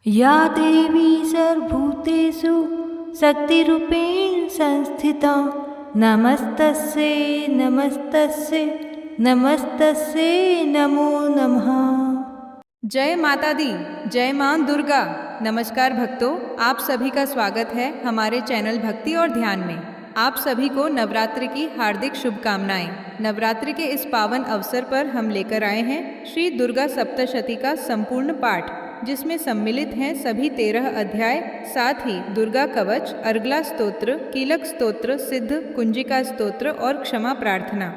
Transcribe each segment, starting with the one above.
या देवी सर्वभूतेषु शक्तिरूपेण संस्थिता नमस्तस्यै नमस्तस्यै नमस्तस्यै नमो नमः। जय माता दी, जय मां दुर्गा। नमस्कार भक्तों, आप सभी का स्वागत है हमारे चैनल भक्ति और ध्यान में। आप सभी को नवरात्रि की हार्दिक शुभकामनाएं। नवरात्रि के इस पावन अवसर पर हम लेकर आए हैं श्री दुर्गा सप्तशती का संपूर्ण पाठ, जिसमें सम्मिलित हैं सभी 13 अध्याय, साथ ही दुर्गा कवच, अर्गला स्तोत्र, कीलक स्तोत्र, सिद्ध, कुंजिका स्तोत्र और क्षमा प्रार्थना।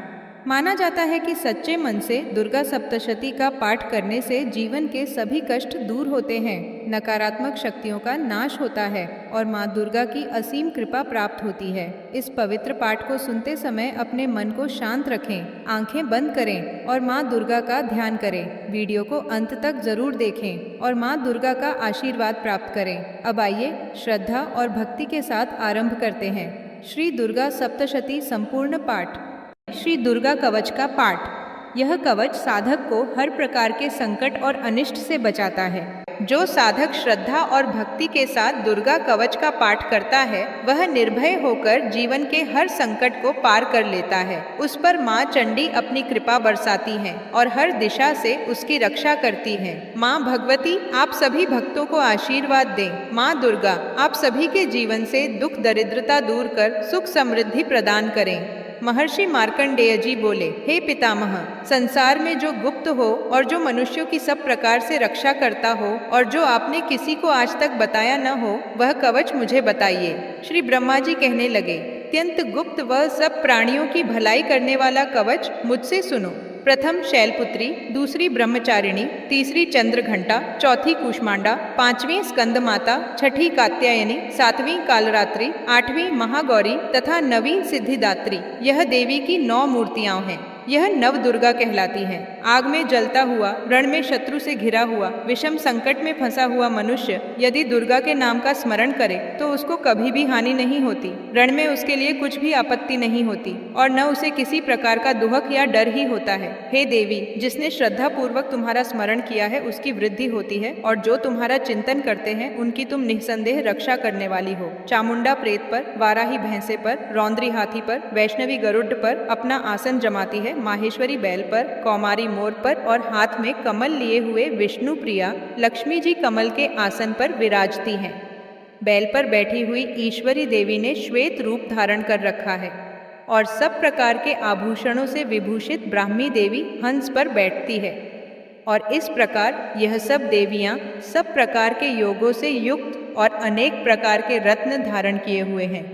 माना जाता है कि सच्चे मन से दुर्गा सप्तशती का पाठ करने से जीवन के सभी कष्ट दूर होते हैं, नकारात्मक शक्तियों का नाश होता है और माँ दुर्गा की असीम कृपा प्राप्त होती है। इस पवित्र पाठ को सुनते समय अपने मन को शांत रखें, आंखें बंद करें और माँ दुर्गा का ध्यान करें। वीडियो को अंत तक जरूर देखें और माँ दुर्गा का आशीर्वाद प्राप्त करें। अब आइए श्रद्धा और भक्ति के साथ आरंभ करते हैं श्री दुर्गा सप्तशती संपूर्ण पाठ। श्री दुर्गा कवच का पाठ। यह कवच साधक को हर प्रकार के संकट और अनिष्ट से बचाता है। जो साधक श्रद्धा और भक्ति के साथ दुर्गा कवच का पाठ करता है, वह निर्भय होकर जीवन के हर संकट को पार कर लेता है। उस पर माँ चंडी अपनी कृपा बरसाती हैं और हर दिशा से उसकी रक्षा करती हैं। माँ भगवती आप सभी भक्तों को आशीर्वाद दें। माँ दुर्गा आप सभी के जीवन से दुख दरिद्रता दूर कर सुख समृद्धि प्रदान करें। महर्षि मार्कंडेय जी बोले, हे पितामह, संसार में जो गुप्त हो और जो मनुष्यों की सब प्रकार से रक्षा करता हो और जो आपने किसी को आज तक बताया न हो, वह कवच मुझे बताइए। श्री ब्रह्मा जी कहने लगे, अत्यंत गुप्त व सब प्राणियों की भलाई करने वाला कवच मुझसे सुनो। प्रथम शैलपुत्री, दूसरी ब्रह्मचारिणी, तीसरी चंद्रघंटा, चौथी कूष्मांडा, पांचवी स्कंद माता, छठी कात्यायनी, सातवीं कालरात्रि, आठवीं महागौरी तथा नवीं सिद्धिदात्री। यह देवी की 9 मूर्तियां हैं। यह नव दुर्गा कहलाती हैं। आग में जलता हुआ, रण में शत्रु से घिरा हुआ, विषम संकट में फंसा हुआ मनुष्य यदि दुर्गा के नाम का स्मरण करे तो उसको कभी भी हानि नहीं होती। रण में उसके लिए कुछ भी आपत्ति नहीं होती और न उसे किसी प्रकार का दुहक या डर ही होता है। हे देवी, जिसने श्रद्धा पूर्वक तुम्हारा स्मरण किया है उसकी वृद्धि होती है और जो तुम्हारा चिंतन करते हैं उनकी तुम निःसंदेह रक्षा करने वाली हो। चामुंडा प्रेत पर, वाराही भैंसे पर, रौंद्री हाथी पर, वैष्णवी गरुड़ पर अपना आसन जमाती है। माहेश्वरी बैल पर, कौमारी मोर पर और हाथ में कमल लिए हुए विष्णु प्रिया लक्ष्मी जी कमल के आसन पर विराजती हैं। बैल पर बैठी हुई ईश्वरी देवी ने श्वेत रूप धारण कर रखा है और सब प्रकार के आभूषणों से विभूषित ब्राह्मी देवी हंस पर बैठती है। और इस प्रकार यह सब देवियां सब प्रकार के योगों से युक्त और अनेक प्रकार के रत्न धारण किए हुए हैं।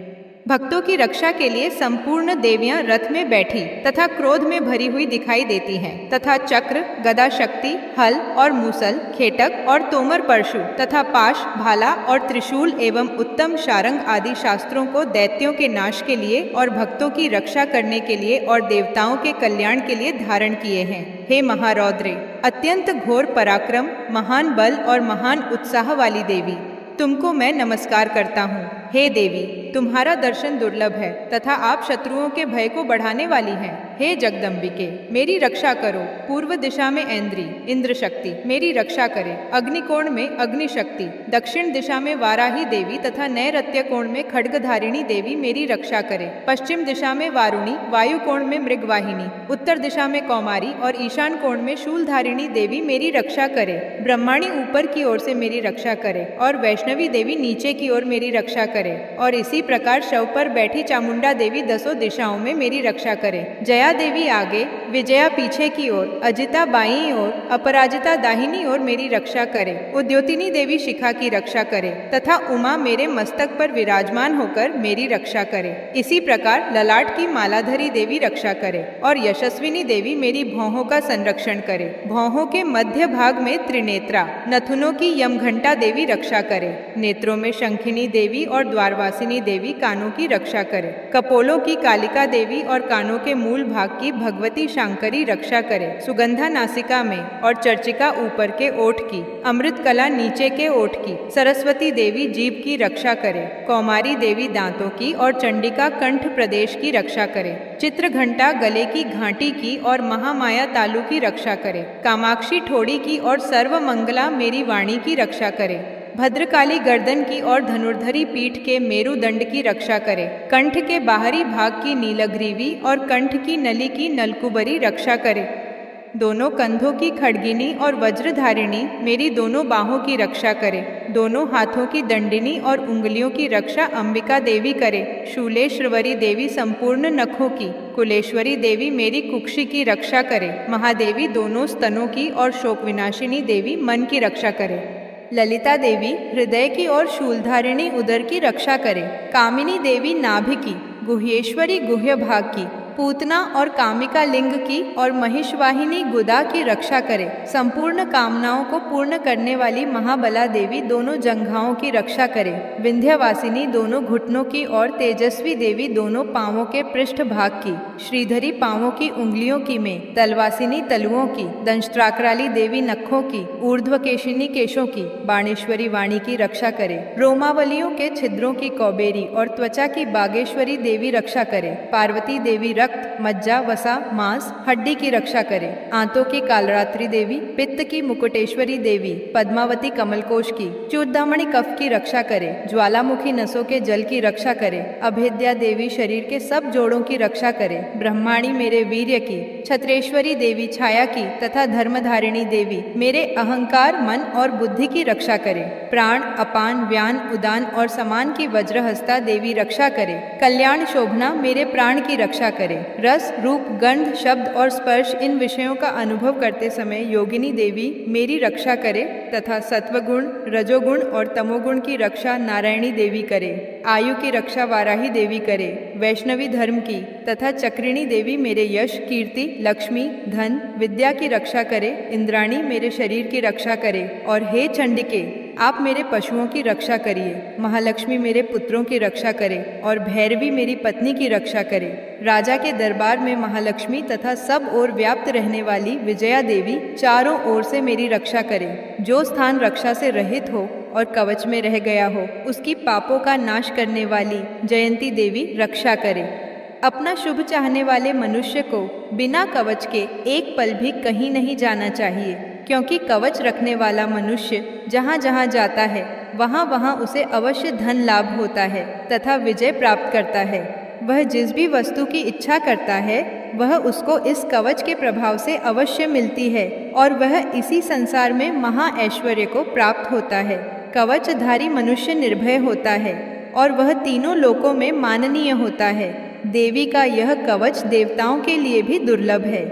भक्तों की रक्षा के लिए संपूर्ण देवियां रथ में बैठी तथा क्रोध में भरी हुई दिखाई देती हैं तथा चक्र, गदा शक्ति, हल और मूसल, खेटक और तोमर परशु तथा पाश, भाला और त्रिशूल एवं उत्तम शारंग आदि शास्त्रों को दैत्यों के नाश के लिए और भक्तों की रक्षा करने के लिए और देवताओं के कल्याण के लिए धारण किए हैं। हे महारौद्रे, अत्यंत घोर पराक्रम, महान बल और महान उत्साह वाली देवी, तुमको मैं नमस्कार करता हूँ। हे देवी, तुम्हारा दर्शन दुर्लभ है तथा आप शत्रुओं के भय को बढ़ाने वाली हैं। हे जगदम्बिके, मेरी रक्षा करो। पूर्व दिशा में ऐन्द्री, इंद्र शक्ति, मेरी रक्षा करे। अग्निकोण में अग्नि शक्ति, दक्षिण दिशा में वाराही देवी तथा नैऋत्य कोण में खड्गधारिणी देवी मेरी रक्षा करे। पश्चिम दिशा में वारुणी, वायु कोण में मृगवाहिनी, उत्तर दिशा में कौमारी और ईशान कोण में शूलधारिणी देवी मेरी रक्षा करे। ब्रह्माणी ऊपर की ओर से मेरी रक्षा करे और वैष्णवी देवी नीचे की ओर मेरी रक्षा करे और इसी प्रकार शव पर बैठी चामुंडा देवी 10 दिशाओं में मेरी रक्षा करे। जया देवी आगे, विजया पीछे की ओर, अजिता बाईं ओर, अपराजिता दाहिनी ओर मेरी रक्षा करे। उद्योतिनी देवी शिखा की रक्षा करे तथा उमा मेरे मस्तक पर विराजमान होकर मेरी रक्षा करे। इसी प्रकार ललाट की मालाधरी देवी रक्षा करे और यशस्विनी देवी मेरी भौहों का संरक्षण करे। भौहों के मध्य भाग में त्रिनेत्रा, नथुनों की यमघंटा देवी रक्षा करे। नेत्रों में शंखिनी देवी और द्वारवासिनी देवी कानों की रक्षा करे। कपोलों की कालिका देवी और कानों के मूल भाग की भगवती शांकरी रक्षा करे। सुगंधा नासिका में और चर्चिका ऊपर के ओठ की, अमृत कला नीचे के ओठ की, सरस्वती देवी जीभ की रक्षा करे। कौमारी देवी दांतों की और चंडिका कंठ प्रदेश की रक्षा करे। चित्र घंटा गले की घाटी की और महामाया तालु की रक्षा करे। कामाक्षी ठोड़ी की और सर्वमंगला मेरी वाणी की रक्षा करे। भद्रकाली गर्दन की और धनुर्धरी पीठ के मेरुदंड की रक्षा करे। कंठ के बाहरी भाग की नीलग्रीवी और कंठ की नली की नलकुबरी रक्षा करे। दोनों कंधों की खड्गिनी और वज्रधारिणी मेरी दोनों बाहों की रक्षा करे। दोनों हाथों की दंडिनी और उंगलियों की रक्षा अंबिका देवी करे। शूलेश्वरी देवी संपूर्ण नखों की, कुलेश्वरी देवी मेरी कुक्षी की रक्षा करे। महादेवी दोनों स्तनों की और शोक विनाशिनी देवी मन की रक्षा करे। ललिता देवी हृदय की और शूलधारिणी उदर की रक्षा करे। कामिनी देवी नाभि की, गुह्येश्वरी गुह्य भाग की, पूतना और कामिका लिंग की और महिषवाहिनी गुदा की रक्षा करे। संपूर्ण कामनाओं को पूर्ण करने वाली महाबला देवी दोनों जंघाओं की रक्षा करे। विंध्यवासिनी दोनों घुटनों की और तेजस्वी देवी दोनों पांवों के पृष्ठ भाग की, श्रीधरी पांवों की उंगलियों की में, तलवासिनी तलुओं की, दंष्ट्राकराली देवी नखों की, ऊर्ध्वकेशिनी केशों की, बाणेश्वरी वाणी की रक्षा करे। रोमावलियों के छिद्रों की कौबेरी और त्वचा की बागेश्वरी देवी रक्षा करे। पार्वती देवी रक्त, मज्जा, वसा, मांस, हड्डी की रक्षा करे। आंतों की कालरात्रि देवी, पित्त की मुकुटेश्वरी देवी, पद्मावती कमलकोश की, चूड़ामणि कफ की रक्षा करे। ज्वालामुखी नसों के जल की रक्षा करे। अभेद्या देवी शरीर के सब जोड़ों की रक्षा करे। ब्रह्माणी मेरे वीर्य की, छत्रेश्वरी देवी छाया की तथा धर्मधारिणी देवी मेरे अहंकार, मन और बुद्धि की रक्षा करे। प्राण, अपान, व्यान, उदान और समान की वज्रहस्ता देवी रक्षा करे। कल्याण शोभना मेरे प्राण की रक्षा करे। रस, रूप, गंध, शब्द और स्पर्श इन विषयों का अनुभव करते समय योगिनी देवी मेरी रक्षा करे तथा सत्वगुण, रजोगुण और तमोगुण की रक्षा नारायणी देवी करे। आयु की रक्षा वाराही देवी करे। वैष्णवी धर्म की तथा चक्रिणी देवी मेरे यश, कीर्ति, लक्ष्मी, धन, विद्या की रक्षा करे। इंद्राणी मेरे शरीर की रक्षा करे। और हे चंडिके, आप मेरे पशुओं की रक्षा करिए। महालक्ष्मी मेरे पुत्रों की रक्षा करे और भैरवी मेरी पत्नी की रक्षा करे। राजा के दरबार में महालक्ष्मी तथा सब ओर व्याप्त रहने वाली विजया देवी चारों ओर से मेरी रक्षा करे। जो स्थान रक्षा से रहित हो और कवच में रह गया हो, उसकी पापों का नाश करने वाली जयंती देवी रक्षा करे। अपना शुभ चाहने वाले मनुष्य को बिना कवच के एक पल भी कहीं नहीं जाना चाहिए, क्योंकि कवच रखने वाला मनुष्य जहाँ जहाँ जाता है वहाँ वहाँ उसे अवश्य धन लाभ होता है तथा विजय प्राप्त करता है। वह जिस भी वस्तु की इच्छा करता है वह उसको इस कवच के प्रभाव से अवश्य मिलती है और वह इसी संसार में महा ऐश्वर्य को प्राप्त होता है। कवचधारी मनुष्य निर्भय होता है और वह तीनों लोकों में माननीय होता है। देवी का यह कवच देवताओं के लिए भी दुर्लभ है।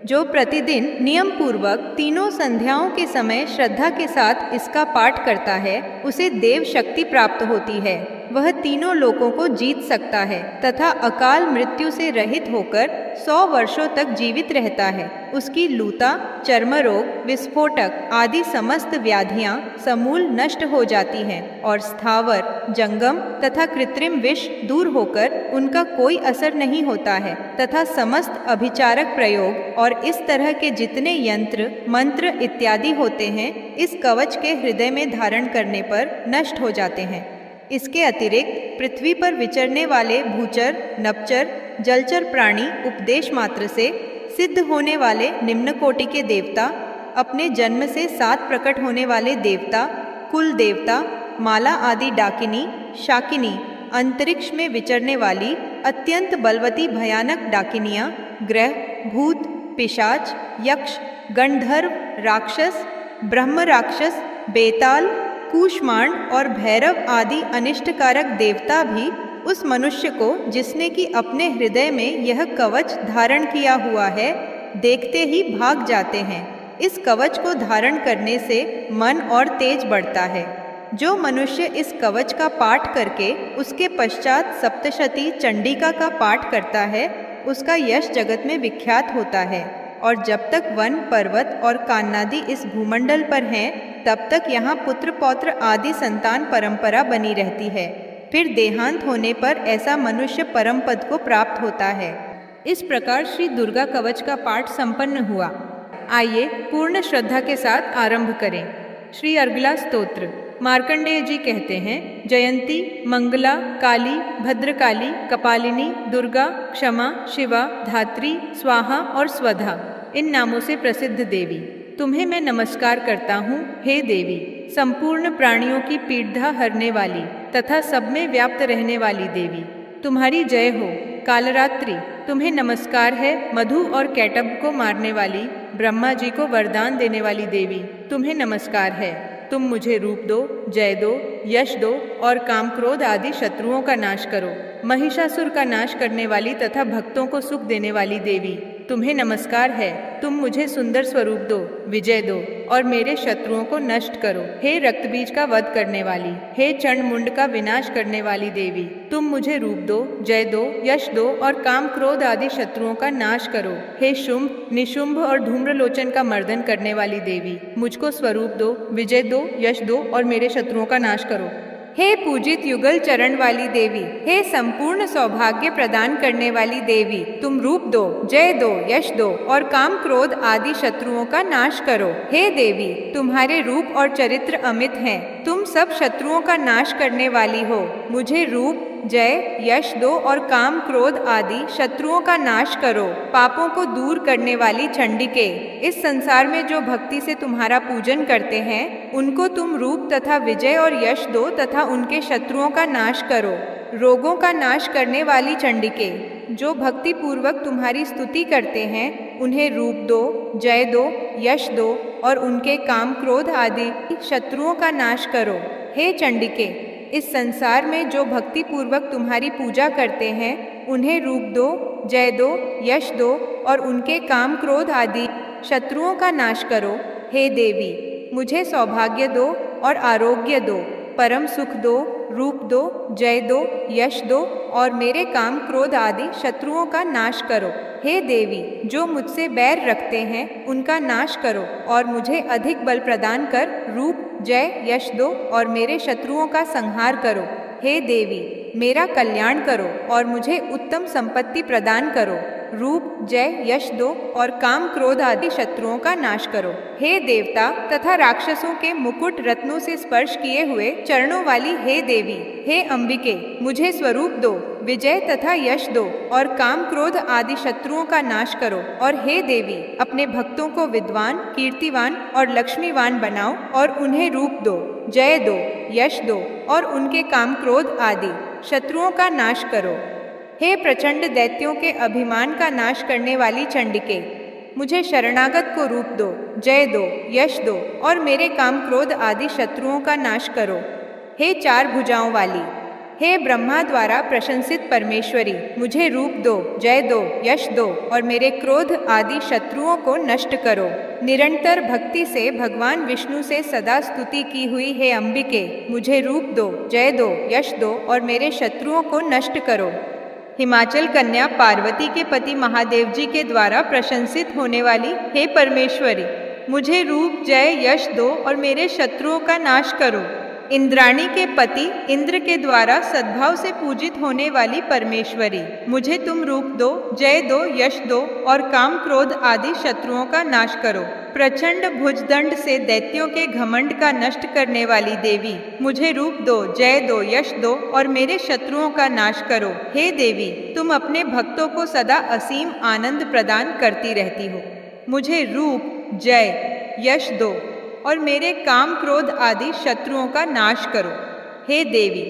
जो प्रतिदिन नियम पूर्वक तीनों संध्याओं के समय श्रद्धा के साथ इसका पाठ करता है उसे देव शक्ति प्राप्त होती है। वह तीनों लोकों को जीत सकता है तथा अकाल मृत्यु से रहित होकर 100 वर्षों तक जीवित रहता है। उसकी लूता, चर्म रोग, विस्फोटक आदि समस्त व्याधियां समूल नष्ट हो जाती हैं और स्थावर, जंगम तथा कृत्रिम विष दूर होकर उनका कोई असर नहीं होता है तथा समस्त अभिचारक प्रयोग और इस तरह के जितने यंत्र, मंत्र इत्यादि होते हैं इस कवच के हृदय में धारण करने पर नष्ट हो जाते हैं। इसके अतिरिक्त पृथ्वी पर विचरने वाले भूचर, नपचर, जलचर प्राणी उपदेश मात्र से सिद्ध होने वाले निम्न कोटि के देवता, अपने जन्म से 7 प्रकट होने वाले देवता, कुल देवता, माला आदि डाकिनी, शाकिनी, अंतरिक्ष में विचरने वाली अत्यंत बलवती भयानक डाकिनियाँ, ग्रह, भूत, पिशाच, यक्ष, गंधर्व, राक्षस, ब्रह्म राक्षस, बेताल, कूष्मांड और भैरव आदि अनिष्टकारक देवता भी उस मनुष्य को जिसने कि अपने हृदय में यह कवच धारण किया हुआ है देखते ही भाग जाते हैं। इस कवच को धारण करने से मन और तेज बढ़ता है। जो मनुष्य इस कवच का पाठ करके उसके पश्चात सप्तशती चंडिका का पाठ करता है उसका यश जगत में विख्यात होता है। और जब तक वन, पर्वत और कान्नादि इस भूमंडल पर हैं तब तक यहाँ पुत्र पौत्र आदि संतान परंपरा बनी रहती है। फिर देहांत होने पर ऐसा मनुष्य परम पद को प्राप्त होता है। इस प्रकार श्री दुर्गा कवच का पाठ संपन्न हुआ। आइए पूर्ण श्रद्धा के साथ आरंभ करें। श्री अर्गला स्तोत्र। मार्कंडेय जी कहते हैं, जयंती, मंगला, काली, भद्रकाली, कपालिनी, दुर्गा, क्षमा, शिवा, धात्री, स्वाहा और स्वधा इन नामों से प्रसिद्ध देवी तुम्हें मैं नमस्कार करता हूँ हे देवी, संपूर्ण प्राणियों की पीड़ा हरने वाली तथा सब में व्याप्त रहने वाली देवी। तुम्हारी जय हो। कालरात्रि, तुम्हें नमस्कार है। मधु और कैटभ को मारने वाली, ब्रह्मा जी को वरदान देने वाली देवी, तुम्हें नमस्कार है। तुम मुझे रूप दो, जय दो, यश दो और काम क्रोध आदि शत्रुओं का नाश करो। महिषासुर का नाश करने वाली तथा भक्तों को सुख देने वाली देवी, तुम्हें नमस्कार है। तुम मुझे सुंदर स्वरूप दो, विजय दो और मेरे शत्रुओं को नष्ट करो। हे रक्तबीज का वध करने वाली, हे चंड मुंड का विनाश करने वाली देवी, तुम मुझे रूप दो, जय दो, यश दो और काम क्रोध आदि शत्रुओं का नाश करो। हे शुंभ, निशुंभ और धूम्रलोचन का मर्दन करने वाली देवी, मुझको स्वरूप दो, विजय दो, यश दो और मेरे शत्रुओं का नाश करो। हे पूजित युगल चरण वाली देवी, हे संपूर्ण सौभाग्य प्रदान करने वाली देवी, तुम रूप दो, जय दो, यश दो और काम क्रोध आदि शत्रुओं का नाश करो। हे देवी, तुम्हारे रूप और चरित्र अमित हैं, तुम सब शत्रुओं का नाश करने वाली हो। मुझे रूप, जय, यश दो और काम क्रोध आदि शत्रुओं का नाश करो। पापों को दूर करने वाली चंडिके, इस संसार में जो भक्ति से तुम्हारा पूजन करते हैं उनको तुम रूप तथा विजय और यश दो तथा उनके शत्रुओं का नाश करो। रोगों का नाश करने वाली चंडिके, जो भक्ति पूर्वक तुम्हारी स्तुति करते हैं उन्हें रूप दो, जय दो, यश दो और उनके काम क्रोध आदि शत्रुओं का नाश करो। हे चंडिके, इस संसार में जो भक्ति पूर्वक तुम्हारी पूजा करते हैं उन्हें रूप दो, जय दो, यश दो और उनके काम क्रोध आदि शत्रुओं का नाश करो। हे देवी, मुझे सौभाग्य दो और आरोग्य दो, परम सुख दो, रूप दो, जय दो, यश दो और मेरे काम क्रोध आदि शत्रुओं का नाश करो। हे देवी, जो मुझसे बैर रखते हैं उनका नाश करो और मुझे अधिक बल प्रदान कर रूप, जय, यश दो और मेरे शत्रुओं का संहार करो। हे देवी, मेरा कल्याण करो और मुझे उत्तम संपत्ति प्रदान करो। रूप, जय, यश दो और काम क्रोध आदि शत्रुओं का नाश करो। हे देवता तथा राक्षसों के मुकुट रत्नों से स्पर्श किए हुए चरणों वाली हे देवी, हे अंबिके, मुझे स्वरूप दो, विजय तथा यश दो और काम क्रोध आदि शत्रुओं का नाश करो। और हे देवी, अपने भक्तों को विद्वान, कीर्तिवान और लक्ष्मीवान बनाओ और उन्हें रूप दो, जय दो, यश दो और उनके काम क्रोध आदि शत्रुओं का नाश करो। हे प्रचंड दैत्यों के अभिमान का नाश करने वाली चंडिके, मुझे शरणागत को रूप दो, जय दो, यश दो और मेरे काम क्रोध आदि शत्रुओं का नाश करो। हे चार भुजाओं वाली, हे ब्रह्मा द्वारा प्रशंसित परमेश्वरी, मुझे रूप दो, जय दो, यश दो और मेरे क्रोध आदि शत्रुओं को नष्ट करो। निरंतर भक्ति से भगवान विष्णु से सदा स्तुति की हुई हे अंबिके, मुझे रूप दो, जय दो, यश दो और मेरे शत्रुओं को नष्ट करो। हिमाचल कन्या पार्वती के पति महादेव जी के द्वारा प्रशंसित होने वाली हे परमेश्वरी, मुझे रूप, जय, यश दो और मेरे शत्रुओं का नाश करो। इंद्राणी के पति इंद्र के द्वारा सद्भाव से पूजित होने वाली परमेश्वरी, मुझे तुम रूप दो, जय दो, यश दो और काम क्रोध आदि शत्रुओं का नाश करो। प्रचंड भुजदंड से दैत्यों के घमंड का नष्ट करने वाली देवी, मुझे रूप दो, जय दो, यश दो और मेरे शत्रुओं का नाश करो। हे देवी, तुम अपने भक्तों को सदा असीम आनंद प्रदान करती रहती हो। मुझे रूप, जय, यश दो और मेरे काम क्रोध आदि शत्रुओं का नाश करो। हे देवी,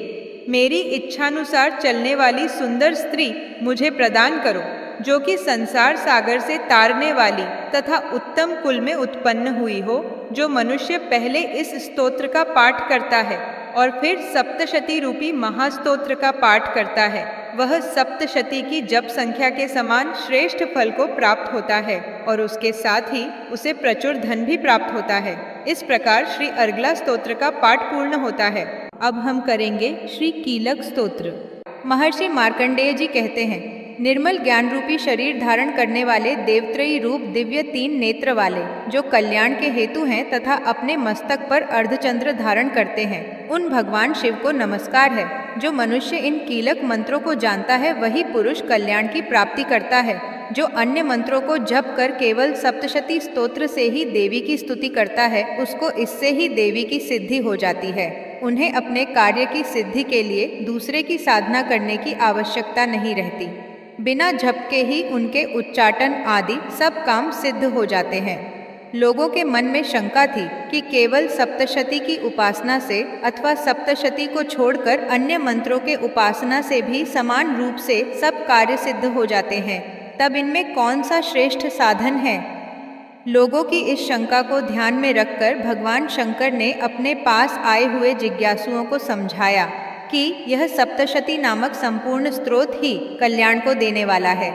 मेरी इच्छानुसार चलने वाली सुंदर स्त्री मुझे प्रदान करो, जो कि संसार सागर से तारने वाली तथा उत्तम कुल में उत्पन्न हुई हो। जो मनुष्य पहले इस स्तोत्र का पाठ करता है और फिर सप्तशती रूपी महास्तोत्र का पाठ करता है, वह सप्तशती की जप संख्या के समान श्रेष्ठ फल को प्राप्त होता है और उसके साथ ही उसे प्रचुर धन भी प्राप्त होता है। इस प्रकार श्री अर्गला स्तोत्र का पाठ पूर्ण होता है। अब हम करेंगे श्री कीलक स्तोत्र। महर्षि मार्कंडेय जी कहते हैं, निर्मल ज्ञान रूपी शरीर धारण करने वाले देवत्रयी रूप दिव्य 3 नेत्र वाले, जो कल्याण के हेतु हैं तथा अपने मस्तक पर अर्धचंद्र धारण करते हैं, उन भगवान शिव को नमस्कार है। जो मनुष्य इन कीलक मंत्रों को जानता है वही पुरुष कल्याण की प्राप्ति करता है। जो अन्य मंत्रों को जप कर केवल सप्तशती स्तोत्र से ही देवी की स्तुति करता है, उसको इससे ही देवी की सिद्धि हो जाती है। उन्हें अपने कार्य की सिद्धि के लिए दूसरे की साधना करने की आवश्यकता नहीं रहती। बिना जप के ही उनके उच्चाटन आदि सब काम सिद्ध हो जाते हैं। लोगों के मन में शंका थी कि केवल सप्तशती की उपासना से अथवा सप्तशती को छोड़कर अन्य मंत्रों के उपासना से भी समान रूप से सब कार्य सिद्ध हो जाते हैं, तब इनमें कौन सा श्रेष्ठ साधन है। लोगों की इस शंका को ध्यान में रखकर भगवान शंकर ने अपने पास आए हुए जिज्ञासुओं को समझाया कि यह सप्तशती नामक संपूर्ण स्तोत्र ही कल्याण को देने वाला है।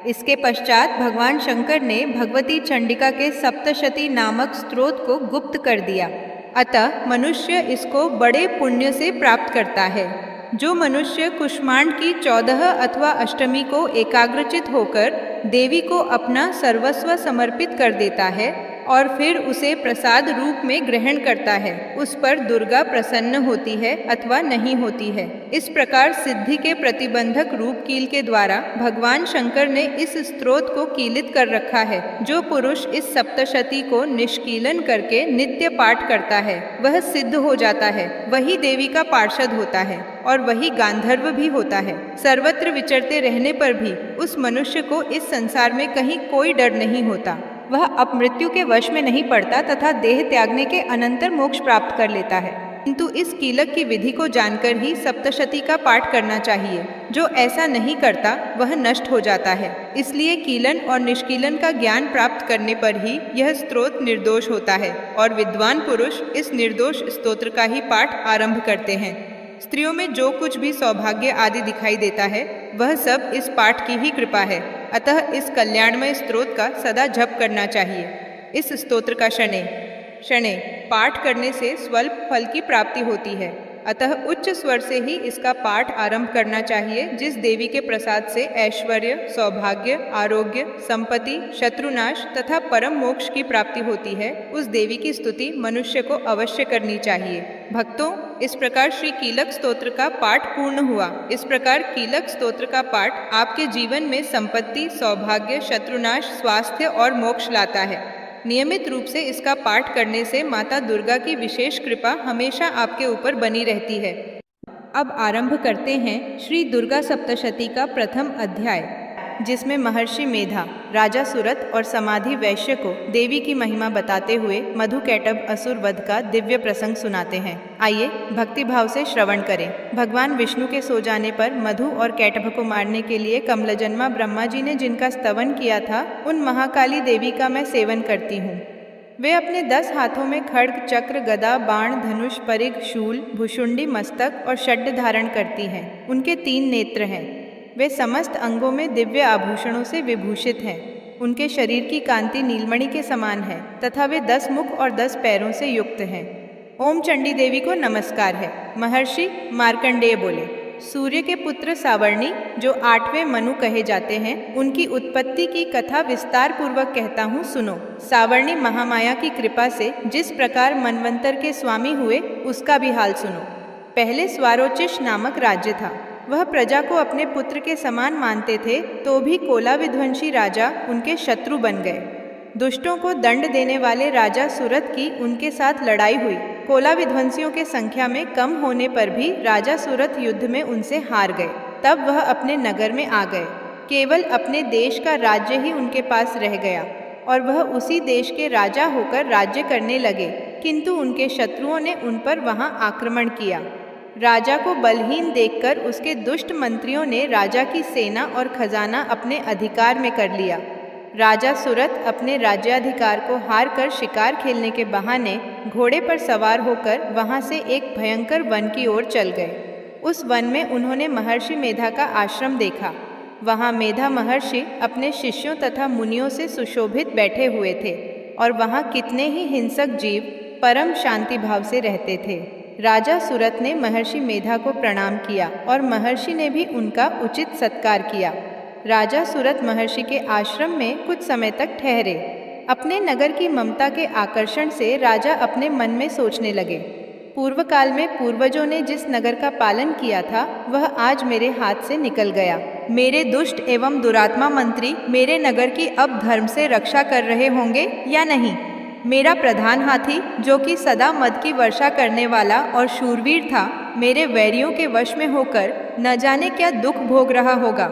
इसके पश्चात भगवान शंकर ने भगवती चंडिका के सप्तशती नामक स्तोत्र को गुप्त कर दिया। अतः मनुष्य इसको बड़े पुण्य से प्राप्त करता है। जो मनुष्य कुष्मांड की 14 अथवा अष्टमी को एकाग्रचित होकर देवी को अपना सर्वस्व समर्पित कर देता है और फिर उसे प्रसाद रूप में ग्रहण करता है, उस पर दुर्गा प्रसन्न होती है अथवा नहीं होती है। इस प्रकार सिद्धि के प्रतिबंधक रूप कील के द्वारा भगवान शंकर ने इस स्तोत्र को कीलित कर रखा है। जो पुरुष इस सप्तशती को निष्कीलन करके नित्य पाठ करता है वह सिद्ध हो जाता है, वही देवी का पार्षद होता है और वही गांधर्व भी होता है। सर्वत्र विचरते रहने पर भी उस मनुष्य को इस संसार में कहीं कोई डर नहीं होता। वह अपमृत्यु के वश में नहीं पड़ता तथा देह त्यागने के अनंतर मोक्ष प्राप्त कर लेता है। किंतु इस कीलक की विधि को जानकर ही सप्तशती का पाठ करना चाहिए। जो ऐसा नहीं करता वह नष्ट हो जाता है। इसलिए कीलन और निष्कीलन का ज्ञान प्राप्त करने पर ही यह स्तोत्र निर्दोष होता है और विद्वान पुरुष इस निर्दोष स्तोत्र का ही पाठ आरंभ करते हैं। स्त्रियों में जो कुछ भी सौभाग्य आदि दिखाई देता है वह सब इस पाठ की ही कृपा है। अतः इस कल्याणमय स्तोत्र का सदा जप करना चाहिए। इस स्तोत्र का शनैः पाठ करने से स्वल्प फल की प्राप्ति होती है। अतः उच्च स्वर से ही इसका पाठ आरंभ करना चाहिए। जिस देवी के प्रसाद से ऐश्वर्य, सौभाग्य, आरोग्य, संपत्ति, शत्रुनाश तथा परम मोक्ष की प्राप्ति होती है, उस देवी की स्तुति मनुष्य को अवश्य करनी चाहिए। भक्तों, इस प्रकार श्री कीलक स्तोत्र का पाठ पूर्ण हुआ। इस प्रकार कीलक स्तोत्र का पाठ आपके जीवन में संपत्ति, सौभाग्य, शत्रुनाश, स्वास्थ्य और मोक्ष लाता है। नियमित रूप से इसका पाठ करने से माता दुर्गा की विशेष कृपा हमेशा आपके ऊपर बनी रहती है। अब आरंभ करते हैं श्री दुर्गा सप्तशती का प्रथम अध्याय, जिसमें महर्षि मेधा राजा सुरत और समाधि वैश्य को देवी की महिमा बताते हुए मधुकैटभ असुर वध का दिव्य प्रसंग सुनाते हैं। आइए भक्ति भाव से श्रवण करें। भगवान विष्णु के सो जाने पर मधु और कैटभ को मारने के लिए कमलजन्मा ब्रह्मा जी ने जिनका स्तवन किया था, उन महाकाली देवी का मैं सेवन करती हूँ। वे अपने 10 हाथों में खड्ग, चक्र, गदा, बाण, धनुष, परिघ, शूल, भुषुंडी, मस्तक और षड्ड धारण करती हैं। उनके 3 नेत्र हैं। वे समस्त अंगों में दिव्य आभूषणों से विभूषित हैं। उनके शरीर की कांति नीलमणि के समान है तथा वे 10 मुख और 10 पैरों से युक्त हैं। ओम चंडी देवी को नमस्कार है। महर्षि मार्कंडेय बोले, सूर्य के पुत्र सावर्णी, जो 8वें मनु कहे जाते हैं, उनकी उत्पत्ति की कथा विस्तार पूर्वक कहता हूँ, सुनो। सावर्णी महामाया की कृपा से जिस प्रकार मनवंतर के स्वामी हुए उसका भी हाल सुनो। पहले स्वारोचिष नामक राज्य था। वह प्रजा को अपने पुत्र के समान मानते थे, तो भी कोला विध्वंसी राजा उनके शत्रु बन गए। दुष्टों को दंड देने वाले राजा सुरत की उनके साथ लड़ाई हुई। कोला विध्वंसियों के संख्या में कम होने पर भी राजा सुरत युद्ध में उनसे हार गए। तब वह अपने नगर में आ गए। केवल अपने देश का राज्य ही उनके पास रह गया और वह उसी देश के राजा होकर राज्य करने लगे, किंतु उनके शत्रुओं ने उन पर वहां आक्रमण किया। राजा को बलहीन देखकर उसके दुष्ट मंत्रियों ने राजा की सेना और खजाना अपने अधिकार में कर लिया। राजा सुरत अपने राज्याधिकार को हार कर शिकार खेलने के बहाने घोड़े पर सवार होकर वहां से एक भयंकर वन की ओर चल गए। उस वन में उन्होंने महर्षि मेधा का आश्रम देखा। वहां मेधा महर्षि अपने शिष्यों तथा मुनियों से सुशोभित बैठे हुए थे और वहां कितने ही हिंसक जीव परम शांति भाव से रहते थे। राजा सुरत ने महर्षि मेधा को प्रणाम किया और महर्षि ने भी उनका उचित सत्कार किया। राजा सुरत महर्षि के आश्रम में कुछ समय तक ठहरे। अपने नगर की ममता के आकर्षण से राजा अपने मन में सोचने लगे, पूर्व काल में पूर्वजों ने जिस नगर का पालन किया था वह आज मेरे हाथ से निकल गया। मेरे दुष्ट एवं दुरात्मा मंत्री मेरे नगर की अब धर्म से रक्षा कर रहे होंगे या नहीं। मेरा प्रधान हाथी, जो कि सदा मद की वर्षा करने वाला और शूरवीर था, मेरे वैरियों के वश में होकर न जाने क्या दुख भोग रहा होगा।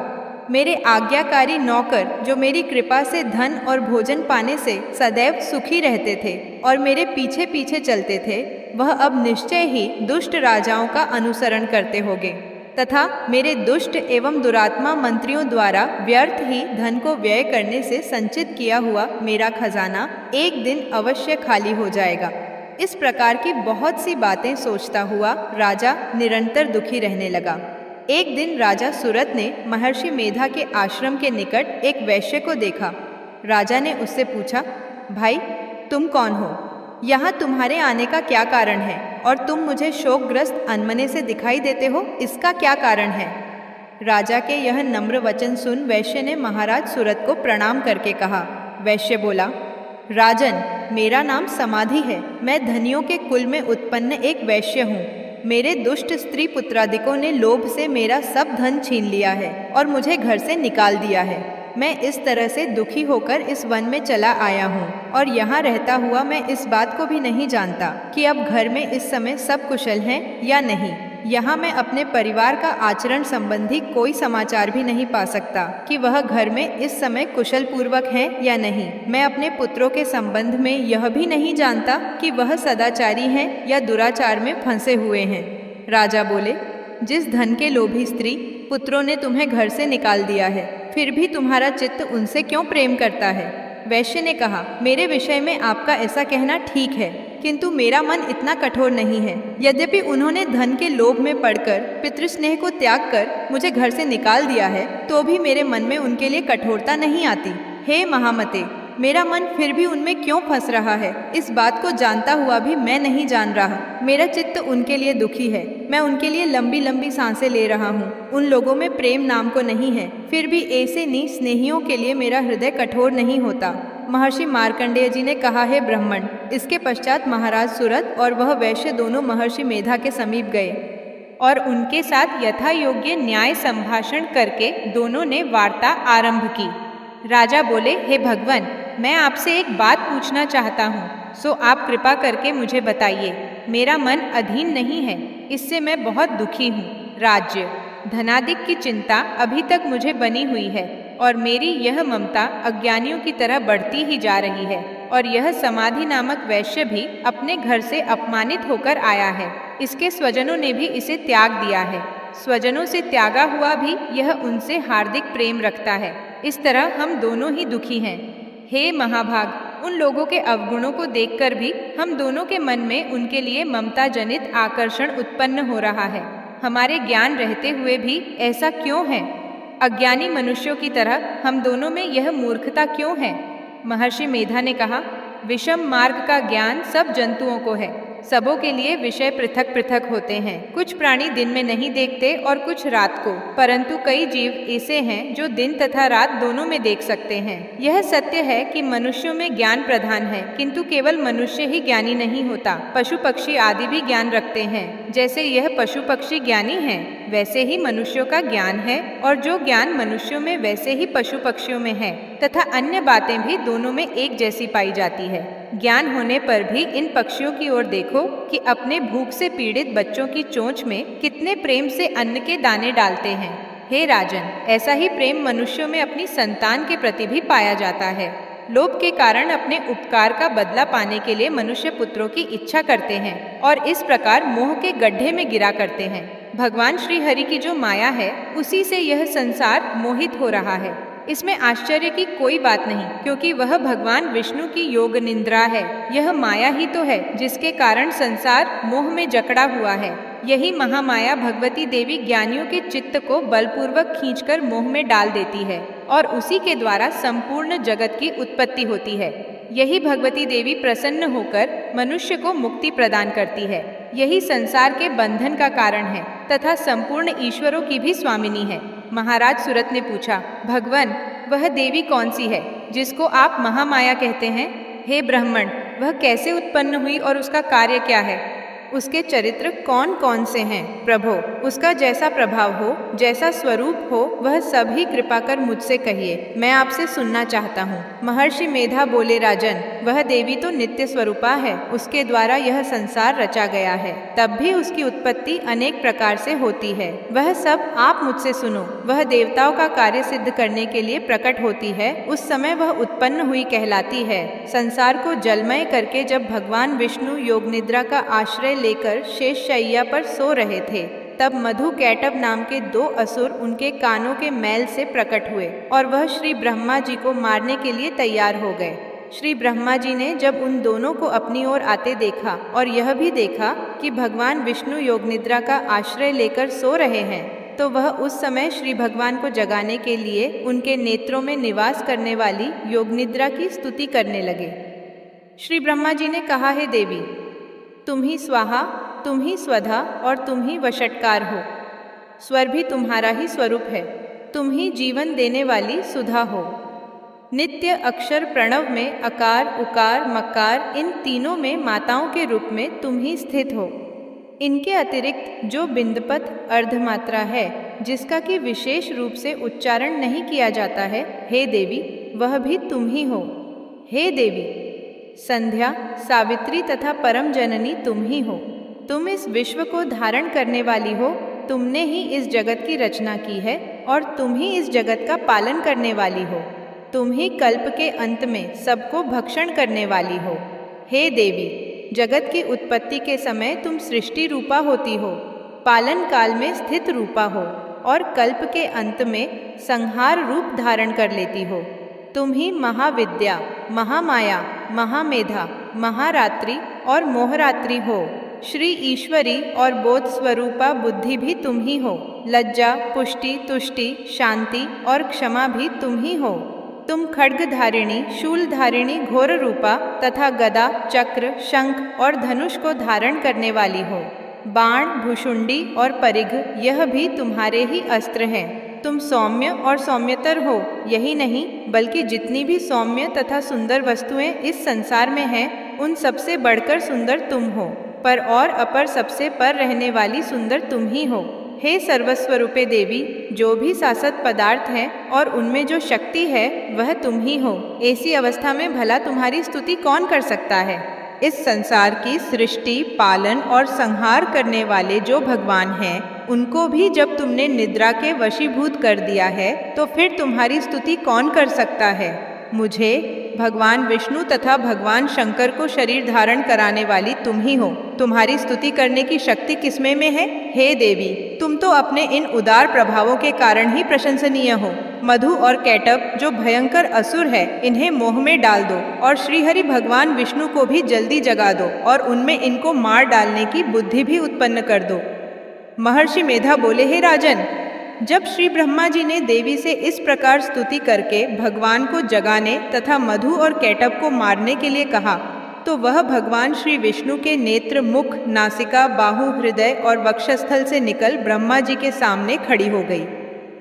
मेरे आज्ञाकारी नौकर जो मेरी कृपा से धन और भोजन पाने से सदैव सुखी रहते थे और मेरे पीछे पीछे चलते थे, वह अब निश्चय ही दुष्ट राजाओं का अनुसरण करते होंगे तथा मेरे दुष्ट एवं दुरात्मा मंत्रियों द्वारा व्यर्थ ही धन को व्यय करने से संचित किया हुआ मेरा खजाना एक दिन अवश्य खाली हो जाएगा। इस प्रकार की बहुत सी बातें सोचता हुआ राजा निरंतर दुखी रहने लगा। एक दिन राजा सुरत ने महर्षि मेधा के आश्रम के निकट एक वैश्य को देखा। राजा ने उससे पूछा, भाई तुम कौन हो? यहाँ तुम्हारे आने का क्या कारण है? और तुम मुझे शोकग्रस्त अनमने से दिखाई देते हो, इसका क्या कारण है? राजा के यह नम्र वचन सुन वैश्य ने महाराज सुरत को प्रणाम करके कहा। वैश्य बोला, राजन, मेरा नाम समाधि है। मैं धनियों के कुल में उत्पन्न एक वैश्य हूँ। मेरे दुष्ट स्त्री पुत्रादिकों ने लोभ से मेरा सब धन छीन लिया है और मुझे घर से निकाल दिया है। मैं इस तरह से दुखी होकर इस वन में चला आया हूँ और यहाँ रहता हुआ मैं इस बात को भी नहीं जानता कि अब घर में इस समय सब कुशल हैं या नहीं। यहाँ मैं अपने परिवार का आचरण संबंधी कोई समाचार भी नहीं पा सकता कि वह घर में इस समय कुशल पूर्वक है या नहीं। मैं अपने पुत्रों के संबंध में यह भी नहीं जानता कि वह सदाचारी हैं या दुराचार में फंसे हुए हैं। राजा बोले, जिस धन के लोभी स्त्री पुत्रों ने तुम्हें घर से निकाल दिया है, फिर भी तुम्हारा चित्त उनसे क्यों प्रेम करता है? वैश्य ने कहा, मेरे विषय में आपका ऐसा कहना ठीक है, किंतु मेरा मन इतना कठोर नहीं है। यद्यपि उन्होंने धन के लोभ में पड़कर पितृस्नेह को त्याग कर मुझे घर से निकाल दिया है, तो भी मेरे मन में उनके लिए कठोरता नहीं आती। हे महामते, मेरा मन फिर भी उनमें क्यों फंस रहा है, इस बात को जानता हुआ भी मैं नहीं जान रहा। मेरा चित्त उनके लिए दुखी है। मैं उनके लिए लंबी लंबी सांसें ले रहा हूँ। उन लोगों में प्रेम नाम को नहीं है, फिर भी ऐसे स्नेहियों के लिए मेरा हृदय कठोर नहीं होता। महर्षि मार्कंडेय जी ने कहा, है ब्राह्मण। इसके पश्चात महाराज सुरत और वह वैश्य दोनों महर्षि मेधा के समीप गए और उनके साथ यथा योग्य न्याय संभाषण करके दोनों ने वार्ता आरंभ की। राजा बोले, हे भगवान, मैं आपसे एक बात पूछना चाहता हूँ, सो आप कृपा करके मुझे बताइए। मेरा मन अधीन नहीं है, इससे मैं बहुत दुखी हूँ। राज्य धनादिक की चिंता अभी तक मुझे बनी हुई है और मेरी यह ममता अज्ञानियों की तरह बढ़ती ही जा रही है। और यह समाधि नामक वैश्य भी अपने घर से अपमानित होकर आया है। इसके स्वजनों ने भी इसे त्याग दिया है। स्वजनों से त्यागा हुआ भी यह उनसे हार्दिक प्रेम रखता है। इस तरह हम दोनों ही दुखी हैं। हे महाभाग, उन लोगों के अवगुणों को देखकर भी हम दोनों के मन में उनके लिए ममता जनित आकर्षण उत्पन्न हो रहा है। हमारे ज्ञान रहते हुए भी ऐसा क्यों है? अज्ञानी मनुष्यों की तरह हम दोनों में यह मूर्खता क्यों है? महर्षि मेधा ने कहा, विषम मार्ग का ज्ञान सब जंतुओं को है। सबों के लिए विषय पृथक पृथक होते हैं। कुछ प्राणी दिन में नहीं देखते और कुछ रात को, परंतु कई जीव ऐसे हैं जो दिन तथा रात दोनों में देख सकते हैं। यह सत्य है कि मनुष्यों में ज्ञान प्रधान है, किंतु केवल मनुष्य ही ज्ञानी नहीं होता। पशु पक्षी आदि भी ज्ञान रखते हैं। जैसे यह पशु पक्षी ज्ञानी हैं, वैसे ही मनुष्यों का ज्ञान है, और जो ज्ञान मनुष्यों में वैसे ही पशु पक्षियों में है, तथा अन्य बातें भी दोनों में एक जैसी पाई जाती है। ज्ञान होने पर भी इन पक्षियों की ओर देखो कि अपने भूख से पीड़ित बच्चों की चोंच में कितने प्रेम से अन्न के दाने डालते हैं। हे राजन, ऐसा ही प्रेम मनुष्यों में अपनी संतान के प्रति भी पाया जाता है। लोभ के कारण अपने उपकार का बदला पाने के लिए मनुष्य पुत्रों की इच्छा करते हैं और इस प्रकार मोह के गड्ढे में गिरा करते हैं। भगवान श्री हरि की जो माया है, उसी से यह संसार मोहित हो रहा है। इसमें आश्चर्य की कोई बात नहीं, क्योंकि वह भगवान विष्णु की योग निंद्रा है। यह माया ही तो है जिसके कारण संसार मोह में जकड़ा हुआ है। यही महामाया भगवती देवी ज्ञानियों के चित्त को बलपूर्वक खींचकर मोह में डाल देती है और उसी के द्वारा संपूर्ण जगत की उत्पत्ति होती है। यही भगवती देवी प्रसन्न होकर मनुष्य को मुक्ति प्रदान करती है। यही संसार के बंधन का कारण है तथा संपूर्ण ईश्वरों की भी स्वामिनी है। महाराज सुरत ने पूछा, भगवान, वह देवी कौन सी है जिसको आप महामाया कहते हैं? हे ब्राह्मण, वह कैसे उत्पन्न हुई और उसका कार्य क्या है? उसके चरित्र कौन कौन से हैं प्रभो, उसका जैसा प्रभाव हो, जैसा स्वरूप हो, वह सब ही कृपा कर मुझसे कहिए, मैं आपसे सुनना चाहता हूँ। महर्षि मेधा बोले, राजन, वह देवी तो नित्य स्वरूपा है, उसके द्वारा यह संसार रचा गया है, तब भी उसकी उत्पत्ति अनेक प्रकार से होती है। वह सब आप मुझसे सुनो। वह देवताओं का कार्य सिद्ध करने के लिए प्रकट होती है, उस समय वह उत्पन्न हुई कहलाती है। संसार को जलमय करके जब भगवान विष्णु योग निद्रा का आश्रय लेकर शेष शैया पर सो रहे थे, तब मधु कैटभ नाम के 2 असुर उनके कानों के मैल से प्रकट हुए और वह श्री ब्रह्मा जी को मारने के लिए तैयार हो गए। श्री ब्रह्मा जी ने जब उन दोनों को अपनी ओर आते देखा और यह भी देखा कि भगवान विष्णु योग निद्रा का आश्रय लेकर सो रहे हैं, तो वह उस समय श्री भगवान को जगाने के लिए उनके नेत्रों में निवास करने वाली योग निद्रा की स्तुति करने लगे। श्री ब्रह्मा जी ने कहा, हे देवी, तुम ही स्वाहा, तुम ही स्वधा और तुम ही वषटकार हो। स्वर भी तुम्हारा ही स्वरूप है, तुम ही जीवन देने वाली सुधा हो। नित्य अक्षर प्रणव में अकार, उकार, मकार, इन तीनों में माताओं के रूप में तुम ही स्थित हो। इनके अतिरिक्त जो बिंदपत अर्धमात्रा है, जिसका कि विशेष रूप से उच्चारण नहीं किया जाता है, हे देवी, वह भी तुम ही हो। हे देवी, संध्या, सावित्री तथा परम जननी तुम ही हो। तुम इस विश्व को धारण करने वाली हो, तुमने ही इस जगत की रचना की है और तुम ही इस जगत का पालन करने वाली हो। तुम ही कल्प के अंत में सबको भक्षण करने वाली हो। हे देवी, जगत की उत्पत्ति के समय तुम सृष्टि रूपा होती हो, पालन काल में स्थित रूपा हो और कल्प के अंत में संहार रूप धारण कर लेती हो। तुम ही महाविद्या, महामाया, महामेधा, महारात्रि और मोहरात्रि हो। श्री ईश्वरी और बोध स्वरूपा बुद्धि भी तुम ही हो। लज्जा, पुष्टि, तुष्टि, शांति और क्षमा भी तुम ही हो। तुम खड्गधारिणी, शूलधारिणी, घोर रूपा तथा गदा, चक्र, शंख और धनुष को धारण करने वाली हो। बाण, भुषुंडी और परिघ, यह भी तुम्हारे ही अस्त्र हैं। तुम सौम्य और सौम्यतर हो। यही नहीं, बल्कि जितनी भी सौम्य तथा सुंदर वस्तुएं इस संसार में हैं, उन सबसे बढ़कर सुंदर तुम हो। पर और अपर सबसे पर रहने वाली सुंदर तुम ही हो। हे सर्वस्वरूपे देवी, जो भी शाश्वत पदार्थ हैं और उनमें जो शक्ति है, वह तुम ही हो। ऐसी अवस्था में भला तुम्हारी स्तुति कौन कर सकता है? इस संसार की सृष्टि, पालन और संहार करने वाले जो भगवान हैं, उनको भी जब तुमने निद्रा के वशीभूत कर दिया है, तो फिर तुम्हारी स्तुति कौन कर सकता है? मुझे, भगवान विष्णु तथा भगवान शंकर को शरीर धारण कराने वाली तुम ही हो। तुम्हारी स्तुति करने की शक्ति किसमें में है? हे देवी, तुम तो अपने इन उदार प्रभावों के कारण ही प्रशंसनीय हो। मधु और कैटभ जो भयंकर असुर है, इन्हें मोह में डाल दो और श्रीहरि भगवान विष्णु को भी जल्दी जगा दो और उनमें इनको मार डालने की बुद्धि भी उत्पन्न कर दो। महर्षि मेधा बोले, हे राजन, जब श्री ब्रह्मा जी ने देवी से इस प्रकार स्तुति करके भगवान को जगाने तथा मधु और कैटभ को मारने के लिए कहा, तो वह भगवान श्री विष्णु के नेत्र, मुख, नासिका, बाहु, हृदय और वक्षस्थल से निकल ब्रह्मा जी के सामने खड़ी हो गई।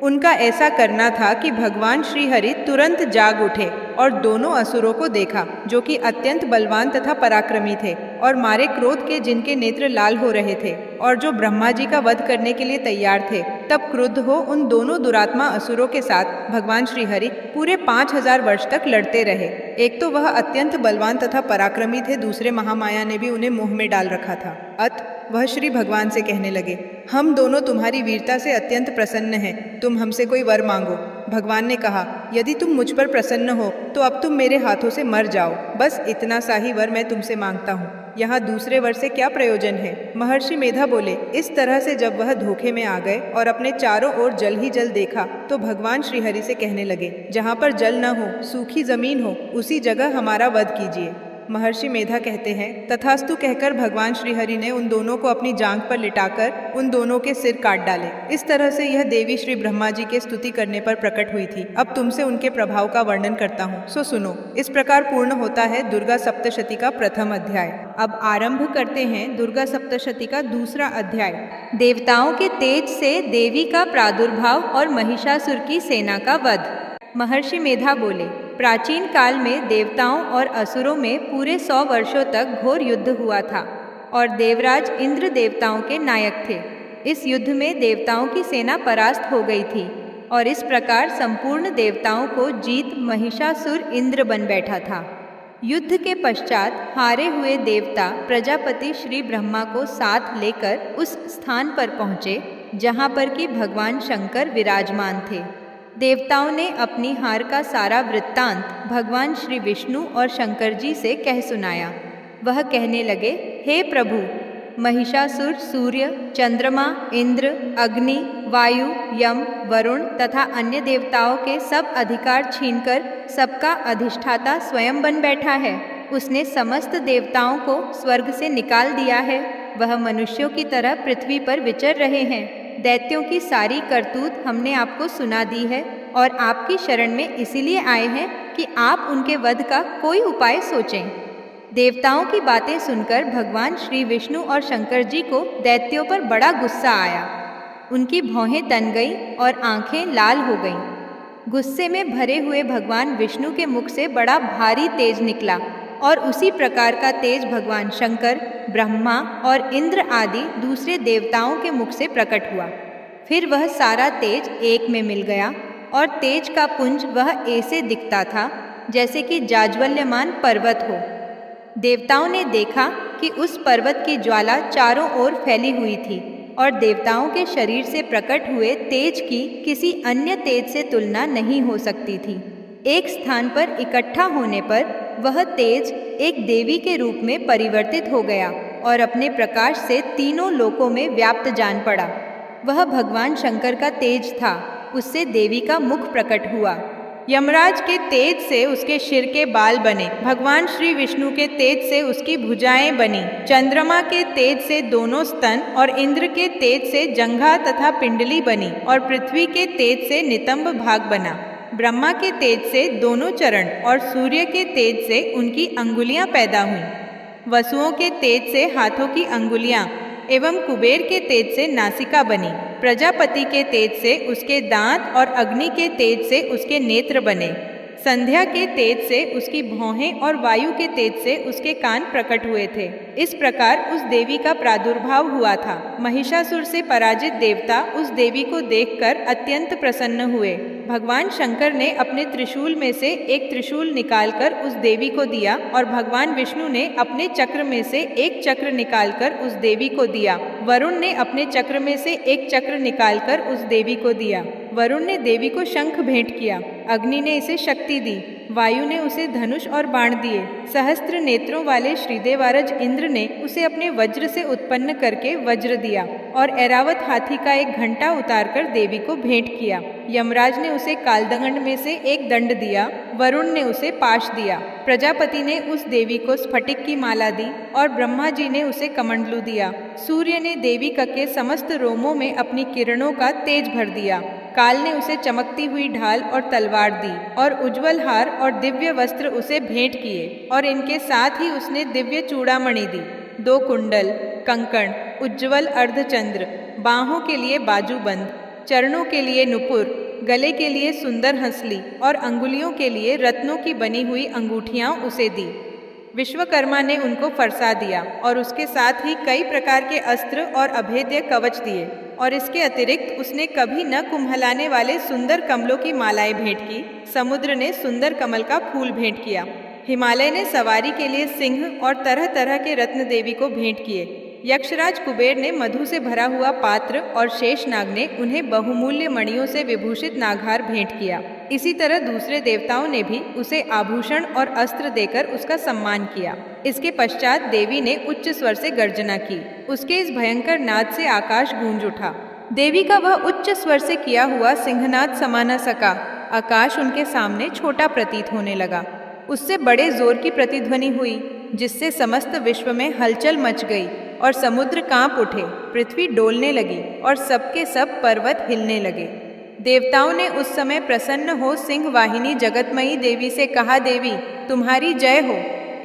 उनका ऐसा करना था कि भगवान श्री हरि तुरंत जाग उठे और दोनों असुरों को देखा, जो कि अत्यंत बलवान तथा पराक्रमी थे और मारे क्रोध के जिनके नेत्र लाल हो रहे थे और जो ब्रह्मा जी का वध करने के लिए तैयार थे। तब क्रुद्ध हो उन दोनों दुरात्मा असुरों के साथ भगवान श्री हरि पूरे 5000 वर्ष तक लड़ते रहे। एक तो वह अत्यंत बलवान तथा पराक्रमी थे, दूसरे महामाया ने भी उन्हें मोह में डाल रखा था। अत वह श्री भगवान से कहने लगे, हम दोनों तुम्हारी वीरता से अत्यंत प्रसन्न हैं, तुम हमसे कोई वर मांगो। भगवान ने कहा, यदि तुम मुझ पर प्रसन्न हो तो अब तुम मेरे हाथों से मर जाओ, बस इतना सा ही वर मैं तुमसे मांगता हूँ। यहाँ दूसरे वर से क्या प्रयोजन है? महर्षि मेधा बोले, इस तरह से जब वह धोखे में आ गए और अपने चारों ओर जल ही जल देखा, तो भगवान श्रीहरि से कहने लगे, जहाँ पर जल न हो, सूखी जमीन हो, उसी जगह हमारा वध कीजिए। महर्षि मेधा कहते हैं, तथास्तु कहकर भगवान श्रीहरि ने उन दोनों को अपनी जांघ पर लिटाकर उन दोनों के सिर काट डाले। इस तरह से यह देवी श्री ब्रह्मा जी के स्तुति करने पर प्रकट हुई थी। अब तुमसे उनके प्रभाव का वर्णन करता हूँ, सो सुनो। इस प्रकार पूर्ण होता है दुर्गा सप्तशती का प्रथम अध्याय। अब आरंभ करते हैं दुर्गा सप्तशती का दूसरा अध्याय। देवताओं के तेज से देवी का प्रादुर्भाव और महिषासुर की सेना का वध। महर्षि मेधा बोले, प्राचीन काल में देवताओं और असुरों में पूरे 100 वर्षों तक घोर युद्ध हुआ था। और देवराज इंद्र देवताओं के नायक थे। इस युद्ध में देवताओं की सेना परास्त हो गई थी और इस प्रकार संपूर्ण देवताओं को जीत महिषासुर इंद्र बन बैठा था। युद्ध के पश्चात हारे हुए देवता प्रजापति श्री ब्रह्मा को साथ लेकर उस स्थान पर पहुँचे जहाँ पर कि भगवान शंकर विराजमान थे। देवताओं ने अपनी हार का सारा वृत्तांत भगवान श्री विष्णु और शंकर जी से कह सुनाया। वह कहने लगे, हे प्रभु, महिषासुर सूर्य, चंद्रमा, इंद्र, अग्नि, वायु, यम, वरुण तथा अन्य देवताओं के सब अधिकार छीनकर सबका अधिष्ठाता स्वयं बन बैठा है। उसने समस्त देवताओं को स्वर्ग से निकाल दिया है। वह मनुष्यों की तरह पृथ्वी पर विचर रहे हैं। दैत्यों की सारी करतूत हमने आपको सुना दी है और आपकी शरण में इसीलिए आए हैं कि आप उनके वध का कोई उपाय सोचें। देवताओं की बातें सुनकर भगवान श्री विष्णु और शंकर जी को दैत्यों पर बड़ा गुस्सा आया। उनकी भौहें तन गईं और आंखें लाल हो गईं। गुस्से में भरे हुए भगवान विष्णु के मुख से बड़ा भारी तेज निकला और उसी प्रकार का तेज भगवान शंकर, ब्रह्मा और इंद्र आदि दूसरे देवताओं के मुख से प्रकट हुआ। फिर वह सारा तेज एक में मिल गया और तेज का पुंज वह ऐसे दिखता था जैसे कि जाज्वल्यमान पर्वत हो। देवताओं ने देखा कि उस पर्वत की ज्वाला चारों ओर फैली हुई थी और देवताओं के शरीर से प्रकट हुए तेज की किसी अन्य तेज से तुलना नहीं हो सकती थी। एक स्थान पर इकट्ठा होने पर वह तेज एक देवी के रूप में परिवर्तित हो गया और अपने प्रकाश से तीनों लोकों में व्याप्त जान पड़ा। वह भगवान शंकर का तेज था। उससे देवी का मुख प्रकट हुआ। यमराज के तेज से उसके सिर के बाल बने, भगवान श्री विष्णु के तेज से उसकी भुजाएं बनी, चंद्रमा के तेज से दोनों स्तन और इंद्र के तेज से जंघा तथा पिंडली बनी और पृथ्वी के तेज से नितंब भाग बना। ब्रह्मा के तेज से दोनों चरण और सूर्य के तेज से उनकी अंगुलियां पैदा हुईं। वसुओं के तेज से हाथों की अंगुलियां एवं कुबेर के तेज से नासिका बनी। प्रजापति के तेज से उसके दांत और अग्नि के तेज से उसके नेत्र बने। संध्या के तेज से उसकी भौहें और वायु के तेज से उसके कान प्रकट हुए थे। इस प्रकार उस देवी का प्रादुर्भाव हुआ था। महिषासुर से पराजित देवता उस देवी को देखकर अत्यंत प्रसन्न हुए। भगवान शंकर ने अपने त्रिशूल में से एक त्रिशूल निकालकर उस देवी को दिया और भगवान विष्णु ने अपने चक्र में से एक चक्र निकालकर उस देवी को दिया। वरुण ने अपने चक्र में से एक चक्र निकालकर उस देवी को दिया। वरुण ने देवी को शंख भेंट किया। अग्नि ने इसे शक्ति दी। वायु ने उसे धनुष और बाण दिए। सहस्त्र नेत्रों वाले श्रीदेवारज इंद्र ने उसे अपने वज्र से उत्पन्न करके वज्र दिया और ऐरावत हाथी का एक घंटा उतारकर देवी को भेंट किया। यमराज ने उसे कालदंड में से एक दंड दिया। वरुण ने उसे पाश दिया। प्रजापति ने उस देवी को स्फटिक की माला दी और ब्रह्मा जी ने उसे कमंडलू दिया। सूर्य ने देवी के समस्त रोमों में अपनी किरणों का तेज भर दिया। काल ने उसे चमकती हुई ढाल और तलवार दी और उज्ज्वल हार और दिव्य वस्त्र उसे भेंट किए और इनके साथ ही उसने दिव्य चूड़ामणि दी, 2 कुंडल, कंकण, उज्ज्वल अर्धचंद्र, बाहों के लिए बाजूबंद, चरणों के लिए नुपुर, गले के लिए सुंदर हंसली और अंगुलियों के लिए रत्नों की बनी हुई अंगूठियां उसे दी। विश्वकर्मा ने उनको फरसा दिया और उसके साथ ही कई प्रकार के अस्त्र और अभेद्य कवच दिए और इसके अतिरिक्त उसने कभी न कुम्हलाने वाले सुंदर कमलों की मालाएं भेंट की। समुद्र ने सुंदर कमल का फूल भेंट किया। हिमालय ने सवारी के लिए सिंह और तरह तरह के रत्न देवी को भेंट किए। यक्षराज कुबेर ने मधु से भरा हुआ पात्र और शेषनाग ने उन्हें बहुमूल्य मणियों से विभूषित नागहार भेंट किया। इसी तरह दूसरे देवताओं ने भी उसे आभूषण और अस्त्र देकर उसका सम्मान किया। इसके पश्चात देवी ने उच्च स्वर से गर्जना की। उसके इस भयंकर नाद से आकाश गूंज उठा। देवी का वह उच्च स्वर से किया हुआ सिंहनाद समा न सका। आकाश उनके सामने छोटा प्रतीत होने लगा। उससे बड़े जोर की प्रतिध्वनि हुई जिससे समस्त विश्व में हलचल मच गई और समुद्र कांप उठे, पृथ्वी डोलने लगी और सबके सब पर्वत हिलने लगे। देवताओं ने उस समय प्रसन्न हो सिंह वाहिनी जगतमयी देवी से कहा, देवी तुम्हारी जय हो।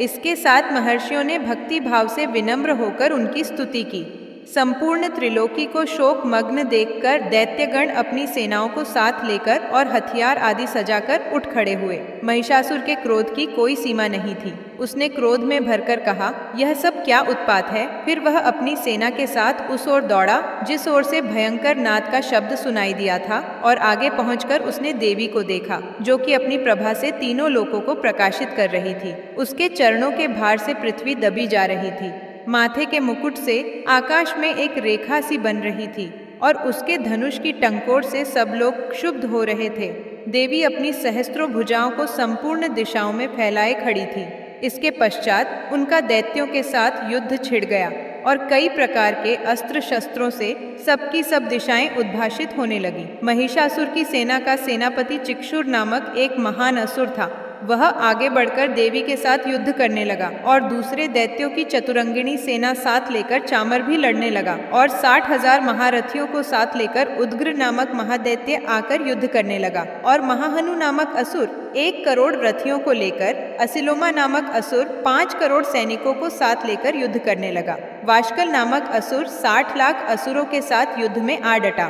इसके साथ महर्षियों ने भक्ति भाव से विनम्र होकर उनकी स्तुति की। संपूर्ण त्रिलोकी को शोक मग्न देखकर दैत्यगण अपनी सेनाओं को साथ लेकर और हथियार आदि सजाकर उठ खड़े हुए। महिषासुर के क्रोध की कोई सीमा नहीं थी। उसने क्रोध में भरकर कहा, यह सब क्या उत्पात है। फिर वह अपनी सेना के साथ उस ओर दौड़ा जिस ओर से भयंकर नाद का शब्द सुनाई दिया था, और आगे पहुंचकर उसने देवी को देखा जो कि अपनी प्रभा से तीनों लोकों को प्रकाशित कर रही थी। उसके चरणों के भार से पृथ्वी दबी जा रही थी। माथे के मुकुट से आकाश में एक रेखा सी बन रही थी और उसके धनुष की टंकोर से सब लोग क्षुब्ध हो रहे थे। देवी अपनी सहस्त्रों भुजाओं को संपूर्ण दिशाओं में फैलाए खड़ी थी। इसके पश्चात उनका दैत्यों के साथ युद्ध छिड़ गया और कई प्रकार के अस्त्र शस्त्रों से सबकी सब दिशाएं उद्भाषित होने लगी। महिषासुर की सेना का सेनापति चिक्षुर नामक एक महान असुर था। वह आगे बढ़कर देवी के साथ युद्ध करने लगा और दूसरे दैत्यों की चतुरंगिणी सेना साथ लेकर चामर भी लड़ने लगा और 60,000 महारथियों को साथ लेकर उद्ग्र नामक महादैत्य आकर युद्ध करने लगा। और महाहनु नामक असुर 1 करोड़ रथियों को लेकर, असिलोमा नामक असुर 5 करोड़ सैनिकों को साथ लेकर युद्ध करने लगा। वाशकल नामक असुर 60 लाख असुरों के साथ युद्ध में आ डटा।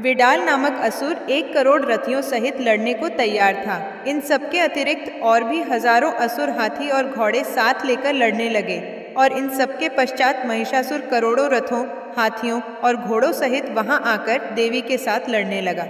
विडाल नामक असुर 1 करोड़ रथियों सहित लड़ने को तैयार था। इन सबके अतिरिक्त और भी हजारों असुर हाथी और घोड़े साथ लेकर लड़ने लगे और इन सबके पश्चात महिषासुर करोड़ों रथों, हाथियों और घोड़ों सहित वहां आकर देवी के साथ लड़ने लगा।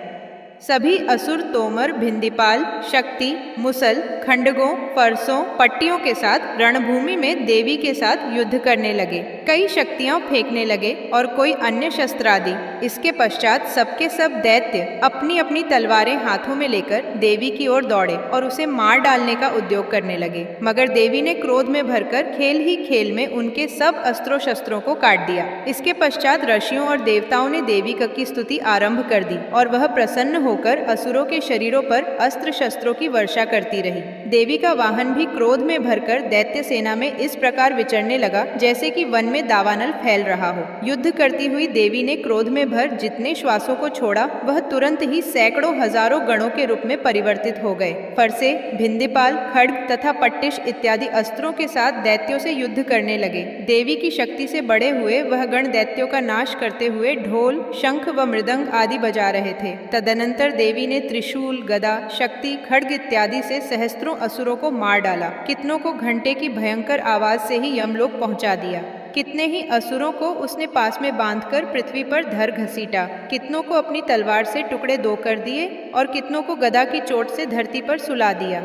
सभी असुर तोमर, भिंदीपाल, शक्ति, मुसल, खंडगों, फरसों, पट्टियों के साथ रणभूमि में देवी के साथ युद्ध करने लगे। कई शक्तियां फेंकने लगे और कोई अन्य शस्त्र आदि। इसके पश्चात सबके सब दैत्य अपनी अपनी तलवारें हाथों में लेकर देवी की ओर दौड़े और उसे मार डालने का उद्योग करने लगे। मगर देवी ने क्रोध में भरकर खेल ही खेल में उनके सब अस्त्रों शस्त्रों को काट दिया। इसके पश्चात ऋषियों और देवताओं ने देवी की स्तुति आरंभ कर दी और वह प्रसन्न होकर असुरों के शरीरों पर अस्त्र शस्त्रों की वर्षा करती रही। देवी का वाहन भी क्रोध में भरकर दैत्य सेना में इस प्रकार विचरने लगा जैसे कि वन में दावानल फैल रहा हो। युद्ध करती हुई देवी ने क्रोध में भर जितने श्वासों को छोड़ा वह तुरंत ही सैकड़ों हजारों गणों के रूप में परिवर्तित हो गए। फरसे, भिंदीपाल, खड्ग तथा पट्टिश इत्यादि अस्त्रों के साथ दैत्यों से युद्ध करने लगे। देवी की शक्ति से बड़े हुए वह गण दैत्यों का नाश करते हुए ढोल, शंख व मृदंग आदि बजा रहे थे। तदनंतर देवी ने त्रिशूल, गदा, शक्ति, खड्ग इत्यादि से सहस्त्रों असुरों को मार डाला। कितनों को घंटे की भयंकर आवाज से ही यमलोक पहुंचा दिया। कितने ही असुरों को उसने पास में बांधकर पृथ्वी पर धर घसीटा। कितनों को अपनी तलवार से टुकड़े 2 कर दिए और कितनों को गदा की चोट से धरती पर सुला दिया।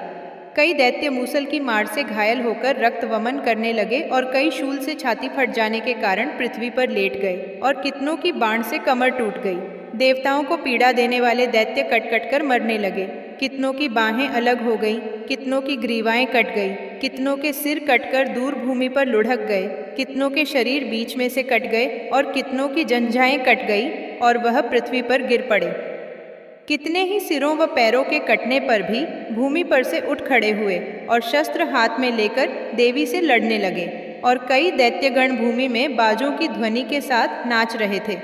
कई दैत्य मूसल की मार से घायल होकर रक्त वमन करने लगे और कई शूल से छाती फट जाने के कारण पृथ्वी पर लेट गए और कितनों की बाण से कमर टूट गई। देवताओं को पीड़ा देने वाले दैत्य कट कट कर मरने लगे। कितनों की बाहें अलग हो गईं, कितनों की ग्रीवाएं कट गई, कितनों के सिर कटकर दूर भूमि पर लुढ़क गए, कितनों के शरीर बीच में से कट गए और कितनों की जंझाएं कट गई और वह पृथ्वी पर गिर पड़े। कितने ही सिरों व पैरों के कटने पर भी भूमि पर से उठ खड़े हुए और शस्त्र हाथ में लेकर देवी से लड़ने लगे और कई दैत्यगण भूमि में बाजों की ध्वनि के साथ नाच रहे थे।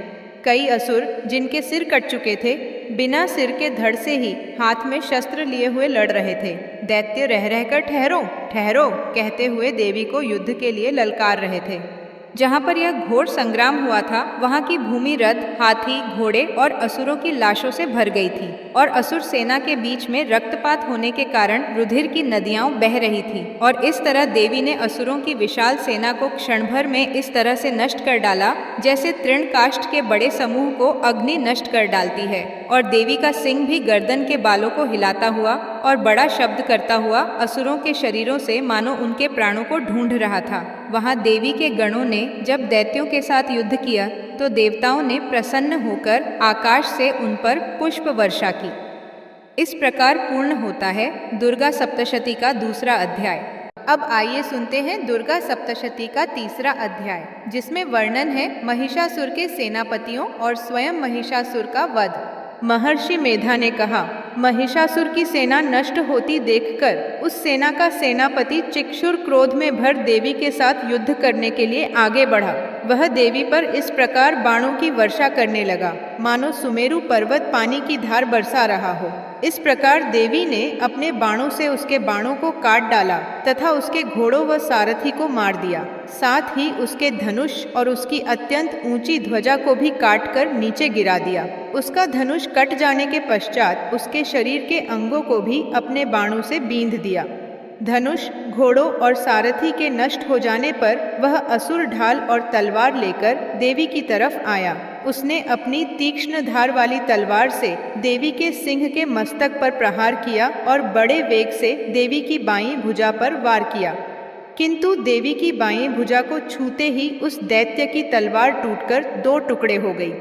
कई असुर जिनके सिर कट चुके थे बिना सिर के धड़ से ही हाथ में शस्त्र लिए हुए लड़ रहे थे। दैत्य रह रहकर ठहरो ठहरो कहते हुए देवी को युद्ध के लिए ललकार रहे थे। जहाँ पर यह घोर संग्राम हुआ था वहाँ की भूमि रथ, हाथी, घोड़े और असुरों की लाशों से भर गई थी और असुर सेना के बीच में रक्तपात होने के कारण रुधिर की नदियां बह रही थी। और इस तरह देवी ने असुरों की विशाल सेना को क्षण भर में इस तरह से नष्ट कर डाला जैसे तृण काष्ठ के बड़े समूह को अग्नि नष्ट कर डालती है। और देवी का सिंह भी गर्दन के बालों को हिलाता हुआ और बड़ा शब्द करता हुआ असुरों के शरीरों से मानो उनके प्राणों को ढूंढ रहा था। वहां देवी के गणों ने जब दैत्यों के साथ युद्ध किया तो देवताओं ने प्रसन्न होकर आकाश से उन पर पुष्प वर्षा की। इस प्रकार पूर्ण होता है दुर्गा सप्तशती का दूसरा अध्याय। अब आइए सुनते हैं दुर्गा सप्तशती का तीसरा अध्याय, जिसमें वर्णन है महिषासुर के सेनापतियों और स्वयं महिषासुर का वध। महर्षि मेधा ने कहा, महिषासुर की सेना नष्ट होती देखकर उस सेना का सेनापति चिक्षुर क्रोध में भर देवी के साथ युद्ध करने के लिए आगे बढ़ा। वह देवी पर इस प्रकार बाणों की वर्षा करने लगा मानो सुमेरु पर्वत पानी की धार बरसा रहा हो। इस प्रकार देवी ने अपने बाणों से उसके बाणों को काट डाला तथा उसके घोड़ों व सारथी को मार दिया। साथ ही उसके धनुष और उसकी अत्यंत ऊंची ध्वजा को भी काटकर नीचे गिरा दिया। उसका धनुष कट जाने के पश्चात उसके शरीर के अंगों को भी अपने बाणों से बींध दिया। धनुष, घोड़ों और सारथी के नष्ट हो जाने पर वह असुर ढाल और तलवार लेकर देवी की तरफ आया। उसने अपनी तीक्ष्ण धार वाली तलवार से देवी के सिंह के मस्तक पर प्रहार किया और बड़े वेग से देवी की बाईं भुजा पर वार किया, किंतु देवी की बाईं भुजा को छूते ही उस दैत्य की तलवार टूटकर 2 टुकड़े हो गई।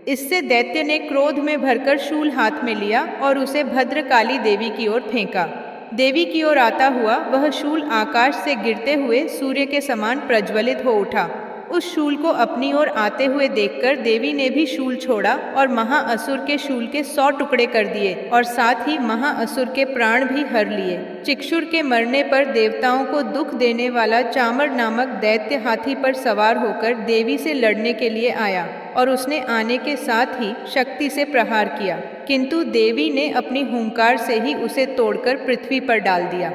इससे दैत्य ने क्रोध में भरकर शूल हाथ में लिया और उसे भद्रकाली देवी की ओर फेंका। देवी की ओर आता हुआ वह शूल आकाश से गिरते हुए सूर्य के समान प्रज्वलित हो उठा। उस शूल को अपनी ओर आते हुए देखकर देवी ने भी शूल छोड़ा और महाअसुर के शूल के 100 टुकड़े कर दिए और साथ ही महाअसुर के प्राण भी हर लिए। चिक्षुर के मरने पर देवताओं को दुख देने वाला चामर नामक दैत्य हाथी पर सवार होकर देवी से लड़ने के लिए आया और उसने आने के साथ ही शक्ति से प्रहार किया, किंतु देवी ने अपनी हुंकार से ही उसे तोड़कर पृथ्वी पर डाल दिया।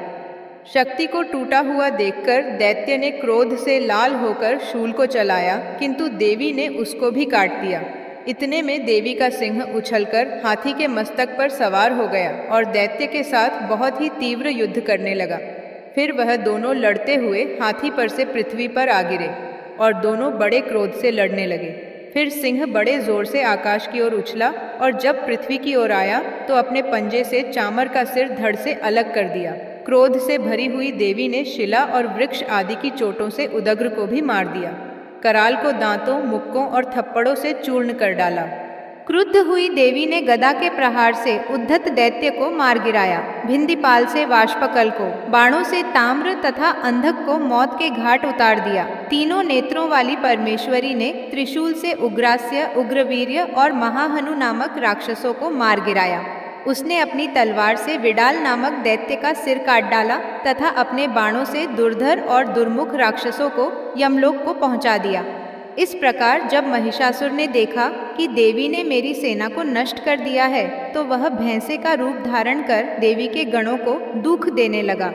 शक्ति को टूटा हुआ देखकर दैत्य ने क्रोध से लाल होकर शूल को चलाया, किंतु देवी ने उसको भी काट दिया। इतने में देवी का सिंह उछलकर हाथी के मस्तक पर सवार हो गया और दैत्य के साथ बहुत ही तीव्र युद्ध करने लगा। फिर वह दोनों लड़ते हुए हाथी पर से पृथ्वी पर आ गिरे और दोनों बड़े क्रोध से लड़ने लगे। फिर सिंह बड़े जोर से आकाश की ओर उछला और जब पृथ्वी की ओर आया तो अपने पंजे से चामर का सिर धड़ से अलग कर दिया। क्रोध से भरी हुई देवी ने शिला और वृक्ष आदि की चोटों से उदग्र को भी मार दिया। कराल को दांतों, मुक्कों और थप्पड़ों से चूर्ण कर डाला। क्रुद्ध हुई देवी ने गदा के प्रहार से उद्धत दैत्य को मार गिराया। भिंदीपाल से वाष्पकल को, बाणों से ताम्र तथा अंधक को मौत के घाट उतार दिया। तीनों नेत्रों वाली परमेश्वरी ने त्रिशूल से उग्रास्य, उग्रवीर्य और महाहनु नामक राक्षसों को मार गिराया। उसने अपनी तलवार से विडाल नामक दैत्य का सिर काट डाला तथा अपने बाणों से दुर्धर और दुर्मुख राक्षसों को यमलोक को पहुंचा दिया। इस प्रकार जब महिषासुर ने देखा कि देवी ने मेरी सेना को नष्ट कर दिया है, तो वह भैंसे का रूप धारण कर देवी के गणों को दुख देने लगा।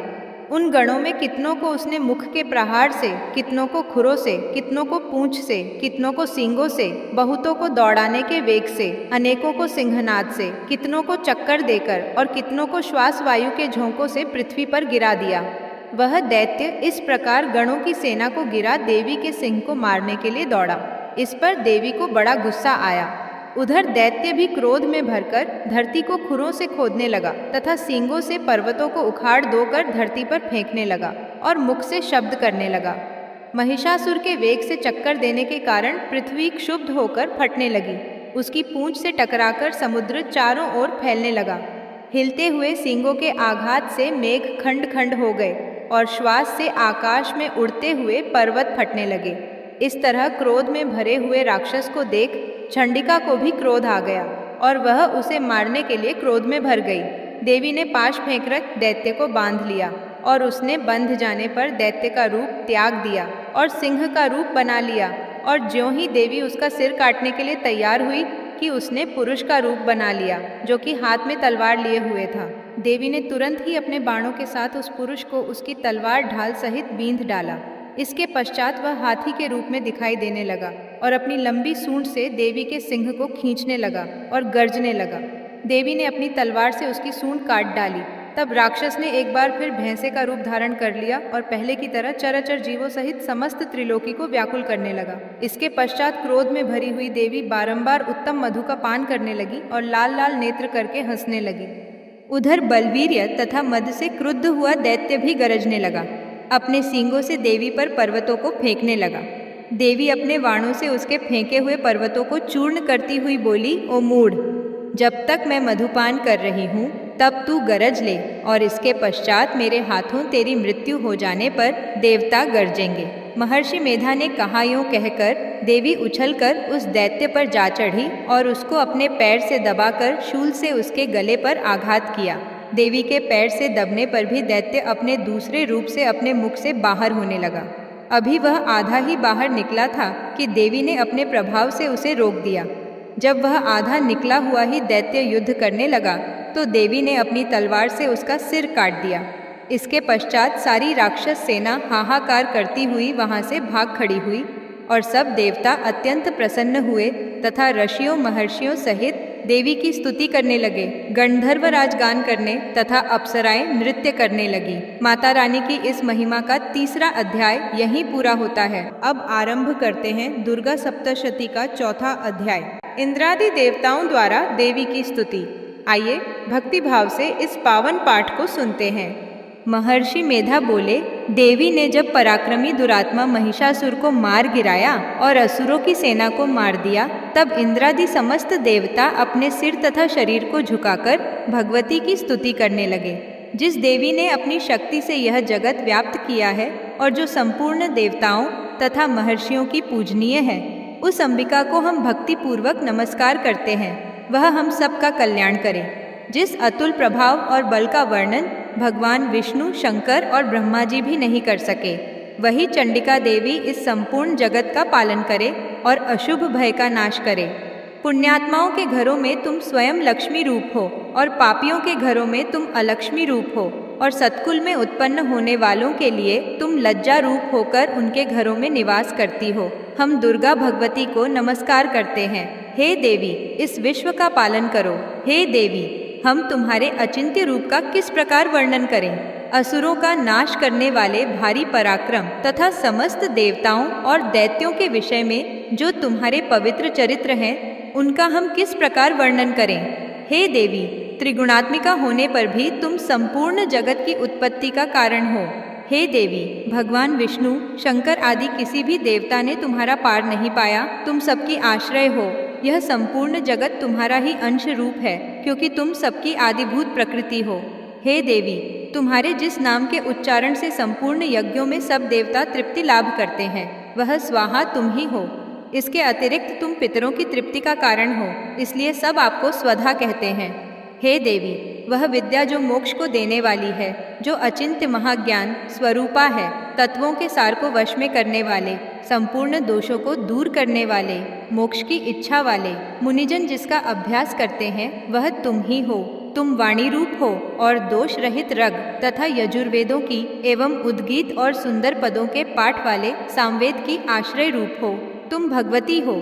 उन गणों में कितनों को उसने मुख के प्रहार से, कितनों को खुरों से, कितनों को पूंछ से, कितनों को सींगों से, बहुतों को दौड़ाने के वेग से, अनेकों को सिंहनाद से, कितनों को चक्कर देकर और कितनों को श्वास वायु के झोंकों से पृथ्वी पर गिरा दिया। वह दैत्य इस प्रकार गणों की सेना को गिरा देवी के सिंह को मारने के लिए दौड़ा। इस पर देवी को बड़ा गुस्सा आया। उधर दैत्य भी क्रोध में भरकर धरती को खुरों से खोदने लगा तथा सींगों से पर्वतों को उखाड़ दोकर धरती पर फेंकने लगा और मुख से शब्द करने लगा। महिषासुर के वेग से चक्कर देने के कारण पृथ्वी क्षुब्ध होकर फटने लगी। उसकी पूंछ से टकराकर समुद्र चारों ओर फैलने लगा। हिलते हुए सींगों के आघात से मेघ खंड खंड हो गए और श्वास से आकाश में उड़ते हुए पर्वत फटने लगे। इस तरह क्रोध में भरे हुए राक्षस को देख चंडिका को भी क्रोध आ गया और वह उसे मारने के लिए क्रोध में भर गई। देवी ने पाश फेंककर दैत्य को बांध लिया और उसने बंध जाने पर दैत्य का रूप त्याग दिया और सिंह का रूप बना लिया। और ज्यों ही देवी उसका सिर काटने के लिए तैयार हुई कि उसने पुरुष का रूप बना लिया, जो कि हाथ में तलवार लिए हुए था। देवी ने तुरंत ही अपने बाणों के साथ उस पुरुष को उसकी तलवार ढाल सहित बींध डाला। इसके पश्चात वह हाथी के रूप में दिखाई देने लगा और अपनी लंबी सूंड से देवी के सिंह को खींचने लगा और गर्जने लगा। देवी ने अपनी तलवार से उसकी सूंड काट डाली। तब राक्षस ने एक बार फिर भैंसे का रूप धारण कर लिया और पहले की तरह चराचर जीवों सहित समस्त त्रिलोकी को व्याकुल करने लगा। इसके पश्चात क्रोध में भरी हुई देवी बारंबार उत्तम मधु का पान करने लगी और लाल लाल नेत्र करके हंसने लगी। उधर बलवीर्य तथा मद से क्रुद्ध हुआ दैत्य भी गरजने लगा। अपने सींगों से देवी पर पर्वतों को फेंकने लगा। देवी अपने वाणों से उसके फेंके हुए पर्वतों को चूर्ण करती हुई बोली, ओ मूढ़, जब तक मैं मधुपान कर रही हूँ तब तू गरज ले और इसके पश्चात मेरे हाथों तेरी मृत्यु हो जाने पर देवता गरजेंगे। महर्षि मेधा ने कहा यूँ कहकर देवी उछलकर उस दैत्य पर जा चढ़ी और उसको अपने पैर से दबाकर शूल से उसके गले पर आघात किया। देवी के पैर से दबने पर भी दैत्य अपने दूसरे रूप से अपने मुख से बाहर होने लगा। अभी वह आधा ही बाहर निकला था कि देवी ने अपने प्रभाव से उसे रोक दिया। जब वह आधा निकला हुआ ही दैत्य युद्ध करने लगा तो देवी ने अपनी तलवार से उसका सिर काट दिया। इसके पश्चात सारी राक्षस सेना हाहाकार करती हुई वहां से भाग खड़ी हुई और सब देवता अत्यंत प्रसन्न हुए तथा ऋषियों महर्षियों सहित देवी की स्तुति करने लगे। गंधर्व राज गान करने तथा अप्सराएं नृत्य करने लगी। माता रानी की इस महिमा का तीसरा अध्याय यहीं पूरा होता है। अब आरंभ करते हैं दुर्गा सप्तशती का चौथा अध्याय। इंद्रादि देवताओं द्वारा देवी की स्तुति। आइए भक्ति भाव से इस पावन पाठ को सुनते हैं। महर्षि मेधा बोले, देवी ने जब पराक्रमी दुरात्मा महिषासुर को मार गिराया और असुरों की सेना को मार दिया, तब इंद्रादि समस्त देवता अपने सिर तथा शरीर को झुकाकर भगवती की स्तुति करने लगे। जिस देवी ने अपनी शक्ति से यह जगत व्याप्त किया है और जो संपूर्ण देवताओं तथा महर्षियों की पूजनीय है, उस अंबिका को हम भक्ति पूर्वक नमस्कार करते हैं। वह हम सबका कल्याण करे। जिस अतुल प्रभाव और बल का वर्णन भगवान विष्णु, शंकर और ब्रह्मा जी भी नहीं कर सके, वही चंडिका देवी इस संपूर्ण जगत का पालन करे और अशुभ भय का नाश करे। पुण्यात्माओं के घरों में तुम स्वयं लक्ष्मी रूप हो और पापियों के घरों में तुम अलक्ष्मी रूप हो, और सतकुल में उत्पन्न होने वालों के लिए तुम लज्जा रूप होकर उनके घरों में निवास करती हो। हम दुर्गा भगवती को नमस्कार करते हैं। हे देवी, इस विश्व का पालन करो। हे देवी, हम तुम्हारे अचिंत्य रूप का किस प्रकार वर्णन करें। असुरों का नाश करने वाले भारी पराक्रम तथा समस्त देवताओं और दैत्यों के विषय में जो तुम्हारे पवित्र चरित्र हैं, उनका हम किस प्रकार वर्णन करें। हे देवी, त्रिगुणात्मिका होने पर भी तुम संपूर्ण जगत की उत्पत्ति का कारण हो। हे देवी, भगवान विष्णु, शंकर आदि किसी भी देवता ने तुम्हारा पार नहीं पाया। तुम सबकी आश्रय हो। यह संपूर्ण जगत तुम्हारा ही अंश रूप है, क्योंकि तुम सबकी आदिभूत प्रकृति हो। हे देवी, तुम्हारे जिस नाम के उच्चारण से संपूर्ण यज्ञों में सब देवता तृप्ति लाभ करते हैं, वह स्वाहा तुम ही हो। इसके अतिरिक्त तुम पितरों की तृप्ति का कारण हो, इसलिए सब आपको स्वधा कहते हैं। हे देवी, वह विद्या जो मोक्ष को देने वाली है, जो अचिंत्य महाज्ञान स्वरूपा है, तत्वों के सार को वश में करने वाले, संपूर्ण दोषों को दूर करने वाले, मोक्ष की इच्छा वाले, मुनिजन जिसका अभ्यास करते हैं, वह तुम ही हो। तुम वाणी रूप हो और दोष रहित रग तथा यजुर्वेदों की एवं उद्गीत और सुंदर पदों के पाठ वाले सामवेद की आश्रय रूप हो। तुम भगवती हो।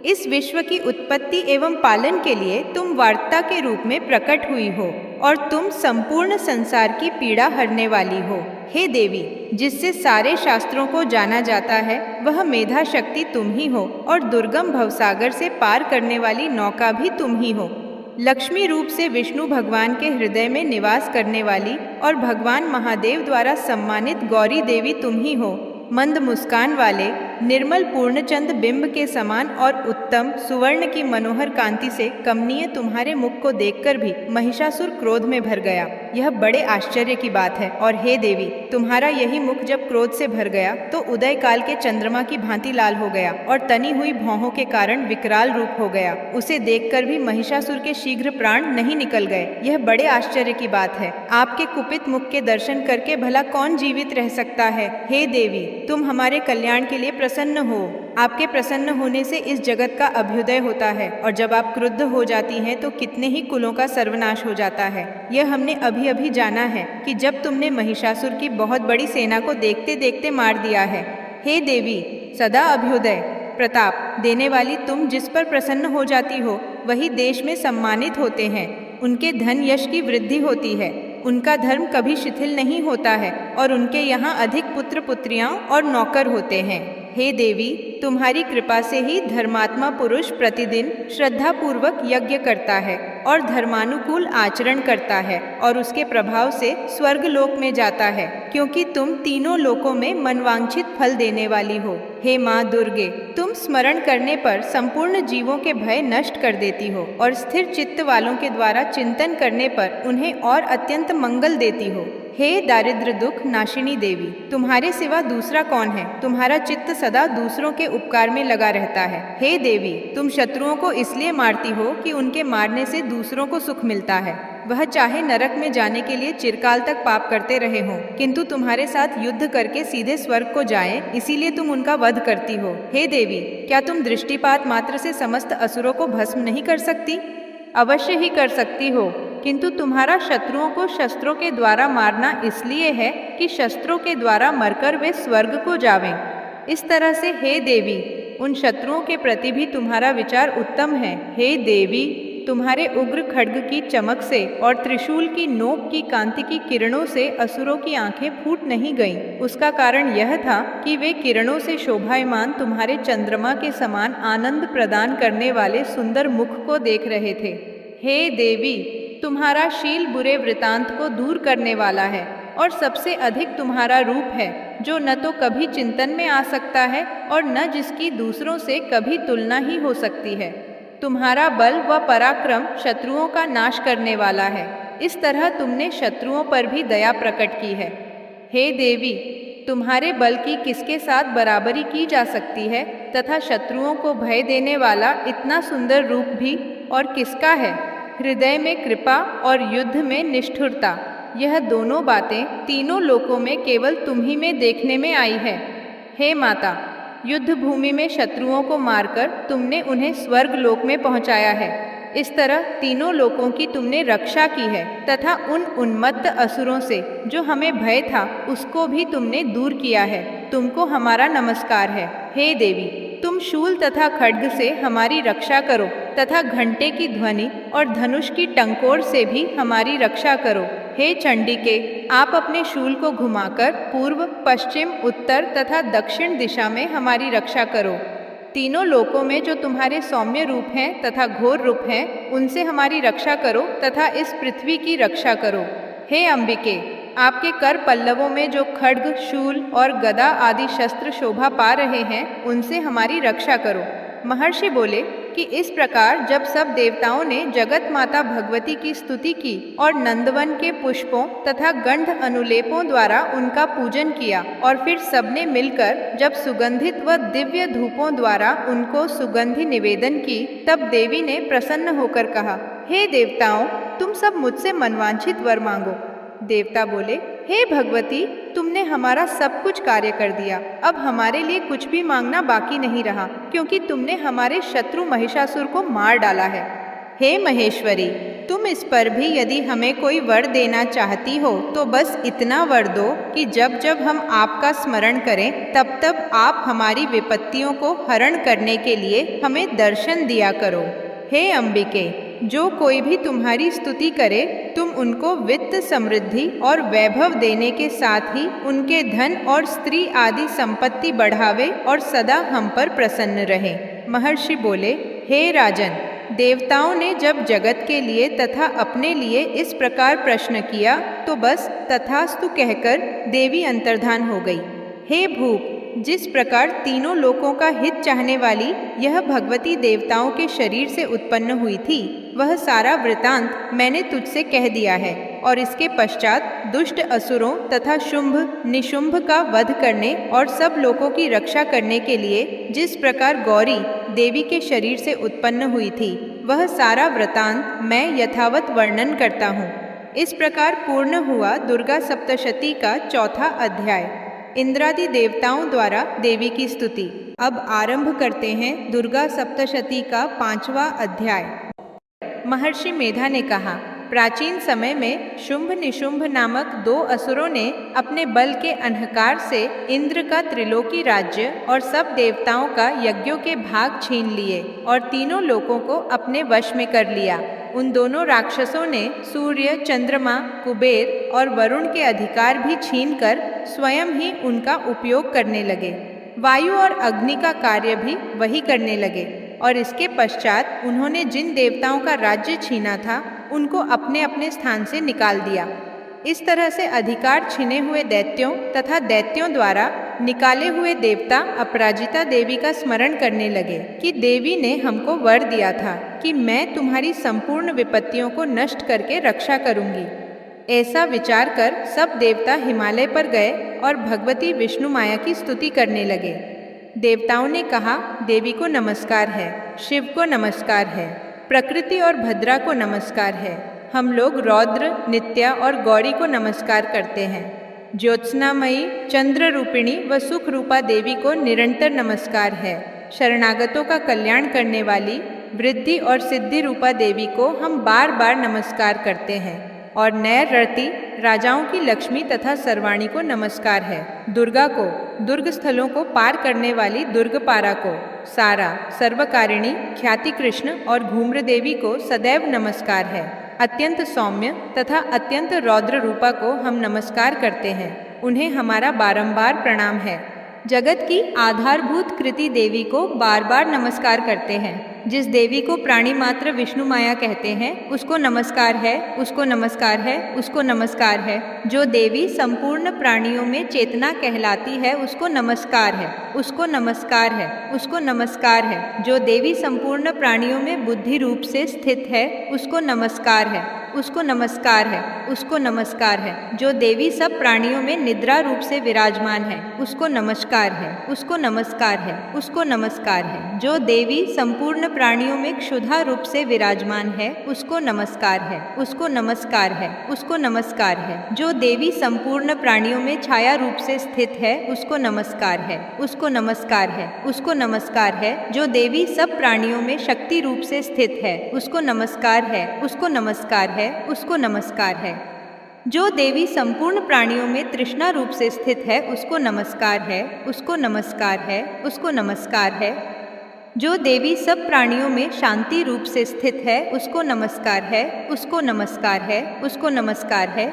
इस विश्व की उत्पत्ति एवं पालन के लिए तुम वार्ता के रूप में प्रकट हुई हो और तुम संपूर्ण संसार की पीड़ा हरने वाली हो। हे देवी, जिससे सारे शास्त्रों को जाना जाता है, वह मेधा शक्ति तुम ही हो और दुर्गम भवसागर से पार करने वाली नौका भी तुम ही हो। लक्ष्मी रूप से विष्णु भगवान के हृदय में निवास करने वाली और भगवान महादेव द्वारा सम्मानित गौरी देवी तुम ही हो। मंद मुस्कान वाले, निर्मल पूर्णचंद बिंब के समान और उत्तम सुवर्ण की मनोहर कांति से कमनीय तुम्हारे मुख को देखकर भी महिषासुर क्रोध में भर गया। यह बड़े आश्चर्य की बात है। और हे देवी, तुम्हारा यही मुख जब क्रोध से भर गया तो उदय काल के चंद्रमा की भांति लाल हो गया और तनी हुई भौहों के कारण विकराल रूप हो गया। उसे देखकर भी महिषासुर के शीघ्र प्राण नहीं निकल गए। यह बड़े आश्चर्य की बात है। आपके कुपित मुख के दर्शन करके भला कौन जीवित रह सकता है। हे देवी, तुम हमारे कल्याण के लिए प्रसन्न हो। आपके प्रसन्न होने से इस जगत का अभ्युदय होता है, और जब आप क्रुद्ध हो जाती हैं तो कितने ही कुलों का सर्वनाश हो जाता है। यह हमने अभी अभी जाना है कि जब तुमने महिषासुर की बहुत बड़ी सेना को देखते देखते मार दिया है। हे देवी, सदा अभ्युदय प्रताप देने वाली तुम जिस पर प्रसन्न हो जाती हो, वही देश में सम्मानित होते हैं। उनके धन यश की वृद्धि होती है। उनका धर्म कभी शिथिल नहीं होता है और उनके यहाँ अधिक पुत्र पुत्रियां और नौकर होते हैं। हे देवी, तुम्हारी कृपा से ही धर्मात्मा पुरुष प्रतिदिन श्रद्धा पूर्वक यज्ञ करता है और धर्मानुकूल आचरण करता है और उसके प्रभाव से स्वर्ग लोक में जाता है, क्योंकि तुम तीनों लोकों में मनवांछित फल देने वाली हो। हे माँ दुर्गे, तुम स्मरण करने पर संपूर्ण जीवों के भय नष्ट कर देती हो और स्थिर चित्त वालों के द्वारा चिंतन करने पर उन्हें और अत्यंत मंगल देती हो। हे दारिद्र दुख नाशिनी देवी, तुम्हारे सिवा दूसरा कौन है। तुम्हारा चित्त सदा दूसरों के उपकार में लगा रहता है। हे देवी, तुम शत्रुओं को इसलिए मारती हो कि उनके मारने से दूसरों को सुख मिलता है। वह चाहे नरक में जाने के लिए चिरकाल तक पाप करते रहे हों, किंतु तुम्हारे साथ युद्ध करके सीधे स्वर्ग को जाएं, इसीलिए तुम उनका वध करती हो। हे देवी, क्या तुम दृष्टिपात मात्र से समस्त असुरों को भस्म नहीं कर सकती? अवश्य ही कर सकती हो, किंतु तुम्हारा शत्रुओं को शस्त्रों के द्वारा मारना इसलिए है कि शस्त्रों के द्वारा मरकर वे स्वर्ग को जावें। इस तरह से हे देवी, उन शत्रुओं के प्रति भी तुम्हारा विचार उत्तम है। हे देवी, तुम्हारे उग्र खड्ग की चमक से और त्रिशूल की नोक की कांति की किरणों से असुरों की आंखें फूट नहीं गईं। उसका कारण यह था कि वे किरणों से शोभायमान तुम्हारे चंद्रमा के समान आनंद प्रदान करने वाले सुंदर मुख को देख रहे थे। हे देवी, तुम्हारा शील बुरे वृतांत को दूर करने वाला है और सबसे अधिक तुम्हारा रूप है, जो न तो कभी चिंतन में आ सकता है और न जिसकी दूसरों से कभी तुलना ही हो सकती है। तुम्हारा बल व पराक्रम शत्रुओं का नाश करने वाला है। इस तरह तुमने शत्रुओं पर भी दया प्रकट की है। हे देवी, तुम्हारे बल की किसके साथ बराबरी की जा सकती है तथा शत्रुओं को भय देने वाला इतना सुंदर रूप भी और किसका है? हृदय में कृपा और युद्ध में निष्ठुरता, यह दोनों बातें तीनों लोकों में केवल तुम ही में देखने में आई है। हे माता, युद्ध भूमि में शत्रुओं को मारकर तुमने उन्हें स्वर्ग लोक में पहुंचाया है। इस तरह तीनों लोकों की तुमने रक्षा की है तथा उन उन्मत्त असुरों से जो हमें भय था उसको भी तुमने दूर किया है। तुमको हमारा नमस्कार है। हे देवी, तुम शूल तथा खड्ग से हमारी रक्षा करो तथा घंटे की ध्वनि और धनुष की टंकोर से भी हमारी रक्षा करो। हे चंडिके, आप अपने शूल को घुमाकर पूर्व, पश्चिम, उत्तर तथा दक्षिण दिशा में हमारी रक्षा करो। तीनों लोकों में जो तुम्हारे सौम्य रूप हैं तथा घोर रूप हैं, उनसे हमारी रक्षा करो तथा इस पृथ्वी की रक्षा करो। हे अंबिके, आपके कर पल्लवों में जो खड्ग, शूल और गदा आदि शस्त्र शोभा पा रहे हैं, उनसे हमारी रक्षा करो। महर्षि बोले कि इस प्रकार जब सब देवताओं ने जगत माता भगवती की स्तुति की और नंदवन के पुष्पों तथा गंध अनुलेपों द्वारा उनका पूजन किया और फिर सबने मिलकर जब सुगंधित व दिव्य धूपों द्वारा उनको सुगंधि निवेदन की, तब देवी ने प्रसन्न होकर कहा, हे देवताओं, तुम सब मुझसे मनवांछित वर मांगो। देवता बोले, हे भगवती, तुमने हमारा सब कुछ कार्य कर दिया। अब हमारे लिए कुछ भी मांगना बाकी नहीं रहा, क्योंकि तुमने हमारे शत्रु महिषासुर को मार डाला है। हे महेश्वरी, तुम इस पर भी यदि हमें कोई वर देना चाहती हो तो बस इतना वर दो कि जब जब हम आपका स्मरण करें तब तब आप हमारी विपत्तियों को हरण करने के लिए हमें दर्शन दिया करो। हे अंबिके, जो कोई भी तुम्हारी स्तुति करे तुम उनको वित्त, समृद्धि और वैभव देने के साथ ही उनके धन और स्त्री आदि संपत्ति बढ़ावे और सदा हम पर प्रसन्न रहे। महर्षि बोले, हे राजन, देवताओं ने जब जगत के लिए तथा अपने लिए इस प्रकार प्रश्न किया तो बस तथास्तु कहकर देवी अंतर्धान हो गई। हे भूप, जिस प्रकार तीनों लोकों का हित चाहने वाली यह भगवती देवताओं के शरीर से उत्पन्न हुई थी, वह सारा वृतांत मैंने तुझसे कह दिया है और इसके पश्चात दुष्ट असुरों तथा शुंभ निशुंभ का वध करने और सब लोगों की रक्षा करने के लिए जिस प्रकार गौरी देवी के शरीर से उत्पन्न हुई थी, वह सारा वृतांत मैं यथावत वर्णन करता हूँ। इस प्रकार पूर्ण हुआ दुर्गा सप्तशती का चौथा अध्याय। इंद्रादि देवताओं द्वारा देवी की स्तुति। अब आरंभ करते हैं दुर्गा सप्तशती का 5वां अध्याय। महर्षि मेधा ने कहा, प्राचीन समय में शुंभ निशुंभ नामक 2 असुरों ने अपने बल के अहंकार से इंद्र का त्रिलोकी राज्य और सब देवताओं का यज्ञों के भाग छीन लिए और तीनों लोकों को अपने वश में कर लिया। उन दोनों राक्षसों ने सूर्य, चंद्रमा, कुबेर और वरुण के अधिकार भी छीनकर स्वयं ही उनका उपयोग करने लगे। वायु और अग्नि का कार्य भी वही करने लगे और इसके पश्चात उन्होंने जिन देवताओं का राज्य छीना था उनको अपने अपने स्थान से निकाल दिया। इस तरह से अधिकार छीने हुए दैत्यों तथा दैत्यों द्वारा निकाले हुए देवता अपराजिता देवी का स्मरण करने लगे कि देवी ने हमको वर दिया था कि मैं तुम्हारी संपूर्ण विपत्तियों को नष्ट करके रक्षा करूंगी। ऐसा विचार कर सब देवता हिमालय पर गए और भगवती विष्णु माया की स्तुति करने लगे। देवताओं ने कहा, देवी को नमस्कार है, शिव को नमस्कार है, प्रकृति और भद्रा को नमस्कार है। हम लोग रौद्र, नित्या और गौरी को नमस्कार करते हैं। ज्योत्सनामयी, चंद्र रूपिणी व सुख रूपा देवी को निरंतर नमस्कार है। शरणागतों का कल्याण करने वाली वृद्धि और सिद्धि रूपा देवी को हम बार बार नमस्कार करते हैं। और नैर रति राजाओं की लक्ष्मी तथा सर्वाणी को नमस्कार है। दुर्गा को, दुर्ग स्थलों को पार करने वाली दुर्गपारा को, सारा, सर्वकारिणी, ख्याति कृष्ण और घूम्र देवी को सदैव नमस्कार है। अत्यंत सौम्य तथा अत्यंत रौद्र रूपा को हम नमस्कार करते हैं, उन्हें हमारा बारंबार प्रणाम है। जगत की आधारभूत कृति देवी को बार बार नमस्कार करते हैं। जिस देवी को प्राणी मात्र विष्णु माया कहते हैं, उसको नमस्कार है, उसको नमस्कार है, उसको नमस्कार है। जो देवी संपूर्ण प्राणियों में चेतना कहलाती है, उसको नमस्कार है, उसको नमस्कार है, उसको नमस्कार है। जो देवी संपूर्ण प्राणियों में बुद्धि रूप से स्थित है, उसको नमस्कार है, उसको नमस्कार है, उसको नमस्कार है। जो देवी सब प्राणियों में निद्रा रूप से विराजमान है, उसको नमस्कार है, उसको नमस्कार है, उसको नमस्कार है। जो देवी संपूर्ण प्राणियों में क्षुधा रूप से विराजमान है, उसको नमस्कार है, उसको नमस्कार है, उसको नमस्कार है। जो देवी संपूर्ण प्राणियों में छाया रूप से स्थित है, उसको नमस्कार है, उसको नमस्कार है, उसको नमस्कार है। जो देवी सब प्राणियों में शक्ति रूप से स्थित है, उसको नमस्कार है, उसको नमस्कार है, उसको नमस्कार है। जो देवी संपूर्ण प्राणियों में तृष्णा रूप से स्थित है, उसको नमस्कार है, उसको नमस्कार है, उसको नमस्कार है। जो देवी सब प्राणियों में शांति रूप से स्थित है, उसको नमस्कार है, उसको नमस्कार है, उसको नमस्कार है।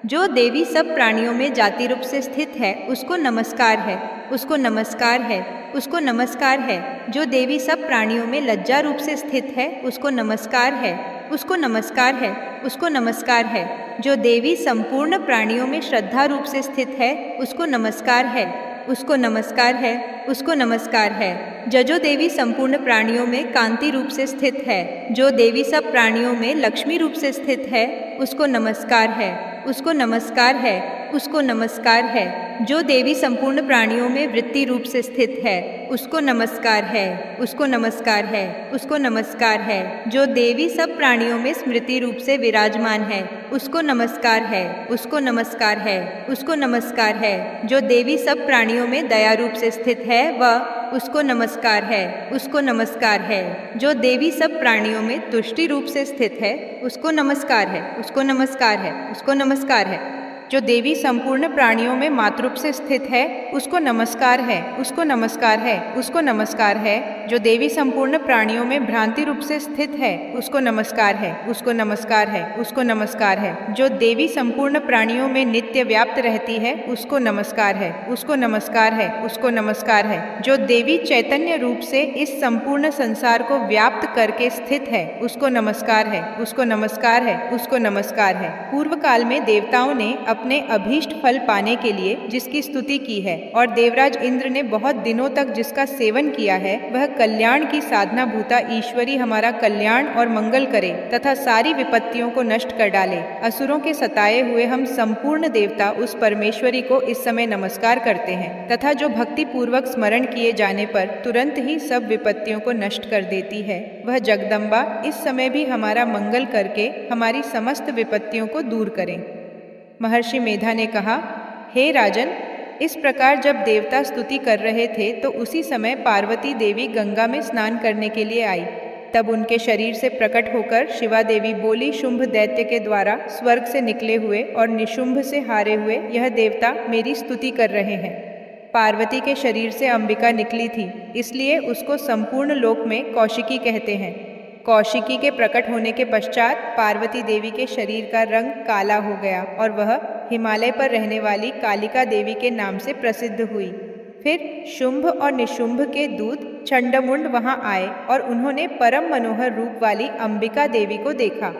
जो देवी सब प्राणियों में जाति रूप से स्थित है, उसको नमस्कार है, उसको नमस्कार है, उसको नमस्कार है। जो देवी सब प्राणियों में लज्जा रूप से स्थित है, उसको नमस्कार है, उसको नमस्कार है, उसको नमस्कार है। जो देवी संपूर्ण प्राणियों में श्रद्धा रूप से स्थित है, उसको नमस्कार है, उसको नमस्कार है, उसको नमस्कार है। जो देवी संपूर्ण प्राणियों में कांति रूप से स्थित है, जो देवी सब प्राणियों में लक्ष्मी रूप से स्थित है, उसको नमस्कार है, उसको नमस्कार है, उसको नमस्कार है। जो देवी संपूर्ण प्राणियों में वृत्ति रूप से स्थित है, उसको नमस्कार है, उसको नमस्कार है, उसको नमस्कार है। जो देवी सब प्राणियों में स्मृति रूप से विराजमान है, उसको नमस्कार है, उसको नमस्कार है, उसको नमस्कार है। जो देवी सब प्राणियों में दया रूप से स्थित है, वह उसको नमस्कार है, उसको नमस्कार है। जो देवी सब प्राणियों में तुष्टि रूप से स्थित है, उसको नमस्कार है, उसको नमस्कार है, उसको नमस्कार है। जो देवी संपूर्ण प्राणियों में मातृरूप से स्थित है, उसको नमस्कार है, उसको नमस्कार है, उसको नमस्कार है। जो देवी संपूर्ण प्राणियों में भ्रांति रूप से स्थित है, उसको नमस्कार है, उसको नमस्कार है, उसको नमस्कार है। जो देवी संपूर्ण प्राणियों में नित्य व्याप्त रहती है, उसको नमस्कार है, उसको नमस्कार है, उसको नमस्कार है। जो देवी चैतन्य रूप से इस संपूर्ण संसार को व्याप्त करके स्थित है, उसको नमस्कार है, उसको नमस्कार है, उसको नमस्कार है। पूर्व काल में देवताओं ने अपने अभीष्ट फल पाने के लिए जिसकी स्तुति की है और देवराज इंद्र ने बहुत दिनों तक जिसका सेवन किया है, वह कल्याण की साधना भूता ईश्वरी हमारा कल्याण और मंगल करे तथा सारी विपत्तियों को नष्ट कर डाले। असुरों के सताए हुए हम संपूर्ण देवता उस परमेश्वरी को इस समय नमस्कार करते हैं तथा जो भक्ति पूर्वक स्मरण किए जाने पर तुरंत ही सब विपत्तियों को नष्ट कर देती है, वह जगदम्बा इस समय भी हमारा मंगल करके हमारी समस्त विपत्तियों को दूर करें। महर्षि मेधा ने कहा, हे राजन, इस प्रकार जब देवता स्तुति कर रहे थे तो उसी समय पार्वती देवी गंगा में स्नान करने के लिए आई। तब उनके शरीर से प्रकट होकर शिवा देवी बोली, शुंभ दैत्य के द्वारा स्वर्ग से निकले हुए और निशुंभ से हारे हुए यह देवता मेरी स्तुति कर रहे हैं। पार्वती के शरीर से अंबिका निकली थी, इसलिए उसको संपूर्ण लोक में कौशिकी कहते हैं। कौशिकी के प्रकट होने के पश्चात पार्वती देवी के शरीर का रंग काला हो गया और वह हिमालय पर रहने वाली कालिका देवी के नाम से प्रसिद्ध हुई। फिर शुंभ और निशुंभ के दूत चंडमुंड वहां आए और उन्होंने परम मनोहर रूप वाली अंबिका देवी को देखा।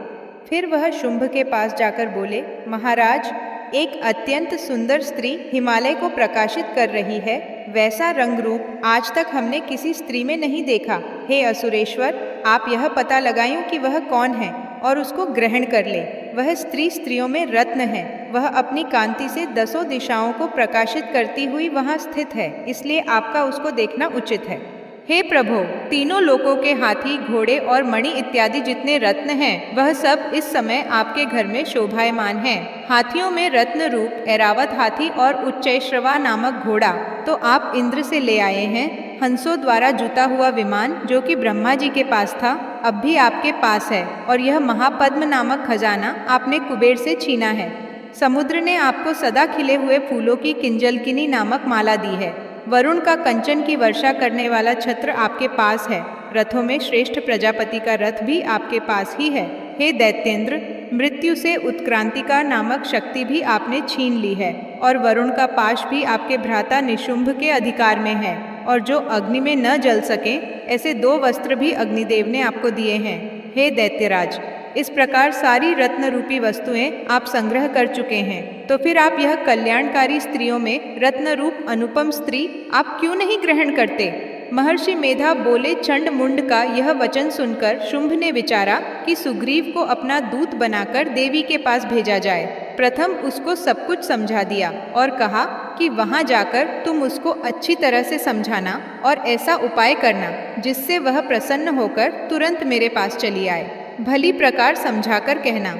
फिर वह शुंभ के पास जाकर बोले, महाराज, एक अत्यंत सुंदर स्त्री हिमालय को प्रकाशित कर रही है, वैसा रंग रूप आज तक हमने किसी स्त्री में नहीं देखा। हे असुरेश्वर, आप यह पता लगाएं कि वह कौन है और उसको ग्रहण कर ले। वह स्त्री स्त्रियों में रत्न है, वह अपनी कांति से 10 दिशाओं को प्रकाशित करती हुई वहां स्थित है, इसलिए आपका उसको देखना उचित है। हे प्रभु, तीनों लोकों के हाथी, घोड़े और मणि इत्यादि जितने रत्न हैं, वह सब इस समय आपके घर में शोभायमान हैं। हाथियों में रत्न रूप ऐरावत हाथी और उच्चैश्रवा नामक घोड़ा तो आप इंद्र से ले आए हैं। हंसों द्वारा जुता हुआ विमान जो कि ब्रह्मा जी के पास था, अब भी आपके पास है, और यह महापद्म नामक खजाना आपने कुबेर से छीना है। समुद्र ने आपको सदा खिले हुए फूलों की किंजलकिनी नामक माला दी है। वरुण का कंचन की वर्षा करने वाला छत्र आपके पास है। रथों में श्रेष्ठ प्रजापति का रथ भी आपके पास ही है। हे दैत्येंद्र, मृत्यु से उत्क्रांतिका नामक शक्ति भी आपने छीन ली है और वरुण का पाश भी आपके भ्राता निशुंभ के अधिकार में है। और जो अग्नि में न जल सके ऐसे 2 वस्त्र भी अग्निदेव ने आपको दिए हैं। हे दैत्यराज, इस प्रकार सारी रत्न रूपी वस्तुएं आप संग्रह कर चुके हैं, तो फिर आप यह कल्याणकारी स्त्रियों में रत्न रूप अनुपम स्त्री आप क्यों नहीं ग्रहण करते? महर्षि मेधा बोले चंड मुंड का यह वचन सुनकर शुंभ ने विचारा कि सुग्रीव को अपना दूत बनाकर देवी के पास भेजा जाए। प्रथम उसको सब कुछ समझा दिया और कहा कि वहां जाकर तुम उसको अच्छी तरह से समझाना और ऐसा उपाय करना जिससे वह प्रसन्न होकर तुरंत मेरे पास चली आए। भली प्रकार समझाकर कहना।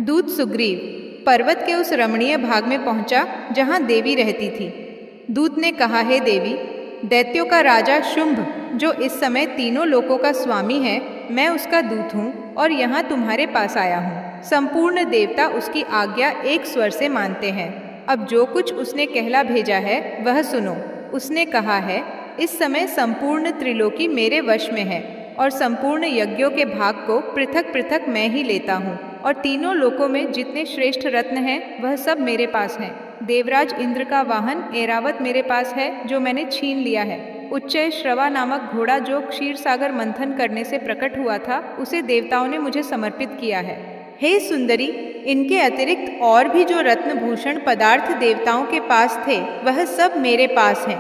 दूत सुग्रीव पर्वत के उस रमणीय भाग में पहुंचा जहां देवी रहती थी। दूत ने कहा, हे देवी, दैत्यों का राजा शुंभ जो इस समय तीनों लोकों का स्वामी है, मैं उसका दूत हूँ और यहाँ तुम्हारे पास आया हूँ। संपूर्ण देवता उसकी आज्ञा एक स्वर से मानते हैं। अब जो कुछ उसने कहला भेजा है वह सुनो। उसने कहा है, इस समय संपूर्ण त्रिलोकी मेरे वश में है और संपूर्ण यज्ञों के भाग को पृथक पृथक मैं ही लेता हूँ और तीनों लोकों में जितने श्रेष्ठ रत्न हैं वह सब मेरे पास हैं। देवराज इंद्र का वाहन ऐरावत मेरे पास है जो मैंने छीन लिया है। उच्चय श्रवा नामक घोड़ा जो क्षीर सागर मंथन करने से प्रकट हुआ था उसे देवताओं ने मुझे समर्पित किया है। हे सुंदरी, इनके अतिरिक्त और भी जो रत्नभूषण पदार्थ देवताओं के पास थे वह सब मेरे पास हैं।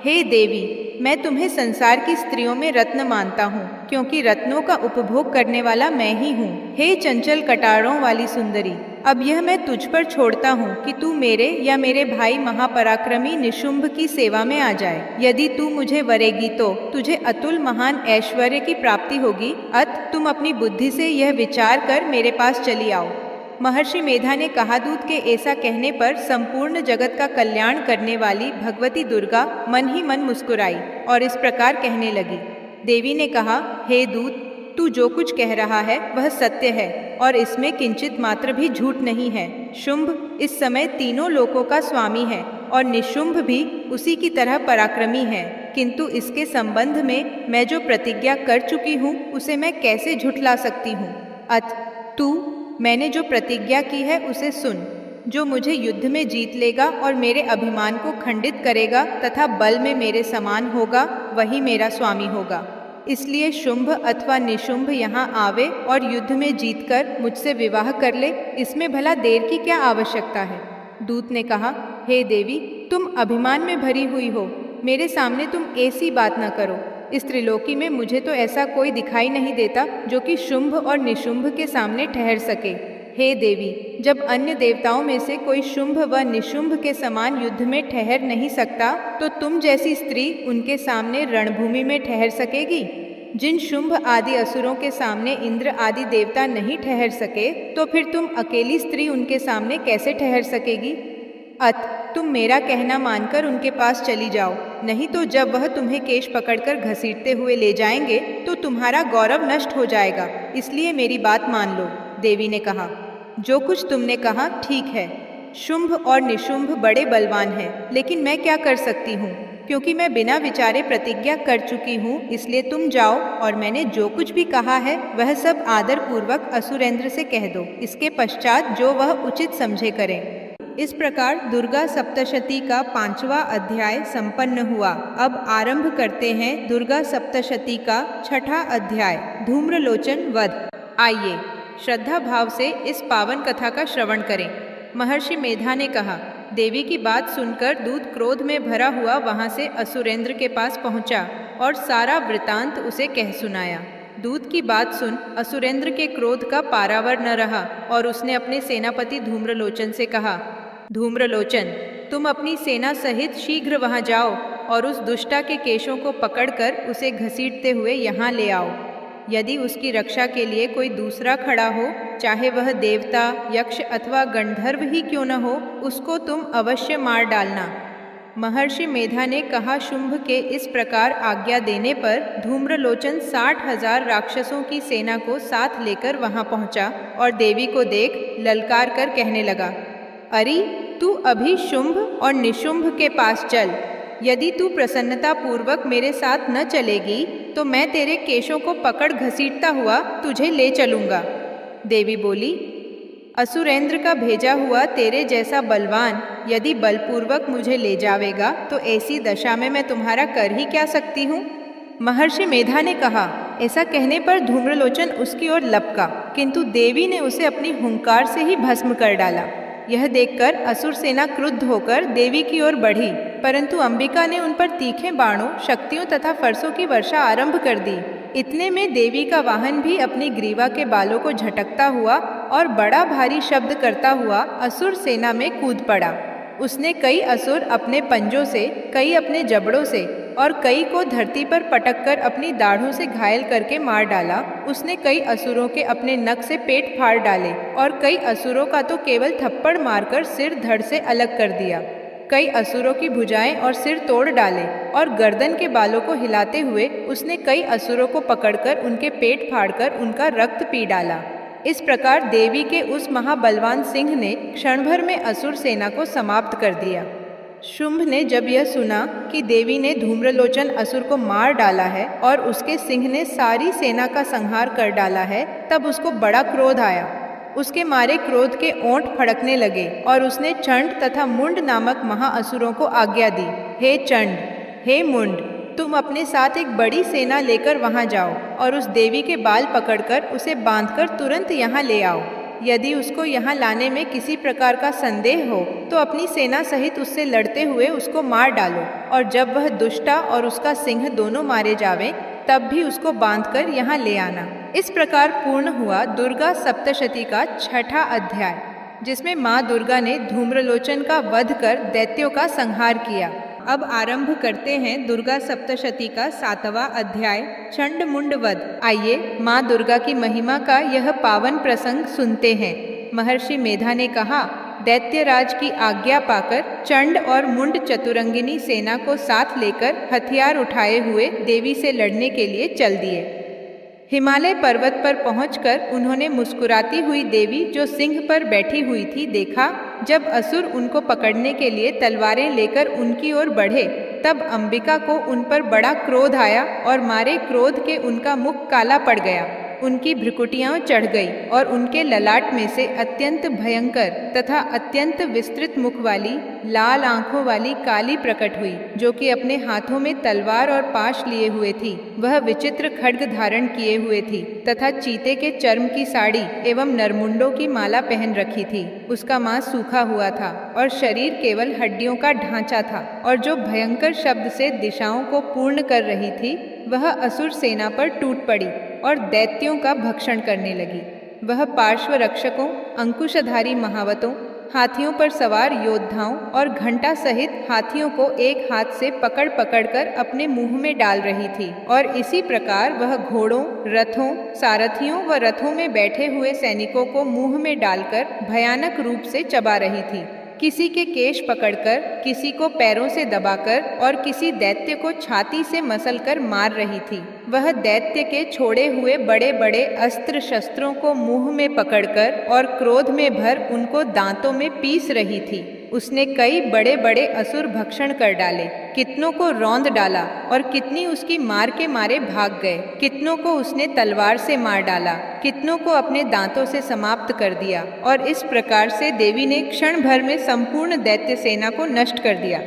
हे देवी, मैं तुम्हें संसार की स्त्रियों में रत्न मानता हूँ क्योंकि रत्नों का उपभोग करने वाला मैं ही हूँ। हे चंचल कटारों वाली सुंदरी, अब यह मैं तुझ पर छोड़ता हूँ कि तू मेरे या मेरे भाई महापराक्रमी निशुंभ की सेवा में आ जाए। यदि तू मुझे वरेगी तो तुझे अतुल महान ऐश्वर्य की प्राप्ति होगी। अत तुम अपनी बुद्धि से यह विचार कर मेरे पास चली आओ। महर्षि मेधा ने कहा। दूत के ऐसा कहने पर संपूर्ण जगत का कल्याण करने वाली भगवती दुर्गा मन ही मन मुस्कुराई और इस प्रकार कहने लगी। देवी ने कहा, हे दूत, तू जो कुछ कह रहा है वह सत्य है और इसमें किंचित मात्र भी झूठ नहीं है। शुंभ इस समय तीनों लोकों का स्वामी है और निशुंभ भी उसी की तरह पराक्रमी है, किंतु इसके संबंध में मैं जो प्रतिज्ञा कर चुकी हूँ उसे मैं कैसे झुठला सकती हूँ। अत तू मैंने जो प्रतिज्ञा की है उसे सुन। जो मुझे युद्ध में जीत लेगा और मेरे अभिमान को खंडित करेगा तथा बल में मेरे समान होगा वही मेरा स्वामी होगा। इसलिए शुंभ अथवा निशुंभ यहाँ आवे और युद्ध में जीतकर मुझसे विवाह कर ले, इसमें भला देर की क्या आवश्यकता है। दूत ने कहा, हे देवी, तुम अभिमान में भरी हुई हो, मेरे सामने तुम ऐसी बात न करो। इस त्रिलोकी में मुझे तो ऐसा कोई दिखाई नहीं देता जो कि शुंभ और निशुंभ के सामने ठहर सके। हे देवी, जब अन्य देवताओं में से कोई शुंभ व निशुंभ के समान युद्ध में ठहर नहीं सकता तो तुम जैसी स्त्री उनके सामने रणभूमि में ठहर सकेगी। जिन शुंभ आदि असुरों के सामने इंद्र आदि देवता नहीं ठहर सके तो फिर तुम अकेली स्त्री उनके सामने कैसे ठहर सकेगी। अत तुम मेरा कहना मानकर उनके पास चली जाओ, नहीं तो जब वह तुम्हें केश पकड़कर घसीटते हुए ले जाएंगे तो तुम्हारा गौरव नष्ट हो जाएगा। इसलिए मेरी बात मान लो। देवी ने कहा, जो कुछ तुमने कहा ठीक है। शुंभ और निशुंभ बड़े बलवान हैं, लेकिन मैं क्या कर सकती हूँ, क्योंकि मैं बिना विचारे प्रतिज्ञा कर चुकी हूँ। इसलिए तुम जाओ और मैंने जो कुछ भी कहा है वह सब आदर पूर्वक असुरेंद्र से कह दो। इसके पश्चात जो वह उचित समझे करें। इस प्रकार दुर्गा सप्तशती का 5वां अध्याय संपन्न हुआ। अब आरंभ करते हैं दुर्गा सप्तशती का 6ठा अध्याय, धूम्रलोचन वध। आइए श्रद्धा भाव से इस पावन कथा का श्रवण करें। महर्षि मेधा ने कहा। देवी की बात सुनकर दूत क्रोध में भरा हुआ वहां से असुरेंद्र के पास पहुंचा और सारा वृतांत उसे कह सुनाया। दूत की बात सुन असुरेंद्र के क्रोध का पारावर न रहा और उसने अपने सेनापति धूम्रलोचन से कहा, धूम्रलोचन, तुम अपनी सेना सहित शीघ्र वहां जाओ और उस दुष्टा के केशों को पकड़कर उसे घसीटते हुए यहाँ ले आओ। यदि उसकी रक्षा के लिए कोई दूसरा खड़ा हो, चाहे वह देवता, यक्ष अथवा गंधर्व ही क्यों न हो, उसको तुम अवश्य मार डालना। महर्षि मेधा ने कहा। शुंभ के इस प्रकार आज्ञा देने पर धूम्रलोचन 60,000 राक्षसों की सेना को साथ लेकर वहां पहुंचा और देवी को देख ललकार कर कहने लगा, अरे तू अभी शुंभ और निशुंभ के पास चल। यदि तू प्रसन्नता पूर्वक मेरे साथ न चलेगी तो मैं तेरे केशों को पकड़ घसीटता हुआ तुझे ले चलूंगा। देवी बोली, असुरेंद्र का भेजा हुआ तेरे जैसा बलवान यदि बलपूर्वक मुझे ले जावेगा तो ऐसी दशा में मैं तुम्हारा कर ही क्या सकती हूँ। महर्षि मेधा ने कहा। ऐसा कहने पर धूम्रलोचन उसकी ओर लपका, किंतु देवी ने उसे अपनी हुंकार से ही भस्म कर डाला। यह देखकर असुर सेना क्रुद्ध होकर देवी की ओर बढ़ी, परंतु अंबिका ने उन पर तीखे बाणों, शक्तियों तथा फरसों की वर्षा आरंभ कर दी। इतने में देवी का वाहन भी अपनी ग्रीवा के बालों को झटकता हुआ और बड़ा भारी शब्द करता हुआ असुर सेना में कूद पड़ा। उसने कई असुर अपने पंजों से, कई अपने जबड़ों से और कई को धरती पर पटककर अपनी दाढ़ों से घायल करके मार डाला। उसने कई असुरों के अपने नख से पेट फाड़ डाले और कई असुरों का तो केवल थप्पड़ मारकर सिर धड़ से अलग कर दिया। कई असुरों की भुजाएं और सिर तोड़ डाले और गर्दन के बालों को हिलाते हुए उसने कई असुरों को पकड़कर उनके पेट फाड़कर उनका रक्त पी डाला। इस प्रकार देवी के उस महाबलवान सिंह ने क्षण भर में असुर सेना को समाप्त कर दिया। शुंभ ने जब यह सुना कि देवी ने धूम्रलोचन असुर को मार डाला है और उसके सिंह ने सारी सेना का संहार कर डाला है, तब उसको बड़ा क्रोध आया। उसके मारे क्रोध के ओंठ फड़कने लगे और उसने चंड तथा मुंड नामक महाअसुरों को आज्ञा दी, हे चंड, हे मुंड, तुम अपने साथ एक बड़ी सेना लेकर वहां जाओ और उस देवी के बाल पकड़कर उसे बांधकर तुरंत यहाँ ले आओ। यदि उसको यहाँ लाने में किसी प्रकार का संदेह हो तो अपनी सेना सहित उससे लड़ते हुए उसको मार डालो, और जब वह दुष्टा और उसका सिंह दोनों मारे जावें तब भी उसको बांधकर यहाँ ले आना। इस प्रकार पूर्ण हुआ दुर्गा सप्तशती का 6ठा अध्याय, जिसमें माँ दुर्गा ने धूम्रलोचन का वध कर दैत्यों का संहार किया। अब आरंभ करते हैं दुर्गा सप्तशती का 7वां अध्याय, चंड मुंड वध। आइए माँ दुर्गा की महिमा का यह पावन प्रसंग सुनते हैं। महर्षि मेधा ने कहा, दैत्यराज की आज्ञा पाकर चंड और मुंड चतुरंगिनी सेना को साथ लेकर हथियार उठाए हुए देवी से लड़ने के लिए चल दिए। हिमालय पर्वत पर पहुंचकर उन्होंने मुस्कुराती हुई देवी जो सिंह पर बैठी हुई थी देखा। जब असुर उनको पकड़ने के लिए तलवारें लेकर उनकी ओर बढ़े तब अंबिका को उन पर बड़ा क्रोध आया और मारे क्रोध के उनका मुख काला पड़ गया, उनकी भ्रुकुटियां चढ़ गई और उनके ललाट में से अत्यंत भयंकर तथा अत्यंत विस्तृत मुख वाली लाल आंखों वाली काली प्रकट हुई, जो कि अपने हाथों में तलवार और पाश लिए हुए थी। वह विचित्र खड्ग धारण किए हुए थी तथा चीते के चर्म की साड़ी एवं नरमुंडों की माला पहन रखी थी। उसका मांस सूखा हुआ था और शरीर केवल हड्डियों का ढांचा था, और जो भयंकर शब्द से दिशाओं को पूर्ण कर रही थी वह असुर सेना पर टूट पड़ी और दैत्यों का भक्षण करने लगी। वह पार्श्व रक्षकों, अंकुशधारी महावतों, हाथियों पर सवार योद्धाओं और घंटा सहित हाथियों को एक हाथ से पकड़ पकड़कर अपने मुंह में डाल रही थी, और इसी प्रकार वह घोड़ों, रथों, सारथियों व रथों में बैठे हुए सैनिकों को मुंह में डालकर भयानक रूप से चबा रही थी। किसी के केश पकड़कर, किसी को पैरों से दबाकर और किसी दैत्य को छाती से मसलकर मार रही थी। वह दैत्य के छोड़े हुए बड़े बड़े अस्त्र शस्त्रों को मुंह में पकड़कर और क्रोध में भर उनको दांतों में पीस रही थी। उसने कई बड़े बड़े असुर भक्षण कर डाले, कितनों को रौंद डाला और कितनी उसकी मार के मारे भाग गए। कितनों को उसने तलवार से मार डाला, कितनों को अपने दांतों से समाप्त कर दिया, और इस प्रकार से देवी ने क्षण भर में संपूर्ण दैत्य सेना को नष्ट कर दिया।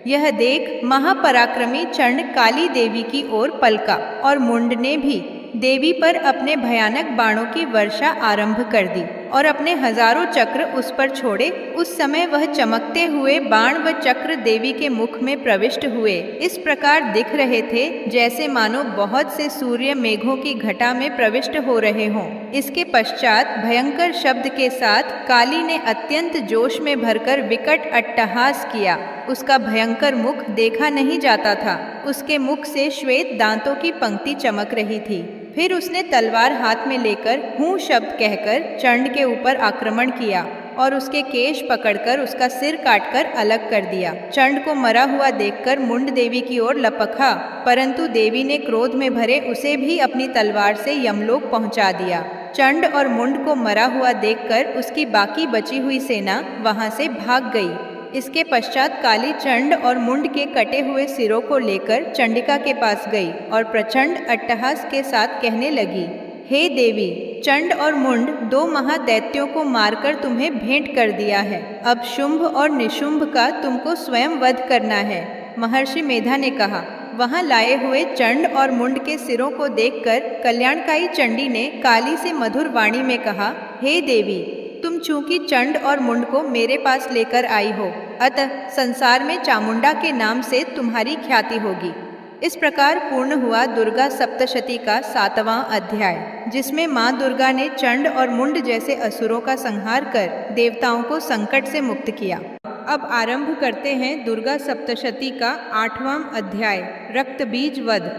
यह देख महापराक्रमी चंड काली देवी की ओर पलका और मुंड ने भी देवी पर अपने भयानक बाणों की वर्षा आरंभ कर दी और अपने हजारों चक्र उस पर छोड़े। उस समय वह चमकते हुए बाण व चक्र देवी के मुख में प्रविष्ट हुए इस प्रकार दिख रहे थे जैसे मानो बहुत से सूर्य मेघों की घटा में प्रविष्ट हो रहे हों। इसके पश्चात भयंकर शब्द के साथ काली ने अत्यंत जोश में भरकर विकट अट्टहास किया। उसका भयंकर मुख देखा नहीं जाता था, उसके मुख से श्वेत दांतों की पंक्ति चमक रही थी। फिर उसने तलवार हाथ में लेकर हूँ शब्द कहकर चंड के ऊपर आक्रमण किया और उसके केश पकड़कर उसका सिर काटकर अलग कर दिया। चंड को मरा हुआ देखकर मुंड देवी की ओर लपका, परंतु देवी ने क्रोध में भरे उसे भी अपनी तलवार से यमलोक पहुंचा दिया। चंड और मुंड को मरा हुआ देखकर उसकी बाकी बची हुई सेना वहां से भाग गई। इसके पश्चात काली चंड और मुंड के कटे हुए सिरों को लेकर चंडिका के पास गई और प्रचंड अट्टहास के साथ कहने लगी, हे देवी, चंड और मुंड दो महादैत्यों को मारकर तुम्हें भेंट कर दिया है। अब शुंभ और निशुंभ का तुमको स्वयं वध करना है। महर्षि मेधा ने कहा। वहां लाए हुए चंड और मुंड के सिरों को देखकर कल्याणकाई चंडी ने काली से मधुर वाणी में कहा, हे देवी, तुम चूंकि चंड और मुंड को मेरे पास लेकर आई हो, अतः संसार में चामुंडा के नाम से तुम्हारी ख्याति होगी। इस प्रकार पूर्ण हुआ दुर्गा सप्तशती का 7वां अध्याय, जिसमें माँ दुर्गा ने चंड और मुंड जैसे असुरों का संहार कर देवताओं को संकट से मुक्त किया। अब आरंभ करते हैं दुर्गा सप्तशती का 8वां अध्याय, रक्त बीज वध।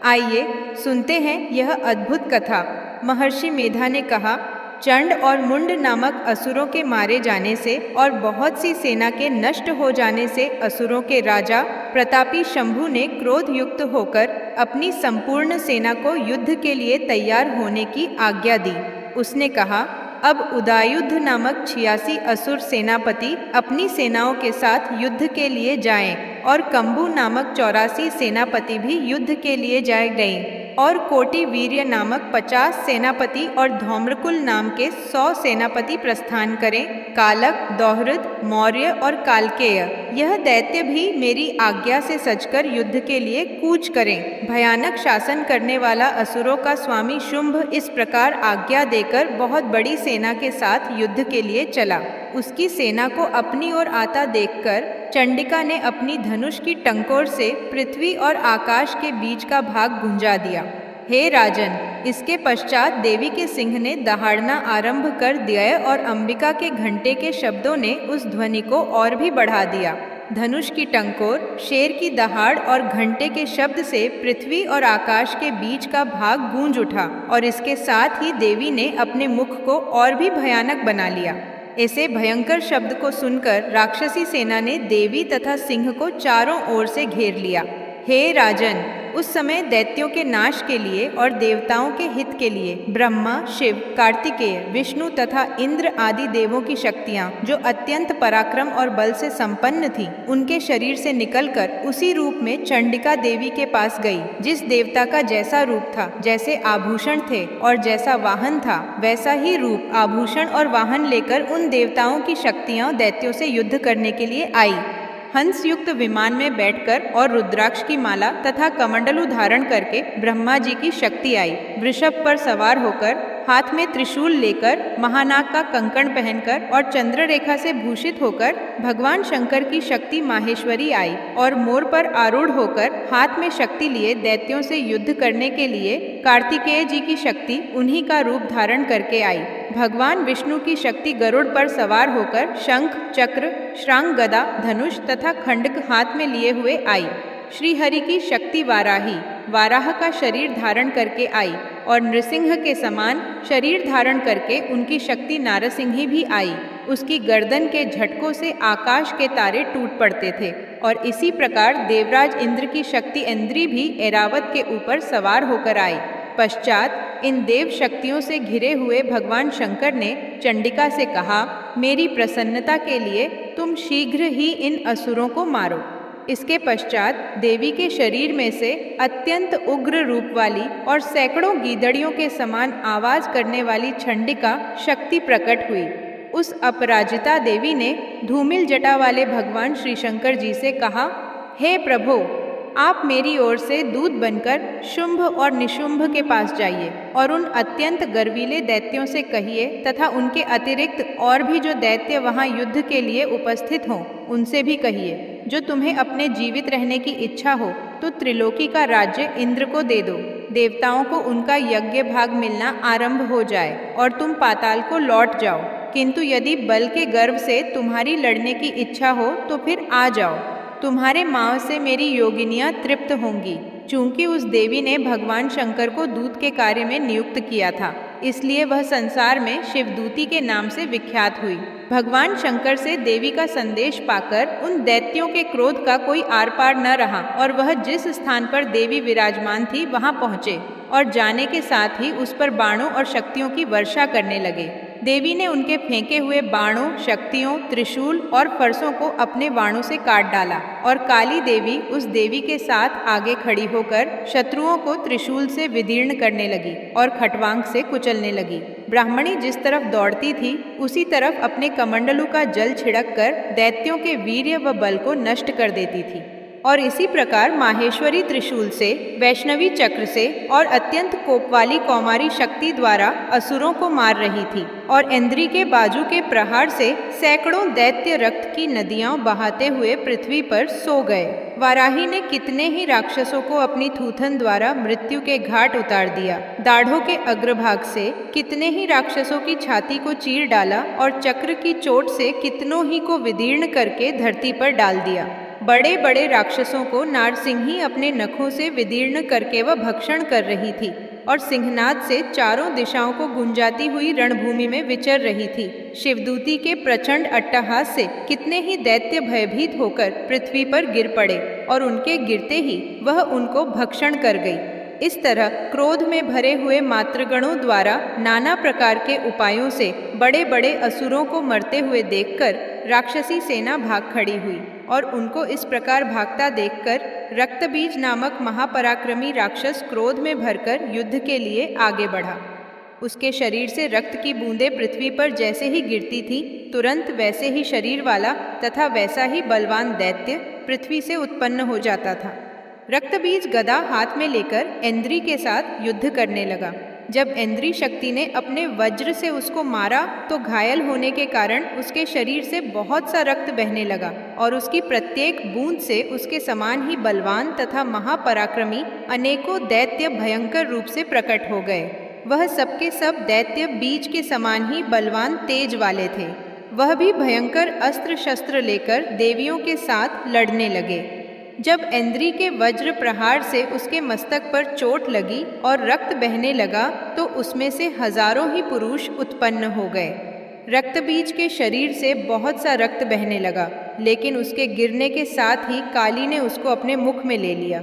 आइए सुनते हैं यह अद्भुत कथा। महर्षि मेधा ने कहा, चंड और मुंड नामक असुरों के मारे जाने से और बहुत सी सेना के नष्ट हो जाने से असुरों के राजा प्रतापी शंभु ने क्रोध युक्त होकर अपनी संपूर्ण सेना को युद्ध के लिए तैयार होने की आज्ञा दी। उसने कहा, अब उदायुध नामक 86 असुर सेनापति अपनी सेनाओं के साथ युद्ध के लिए जाएं और कंबु नामक 84 सेनापति भी युद्ध के लिए जाए गए और कोटि वीर्य नामक 50 सेनापति और धौम्रकुल नाम के 100 सेनापति प्रस्थान करें। कालक, दोहृद, मौर्य और कालकेय यह दैत्य भी मेरी आज्ञा से सजकर युद्ध के लिए कूच करें। भयानक शासन करने वाला असुरों का स्वामी शुंभ इस प्रकार आज्ञा देकर बहुत बड़ी सेना के साथ युद्ध के लिए चला। उसकी सेना को अपनी ओर आता देखकर चंडिका ने अपनी धनुष की टंकोर से पृथ्वी और आकाश के बीच का भाग गुंजा दिया। हे राजन, इसके पश्चात देवी के सिंह ने दहाड़ना आरंभ कर दिया और अंबिका के घंटे के शब्दों ने उस ध्वनि को और भी बढ़ा दिया। धनुष की टंकोर, शेर की दहाड़ और घंटे के शब्द से पृथ्वी और आकाश के बीच का भाग गूंज उठा और इसके साथ ही देवी ने अपने मुख को और भी भयानक बना लिया। ऐसे भयंकर शब्द को सुनकर राक्षसी सेना ने देवी तथा सिंह को चारों ओर से घेर लिया। हे राजन, उस समय दैत्यों के नाश के लिए और देवताओं के हित के लिए ब्रह्मा, शिव, कार्तिकेय, विष्णु तथा इंद्र आदि देवों की शक्तियाँ जो अत्यंत पराक्रम और बल से संपन्न थी, उनके शरीर से निकलकर उसी रूप में चंडिका देवी के पास गई। जिस देवता का जैसा रूप था, जैसे आभूषण थे और जैसा वाहन था, वैसा ही रूप, आभूषण और वाहन लेकर उन देवताओं की शक्तियाँ दैत्यों से युद्ध करने के लिए आई। हंस युक्त विमान में बैठकर और रुद्राक्ष की माला तथा कमंडलू धारण करके ब्रह्मा जी की शक्ति आई। वृषभ पर सवार होकर, हाथ में त्रिशूल लेकर, महानाग का कंकण पहनकर और चंद्र रेखा से भूषित होकर भगवान शंकर की शक्ति माहेश्वरी आई और मोर पर आरूढ़ होकर हाथ में शक्ति लिए दैत्यों से युद्ध करने के लिए कार्तिकेय जी की शक्ति उन्हीं का रूप धारण करके आई। भगवान विष्णु की शक्ति गरुड़ पर सवार होकर शंख, चक्र, श्रांग, गदा, धनुष तथा खंडक हाथ में लिए हुए आई। श्री हरि की शक्ति वाराही वाराह का शरीर धारण करके आई और नृसिंह के समान शरीर धारण करके उनकी शक्ति नारसिंही भी आई। उसकी गर्दन के झटकों से आकाश के तारे टूट पड़ते थे और इसी प्रकार देवराज इंद्र की शक्ति इंद्री भी ऐरावत के ऊपर सवार होकर आई। पश्चात इन देव शक्तियों से घिरे हुए भगवान शंकर ने चंडिका से कहा, मेरी प्रसन्नता के लिए तुम शीघ्र ही इन असुरों को मारो। इसके पश्चात देवी के शरीर में से अत्यंत उग्र रूप वाली और सैकड़ों गीदड़ियों के समान आवाज करने वाली चंडिका शक्ति प्रकट हुई। उस अपराजिता देवी ने धूमिल जटा वाले भगवान श्री शंकर जी से कहा, हे प्रभो, आप मेरी ओर से दूत बनकर शुंभ और निशुंभ के पास जाइए और उन अत्यंत गर्वीले दैत्यों से कहिए तथा उनके अतिरिक्त और भी जो दैत्य वहाँ युद्ध के लिए उपस्थित हों उनसे भी कहिए, जो तुम्हें अपने जीवित रहने की इच्छा हो तो त्रिलोकी का राज्य इंद्र को दे दो। देवताओं को उनका यज्ञ भाग मिलना आरंभ हो जाए और तुम पाताल को लौट जाओ, किंतु यदि बल के गर्व से तुम्हारी लड़ने की इच्छा हो तो फिर आ जाओ। तुम्हारे माँव से मेरी योगिनियाँ तृप्त होंगी। चूंकि उस देवी ने भगवान शंकर को दूत के कार्य में नियुक्त किया था, इसलिए वह संसार में शिवदूती के नाम से विख्यात हुई। भगवान शंकर से देवी का संदेश पाकर उन दैत्यों के क्रोध का कोई आर पार न रहा और वह जिस स्थान पर देवी विराजमान थी वहां पहुंचे और जाने के साथ ही उस पर बाणों और शक्तियों की वर्षा करने लगे। देवी ने उनके फेंके हुए बाणों, शक्तियों, त्रिशूल और फरसों को अपने बाणों से काट डाला और काली देवी उस देवी के साथ आगे खड़ी होकर शत्रुओं को त्रिशूल से विदीर्ण करने लगी और खटवांग से कुचलने लगी। ब्राह्मणी जिस तरफ दौड़ती थी उसी तरफ अपने कमंडलू का जल छिड़क कर दैत्यों के वीर्य व बल को नष्ट कर देती थी और इसी प्रकार माहेश्वरी त्रिशूल से, वैष्णवी चक्र से और अत्यंत कोप वाली कौमारी शक्ति द्वारा असुरों को मार रही थी और इंद्री के बाजू के प्रहार से सैकड़ों दैत्य रक्त की नदियां बहाते हुए पृथ्वी पर सो गए। वाराही ने कितने ही राक्षसों को अपनी थूथन द्वारा मृत्यु के घाट उतार दिया। दाढ़ों के अग्रभाग से कितने ही राक्षसों की छाती को चीर डाला और चक्र की चोट से कितनों ही को विदीर्ण करके धरती पर डाल दिया। बड़े बड़े राक्षसों को नारसिंही अपने नखों से विदीर्ण करके वह भक्षण कर रही थी और सिंहनाद से चारों दिशाओं को गुंजाती हुई रणभूमि में विचर रही थी। शिवदूती के प्रचंड अट्टहास से कितने ही दैत्य भयभीत होकर पृथ्वी पर गिर पड़े और उनके गिरते ही वह उनको भक्षण कर गई। इस तरह क्रोध में भरे हुए मातृगणों द्वारा नाना प्रकार के उपायों से बड़े बड़े असुरों को मरते हुए देखकर राक्षसी सेना भाग खड़ी हुई और उनको इस प्रकार भागता देखकर रक्तबीज नामक महापराक्रमी राक्षस क्रोध में भरकर युद्ध के लिए आगे बढ़ा। उसके शरीर से रक्त की बूंदें पृथ्वी पर जैसे ही गिरती थी, तुरंत वैसे ही शरीर वाला तथा वैसा ही बलवान दैत्य पृथ्वी से उत्पन्न हो जाता था। रक्तबीज गदा हाथ में लेकर इंद्री के साथ युद्ध करने लगा। जब इंद्री शक्ति ने अपने वज्र से उसको मारा तो घायल होने के कारण उसके शरीर से बहुत सा रक्त बहने लगा और उसकी प्रत्येक बूंद से उसके समान ही बलवान तथा महापराक्रमी अनेकों दैत्य भयंकर रूप से प्रकट हो गए। वह सबके सब दैत्य बीज के समान ही बलवान तेज वाले थे। वह भी भयंकर अस्त्र शस्त्र लेकर देवियों के साथ लड़ने लगे। जब इंद्री के वज्र प्रहार से उसके मस्तक पर चोट लगी और रक्त बहने लगा तो उसमें से हजारों ही पुरुष उत्पन्न हो गए। रक्तबीज के शरीर से बहुत सा रक्त बहने लगा, लेकिन उसके गिरने के साथ ही काली ने उसको अपने मुख में ले लिया।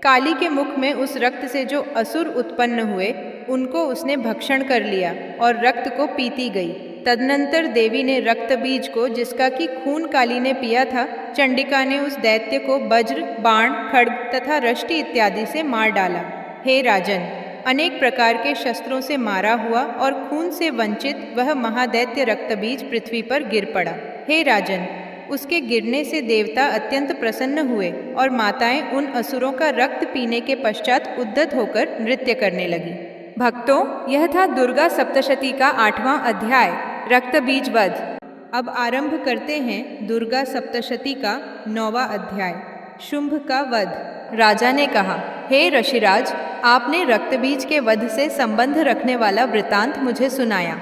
काली के मुख में उस रक्त से जो असुर उत्पन्न हुए उनको उसने भक्षण कर लिया और रक्त को पीती गई। तदनंतर देवी ने रक्तबीज को, जिसका कि खून काली ने पिया था, चंडिका ने उस दैत्य को वज्र, बाण, खड्ग तथा रष्टि इत्यादि से मार डाला। हे राजन, अनेक प्रकार के शस्त्रों से मारा हुआ और खून से वंचित वह महादैत्य रक्तबीज पृथ्वी पर गिर पड़ा। हे राजन, उसके गिरने से देवता अत्यंत प्रसन्न हुए और माताएं उन असुरों का रक्त पीने के पश्चात उद्यत होकर नृत्य करने लगी। भक्तों, यह था दुर्गा सप्तशती का 8वां अध्याय, रक्तबीज वध। अब आरंभ करते हैं दुर्गा सप्तशती का 9वां अध्याय, शुंभ का वध। राजा ने कहा, हे ऋषिराज, आपने रक्तबीज के वध से संबंध रखने वाला वृतांत मुझे सुनाया।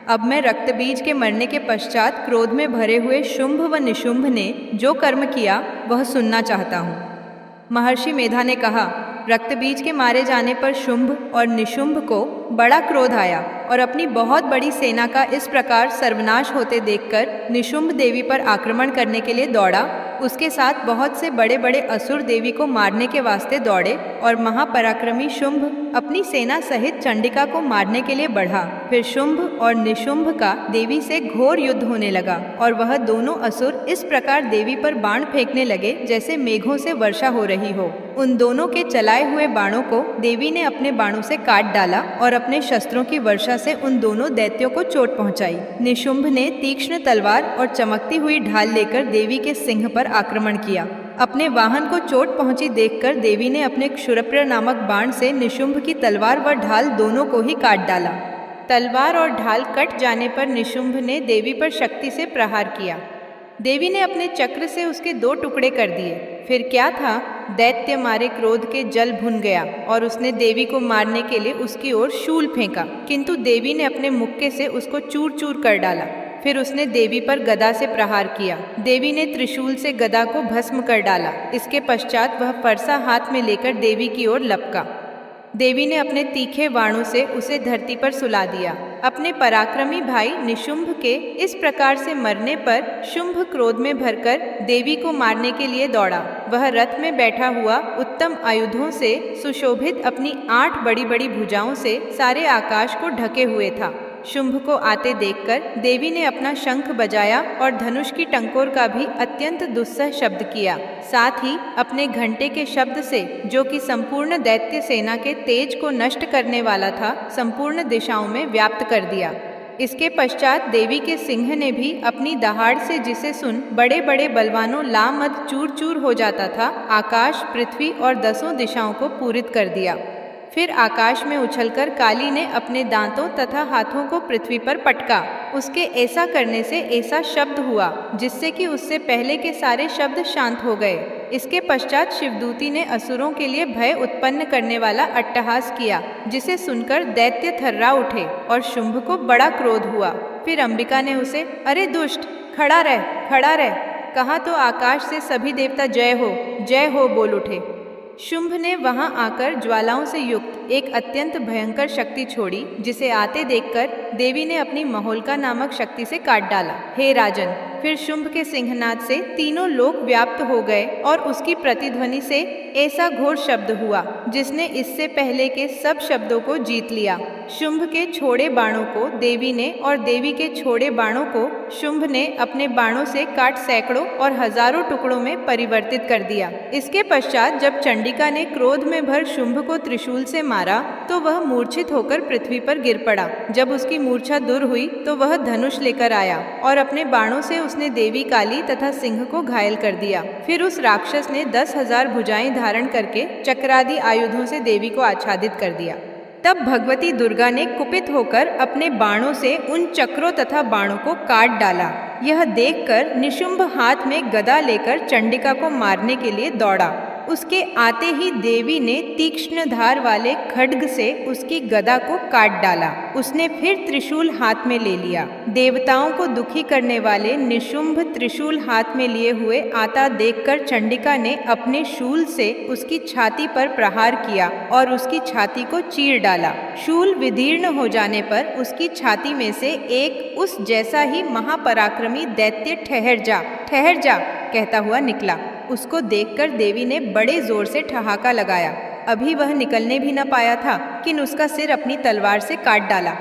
अब मैं रक्तबीज के मरने के पश्चात क्रोध में भरे हुए शुंभ व निशुंभ ने जो कर्म किया वह सुनना चाहता हूँ। महर्षि मेधा ने कहा, रक्तबीज के मारे जाने पर शुंभ और निशुंभ को बड़ा क्रोध आया और अपनी बहुत बड़ी सेना का इस प्रकार सर्वनाश होते देखकर निशुंभ देवी पर आक्रमण करने के लिए दौड़ा। उसके साथ बहुत से बड़े बड़े असुर देवी को मारने के वास्ते दौड़े और महापराक्रमी शुंभ अपनी सेना सहित चंडिका को मारने के लिए बढ़ा। फिर शुंभ और निशुंभ का देवी से घोर युद्ध होने लगा और वह दोनों असुर इस प्रकार देवी पर बाण फेंकने लगे जैसे मेघों से वर्षा हो रही हो। उन दोनों के चलाए हुए बाणों को देवी ने अपने बाणों से काट डाला और अपने शस्त्रों की वर्षा से उन दोनों दैत्यों को चोट पहुंचाई। निशुंभ ने तीक्ष्ण तलवार और चमकती हुई ढाल लेकर देवी के सिंह पर आक्रमण किया। अपने वाहन को चोट पहुंची देखकर देवी ने अपने क्षुरप्र नामक बाण से निशुंभ की तलवार व ढाल दोनों को ही काट डाला। तलवार और ढाल कट जाने पर निशुंभ ने देवी पर शक्ति से प्रहार किया। देवी ने अपने चक्र से उसके 2 टुकड़े कर दिए। फिर क्या था, दैत्य मारे क्रोध के जल भुन गया और उसने देवी को मारने के लिए उसकी ओर शूल फेंका, किंतु देवी ने अपने मुक्के से उसको चूर चूर कर डाला। फिर उसने देवी पर गदा से प्रहार किया। देवी ने त्रिशूल से गदा को भस्म कर डाला। इसके पश्चात वह फरसा हाथ में लेकर देवी की ओर लपका। देवी ने अपने तीखे बाणों से उसे धरती पर सुला दिया। अपने पराक्रमी भाई निशुंभ के इस प्रकार से मरने पर शुंभ क्रोध में भरकर देवी को मारने के लिए दौड़ा। वह रथ में बैठा हुआ उत्तम आयुधों से सुशोभित अपनी 8 बड़ी बड़ी भुजाओं से सारे आकाश को ढके हुए था। शुंभ को आते देखकर देवी ने अपना शंख बजाया और धनुष की टंकोर का भी अत्यंत दुस्सह शब्द किया। साथ ही अपने घंटे के शब्द से, जो कि संपूर्ण दैत्य सेना के तेज को नष्ट करने वाला था, संपूर्ण दिशाओं में व्याप्त कर दिया। इसके पश्चात देवी के सिंह ने भी अपनी दहाड़ से, जिसे सुन बड़े बड़े बलवानों लामद चूर चूर हो जाता था, आकाश, पृथ्वी और 10 दिशाओं को पूरित कर दिया। फिर आकाश में उछलकर काली ने अपने दांतों तथा हाथों को पृथ्वी पर पटका। उसके ऐसा करने से ऐसा शब्द हुआ जिससे कि उससे पहले के सारे शब्द शांत हो गए। इसके पश्चात शिवदूती ने असुरों के लिए भय उत्पन्न करने वाला अट्टहास किया, जिसे सुनकर दैत्य थर्रा उठे और शुंभ को बड़ा क्रोध हुआ। फिर अंबिका ने उसे, अरे दुष्ट, खड़ा रह, खड़ा रह, कहा तो आकाश से सभी देवता जय हो बोल उठे। शुंभ ने वहां आकर ज्वालाओं से युक्त एक अत्यंत भयंकर शक्ति छोड़ी, जिसे आते देखकर देवी ने अपनी महोल्का नामक शक्ति से काट डाला। हे राजन, फिर शुंभ के सिंहनाद से तीनों लोक व्याप्त हो गए और उसकी प्रतिध्वनि से ऐसा घोर शब्द हुआ जिसने इससे पहले के सब शब्दों को जीत लिया। शुंभ के छोड़े बाणों को देवी ने और देवी के छोड़े बाणों को शुंभ ने अपने बाणों से काट सैकड़ों और हजारों टुकड़ों में परिवर्तित कर दिया। इसके पश्चात जब चंडिका ने क्रोध में भर शुंभ को त्रिशूल से मारा तो वह मूर्छित होकर पृथ्वी पर गिर पड़ा। जब उसकी मूर्छा दूर हुई तो वह धनुष लेकर आया और अपने बाणों से उसने देवी काली तथा सिंह को घायल कर दिया। फिर उस राक्षस ने 10,000 भुजाएं धारण करके चक्रादि आयुधों से देवी को आच्छादित कर दिया। तब भगवती दुर्गा ने कुपित होकर अपने बाणों से उन चक्रों तथा बाणों को काट डाला। यह देखकर निशुंभ हाथ में गदा लेकर चंडिका को मारने के लिए दौड़ा। उसके आते ही देवी ने तीक्ष्ण धार वाले खड्ग से उसकी गदा को काट डाला। उसने फिर त्रिशूल हाथ में ले लिया। देवताओं को दुखी करने वाले निशुंभ त्रिशूल हाथ में लिए हुए आता देखकर चंडिका ने अपने शूल से उसकी छाती पर प्रहार किया और उसकी छाती को चीर डाला। शूल विदीर्ण हो जाने पर उसकी छाती में से एक उस जैसा ही महापराक्रमी दैत्य ठहर जा कहता हुआ निकला। उसको देखकर देवी ने बड़े जोर से ठहाका लगाया। अभी वह निकलने भी न पाया था कि उसका सिर अपनी तलवार से काट डाला।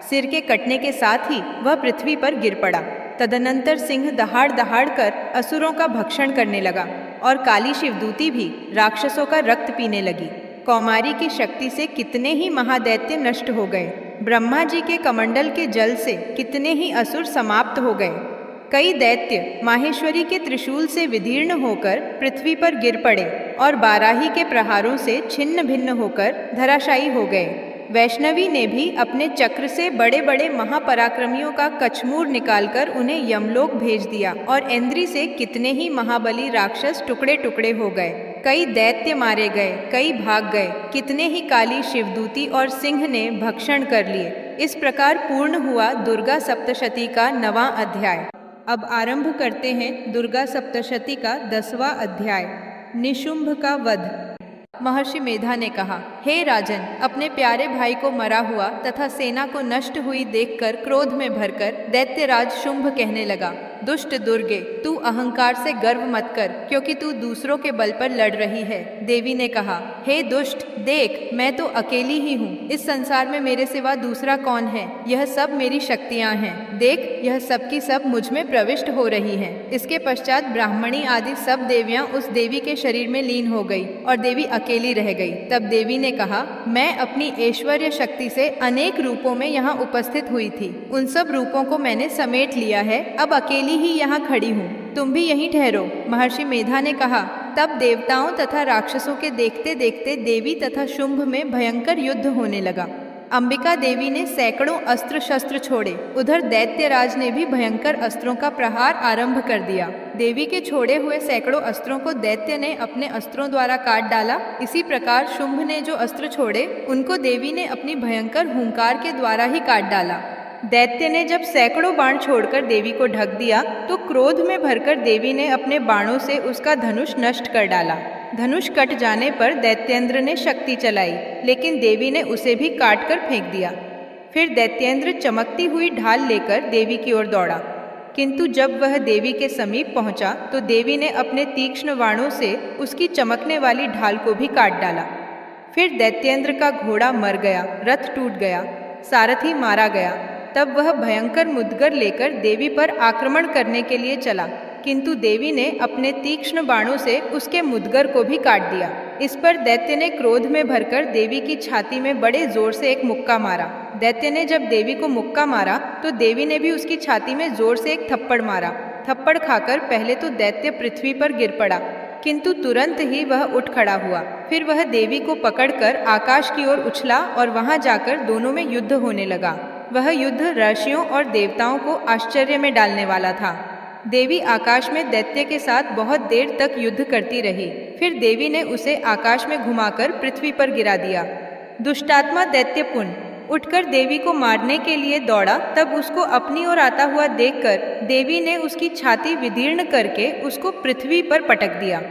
सिर के कटने के साथ ही वह पृथ्वी पर गिर पड़ा। तदनंतर सिंह दहाड़ दहाड़ कर असुरों का भक्षण करने लगा और काली शिवदूती भी राक्षसों का रक्त पीने लगी। कौमारी की शक्ति से कितने ही महादैत्य नष्ट हो गए। ब्रह्मा जी के कमंडल के जल से कितने ही असुर समाप्त हो गए। कई दैत्य माहेश्वरी के त्रिशूल से विदीर्ण होकर पृथ्वी पर गिर पड़े और बाराही के प्रहारों से छिन्न भिन्न होकर धराशायी हो गए। वैष्णवी ने भी अपने चक्र से बड़े बड़े महापराक्रमियों का कचमूर निकालकर उन्हें यमलोक भेज दिया और इंद्री से कितने ही महाबली राक्षस टुकड़े टुकड़े हो गए। कई दैत्य मारे गए, कई भाग गए, कितने ही काली शिवदूती और सिंह ने भक्षण कर लिए। इस प्रकार पूर्ण हुआ दुर्गा सप्तशती का 9वां अध्याय। अब आरंभ करते हैं दुर्गा सप्तशती का 10वां अध्याय, निशुंभ का वध। महर्षि मेधा ने कहा, हे राजन, अपने प्यारे भाई को मरा हुआ तथा सेना को नष्ट हुई देखकर क्रोध में भरकर दैत्यराज शुंभ कहने लगा, दुष्ट दुर्गे, तू अहंकार से गर्व मत कर, क्योंकि तू दूसरों के बल पर लड़ रही है। देवी ने कहा, हे दुष्ट, देख, मैं तो अकेली ही हूँ। इस संसार में मेरे सिवा दूसरा कौन है? यह सब मेरी शक्तियाँ हैं। देख, यह सब की सब मुझ में प्रविष्ट हो रही हैं। इसके पश्चात ब्राह्मणी आदि सब देवियाँ उस देवी के शरीर में लीन हो गई और देवी अकेली रह गई। तब देवी ने कहा, मैं अपनी ऐश्वर्य शक्ति से अनेक रूपों में यहाँ उपस्थित हुई थी। उन सब रूपों को मैंने समेट लिया है। अब अकेली ही यहाँ खड़ी हूँ, तुम भी यहीं ठहरो। महर्षि मेधा ने कहा। तब देवताओं तथा राक्षसों के देखते देखते देवी तथा शुंभ में भयंकर युद्ध होने लगा। अंबिका देवी ने सैकड़ों अस्त्र शस्त्र छोड़े। उधर दैत्यराज ने भी भयंकर अस्त्रों का प्रहार आरंभ कर दिया। देवी के छोड़े हुए सैकड़ों अस्त्रों को दैत्य ने अपने अस्त्रों द्वारा काट डाला। इसी प्रकार शुंभ ने जो अस्त्र छोड़े उनको देवी ने अपनी भयंकर हुंकार के द्वारा ही काट डाला। दैत्य ने जब सैकड़ों बाण छोड़कर देवी को ढक दिया तो क्रोध में भरकर देवी ने अपने बाणों से उसका धनुष नष्ट कर डाला। धनुष कट जाने पर दैत्येंद्र ने शक्ति चलाई, लेकिन देवी ने उसे भी काट कर फेंक दिया। फिर दैत्येंद्र चमकती हुई ढाल लेकर देवी की ओर दौड़ा, किंतु जब वह देवी के समीप पहुंचा तो देवी ने अपने तीक्ष्ण बाणों से उसकी चमकने वाली ढाल को भी काट डाला। फिर दैत्येंद्र का घोड़ा मर गया, रथ टूट गया, सारथी मारा गया। तब वह भयंकर मुद्गर लेकर देवी पर आक्रमण करने के लिए चला, किंतु देवी ने अपने तीक्ष्ण बाणों से उसके मुद्गर को भी काट दिया। इस पर दैत्य ने क्रोध में भरकर देवी की छाती में बड़े जोर से एक मुक्का मारा। दैत्य ने जब देवी को मुक्का मारा तो देवी ने भी उसकी छाती में जोर से एक थप्पड़ मारा। थप्पड़ खाकर पहले तो दैत्य पृथ्वी पर गिर पड़ा, किंतु तुरंत ही वह उठ खड़ा हुआ। फिर वह देवी को पकड़कर आकाश की ओर उछला और वहां जाकर दोनों में युद्ध होने लगा। वह युद्ध ऋषियों और देवताओं को आश्चर्य में डालने वाला था। देवी आकाश में दैत्य के साथ बहुत देर तक युद्ध करती रही। फिर देवी ने उसे आकाश में घुमाकर पृथ्वी पर गिरा दिया। दुष्टात्मा दैत्यपुन उठकर देवी को मारने के लिए दौड़ा। तब उसको अपनी ओर आता हुआ देखकर देवी ने उसकी छाती विदीर्ण करके उसको पृथ्वी पर पटक दिया।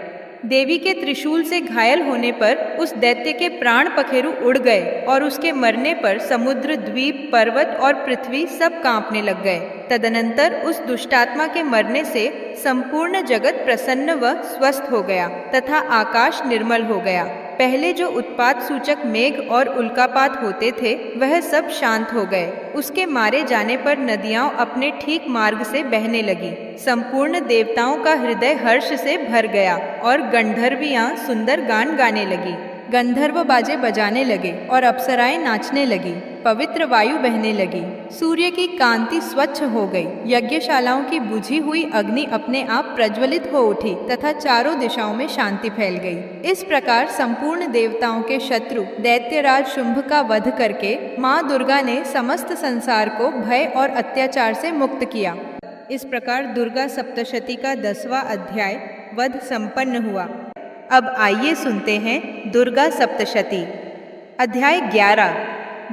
देवी के त्रिशूल से घायल होने पर उस दैत्य के प्राण पखेरु उड़ गए और उसके मरने पर समुद्र, द्वीप, पर्वत और पृथ्वी सब कांपने लग गए। तदनंतर उस दुष्टात्मा के मरने से संपूर्ण जगत प्रसन्न व स्वस्थ हो गया तथा आकाश निर्मल हो गया। पहले जो उत्पात सूचक मेघ और उल्कापात होते थे वह सब शांत हो गए। उसके मारे जाने पर नदियां अपने ठीक मार्ग से बहने लगी। संपूर्ण देवताओं का हृदय हर्ष से भर गया और गंधर्वियां सुंदर गान गाने लगी। गंधर्व बाजे बजाने लगे और अप्सराएं नाचने लगी। पवित्र वायु बहने लगी। सूर्य की कांति स्वच्छ हो गई। यज्ञशालाओं की बुझी हुई अग्नि अपने आप प्रज्वलित हो उठी तथा चारों दिशाओं में शांति फैल गई। इस प्रकार संपूर्ण देवताओं के शत्रु दैत्यराज शुंभ का वध करके माँ दुर्गा ने समस्त संसार को भय और अत्याचार से मुक्त किया। इस प्रकार दुर्गा सप्तशती का 10वां अध्याय वध संपन्न हुआ। अब आइए सुनते हैं दुर्गा सप्तशती। अध्याय 11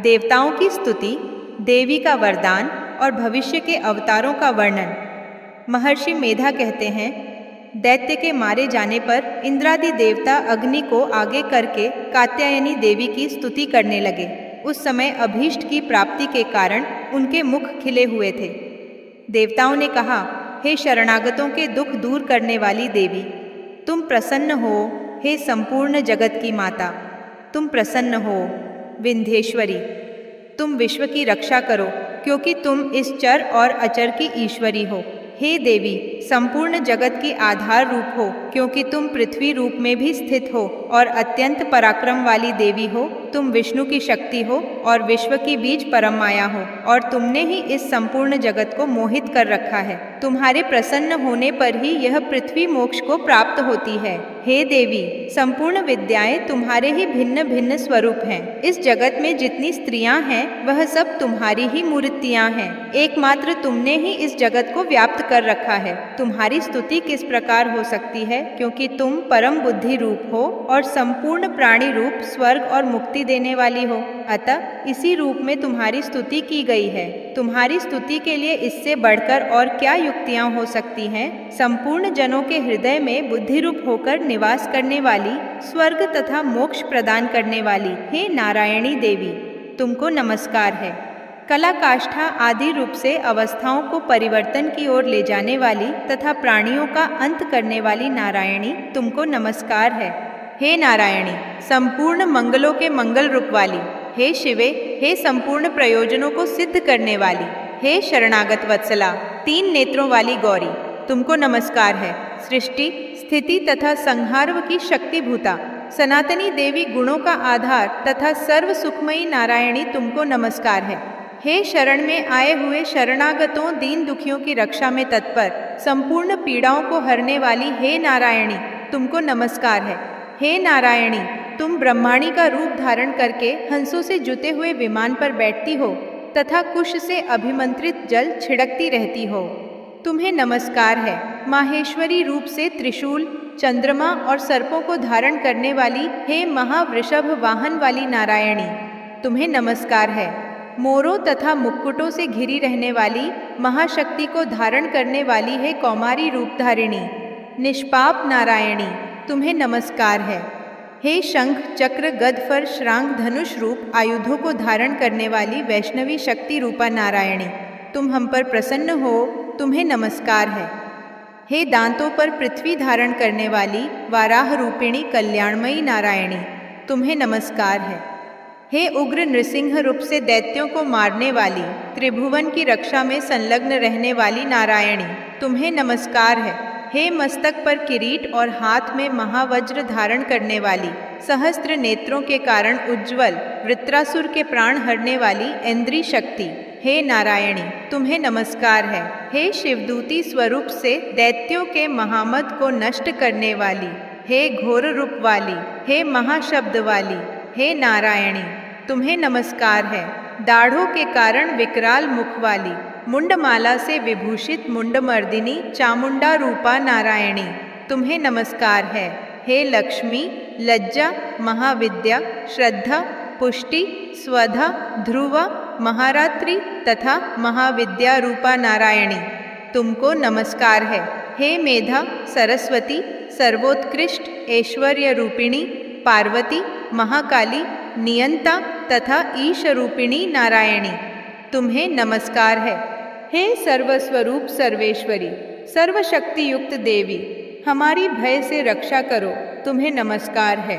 देवताओं की स्तुति, देवी का वरदान और भविष्य के अवतारों का वर्णन। महर्षि मेधा कहते हैं, दैत्य के मारे जाने पर इंद्रादि देवता अग्नि को आगे करके कात्यायनी देवी की स्तुति करने लगे। उस समय अभीष्ट की प्राप्ति के कारण उनके मुख खिले हुए थे। देवताओं ने कहा, हे शरणागतों के दुख दूर करने वाली देवी, तुम प्रसन्न हो। हे संपूर्ण जगत की माता, तुम प्रसन्न हो। विंध्येश्वरी, तुम विश्व की रक्षा करो, क्योंकि तुम इस चर और अचर की ईश्वरी हो। हे देवी, संपूर्ण जगत की आधार रूप हो, क्योंकि तुम पृथ्वी रूप में भी स्थित हो और अत्यंत पराक्रम वाली देवी हो। तुम विष्णु की शक्ति हो और विश्व की बीज परम माया हो, और तुमने ही इस संपूर्ण जगत को मोहित कर रखा है। तुम्हारे प्रसन्न होने पर ही यह पृथ्वी मोक्ष को प्राप्त होती है। हे देवी, संपूर्ण विद्याएं तुम्हारे ही भिन्न भिन्न स्वरूप हैं। इस जगत में जितनी स्त्रियां हैं वह सब तुम्हारी ही मूर्तियां हैं। एकमात्र तुमने ही इस जगत को व्याप्त कर रखा है। तुम्हारी स्तुति किस प्रकार हो सकती है, क्योंकि तुम परम बुद्धि रूप हो और संपूर्ण प्राणी रूप, स्वर्ग और मुक्ति देने वाली हो। अतः इसी रूप में तुम्हारी स्तुति की गई है। तुम्हारी स्तुति के लिए इससे बढ़कर और क्या युक्तियां हो सकती हैं। संपूर्ण जनों के हृदय में बुद्धि रूप होकर निवास करने वाली, स्वर्ग तथा मोक्ष प्रदान करने वाली हे नारायणी देवी, तुमको नमस्कार है। कला, काष्ठा आदि रूप से अवस्थाओं को परिवर्तन की ओर ले जाने वाली तथा प्राणियों का अंत करने वाली नारायणी, तुमको नमस्कार है। हे नारायणी, संपूर्ण मंगलों के मंगल रूप वाली, हे शिवे, हे संपूर्ण प्रयोजनों को सिद्ध करने वाली, हे शरणागत वत्सला, 3 नेत्रों वाली गौरी, तुमको नमस्कार है। सृष्टि, स्थिति तथा संहार की शक्तिभूता, सनातनी देवी, गुणों का आधार तथा सर्व सुखमयी नारायणी, तुमको नमस्कार है। हे शरण में आए हुए शरणागतों, दीन दुखियों की रक्षा में तत्पर, संपूर्ण पीड़ाओं को हरने वाली हे नारायणी, तुमको नमस्कार है। हे नारायणी, तुम ब्रह्माणी का रूप धारण करके हंसों से जुते हुए विमान पर बैठती हो तथा कुश से अभिमंत्रित जल छिड़कती रहती हो। तुम्हें नमस्कार है। माहेश्वरी रूप से त्रिशूल, चंद्रमा और सर्पों को धारण करने वाली हे महावृषभ वाहन वाली नारायणी, तुम्हें नमस्कार है। मोरों तथा मुक्कुटों से घिरी रहने वाली महाशक्ति को धारण करने वाली है कौमारी रूपधारिणी निष्पाप नारायणी, तुम्हें नमस्कार है। हे शंख चक्र गद फर श्रांग धनुष रूप आयुधों को धारण करने वाली वैष्णवी शक्ति रूपा नारायणी, तुम हम पर प्रसन्न हो, तुम्हें नमस्कार है। हे दांतों पर पृथ्वी धारण करने वाली वाराह रूपिणी कल्याणमयी नारायणी, तुम्हें नमस्कार है। हे उग्र नृसिंह रूप से दैत्यों को मारने वाली त्रिभुवन की रक्षा में संलग्न रहने वाली नारायणी, तुम्हें नमस्कार है। हे मस्तक पर किरीट और हाथ में महावज्र धारण करने वाली सहस्त्र नेत्रों के कारण उज्ज्वल वृत्रासुर के प्राण हरने वाली इंद्री शक्ति, हे नारायणी, तुम्हें नमस्कार है। हे शिवदूती स्वरूप से दैत्यों के महामद को नष्ट करने वाली, हे घोर रूप वाली, हे महाशब्द वाली, हे नारायणी, तुम्हें नमस्कार है। दाढ़ों के कारण विकराल मुख वाली मुंडमाला से विभूषित मुंडमर्दिनी चामुंडा रूपा नारायणी, तुम्हें नमस्कार है। हे लक्ष्मी, लज्जा, महाविद्या, श्रद्धा, पुष्टि, स्वधा, ध्रुवा, महारात्रि तथा महाविद्या रूपा नारायणी, तुमको नमस्कार है। हे मेधा, सरस्वती, सर्वोत्कृष्ट ऐश्वर्य रूपिणी पार्वती, महाकाली, नियंता तथा ईश रूपिणी नारायणी, तुम्हें नमस्कार है। हे सर्वस्वरूप सर्वेश्वरी, सर्वशक्ति युक्त देवी, हमारी भय से रक्षा करो, तुम्हें नमस्कार है।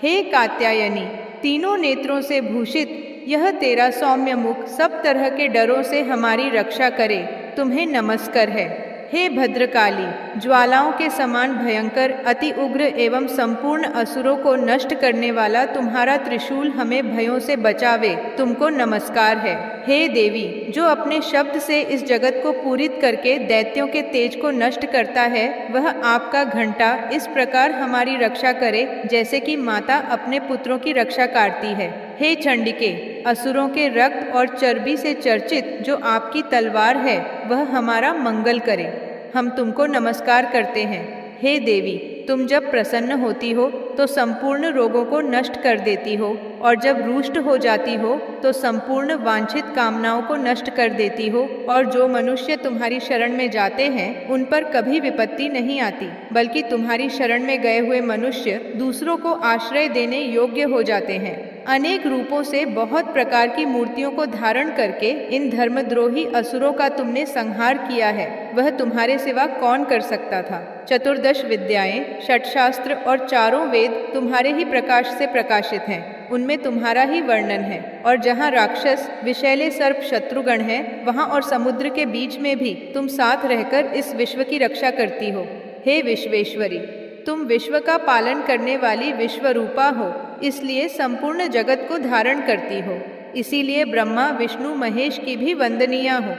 हे कात्यायनी, तीनों नेत्रों से भूषित यह तेरा सौम्य मुख सब तरह के डरों से हमारी रक्षा करे, तुम्हें नमस्कार है। हे भद्रकाली, ज्वालाओं के समान भयंकर अति उग्र एवं संपूर्ण असुरों को नष्ट करने वाला तुम्हारा त्रिशूल हमें भयों से बचावे, तुमको नमस्कार है। हे देवी, जो अपने शब्द से इस जगत को पूरित करके दैत्यों के तेज को नष्ट करता है, वह आपका घंटा इस प्रकार हमारी रक्षा करे जैसे कि माता अपने पुत्रों की रक्षा करती है। हे चंडिके, असुरों के रक्त और चर्बी से चर्चित जो आपकी तलवार है वह हमारा मंगल करे, हम तुमको नमस्कार करते हैं। हे देवी, तुम जब प्रसन्न होती हो तो संपूर्ण रोगों को नष्ट कर देती हो, और जब रुष्ट हो जाती हो तो संपूर्ण वांछित कामनाओं को नष्ट कर देती हो, और जो मनुष्य तुम्हारी शरण में जाते हैं उन पर कभी विपत्ति नहीं आती, बल्कि तुम्हारी शरण में गए हुए मनुष्य दूसरों को आश्रय देने योग्य हो जाते हैं। अनेक रूपों से बहुत प्रकार की मूर्तियों को धारण करके इन धर्मद्रोही असुरों का तुमने संहार किया है, वह तुम्हारे सिवा कौन कर सकता था। चतुर्दश विद्याएं, षटशास्त्र और चारों वेद तुम्हारे ही प्रकाश से प्रकाशित हैं, उनमें तुम्हारा ही वर्णन है। और जहाँ राक्षस विषैले सर्प शत्रुगण हैं, वहाँ और समुद्र के बीच में भी तुम साथ रहकर इस विश्व की रक्षा करती हो। हे विश्वेश्वरी, तुम विश्व का पालन करने वाली विश्वरूपा हो, इसलिए संपूर्ण जगत को धारण करती हो। इसीलिए ब्रह्मा विष्णु महेश की भी वंदनीय हो।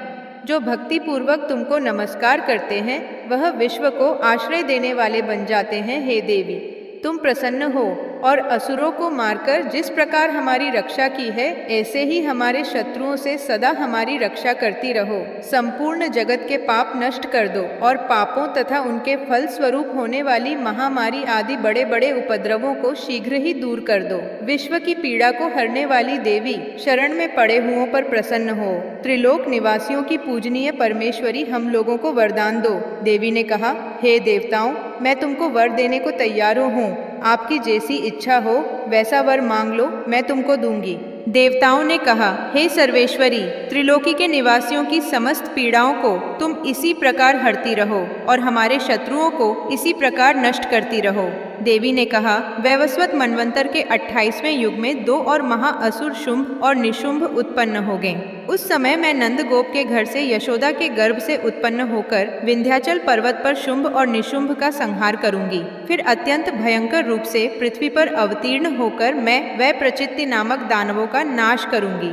जो भक्ति पूर्वक तुमको नमस्कार करते हैं वह विश्व को आश्रय देने वाले बन जाते हैं। हे देवी, तुम प्रसन्न हो और असुरों को मारकर जिस प्रकार हमारी रक्षा की है, ऐसे ही हमारे शत्रुओं से सदा हमारी रक्षा करती रहो। संपूर्ण जगत के पाप नष्ट कर दो और पापों तथा उनके फल स्वरूप होने वाली महामारी आदि बड़े बड़े उपद्रवों को शीघ्र ही दूर कर दो। विश्व की पीड़ा को हरने वाली देवी, शरण में पड़े हुओं पर प्रसन्न हो। त्रिलोक निवासियों की पूजनीय परमेश्वरी, हम लोगों को वरदान दो। देवी ने कहा, हे देवताओं, मैं तुमको वर देने को तैयार हूँ। आपकी जैसी इच्छा हो वैसा वर मांग लो, मैं तुमको दूंगी। देवताओं ने कहा, हे सर्वेश्वरी, त्रिलोकी के निवासियों की समस्त पीड़ाओं को तुम इसी प्रकार हरती रहो और हमारे शत्रुओं को इसी प्रकार नष्ट करती रहो। देवी ने कहा, वैवस्वत मनवंतर के 28वें युग में 2 और महाअसुर शुंभ और निशुंभ उत्पन्न हो गए। उस समय मैं नंदगोप के घर से यशोदा के गर्भ से उत्पन्न होकर विंध्याचल पर्वत पर शुंभ और निशुंभ का संहार करूंगी। फिर अत्यंत भयंकर रूप से पृथ्वी पर अवतीर्ण होकर मैं वै प्रचित्ति नामक दानवों का नाश करूंगी।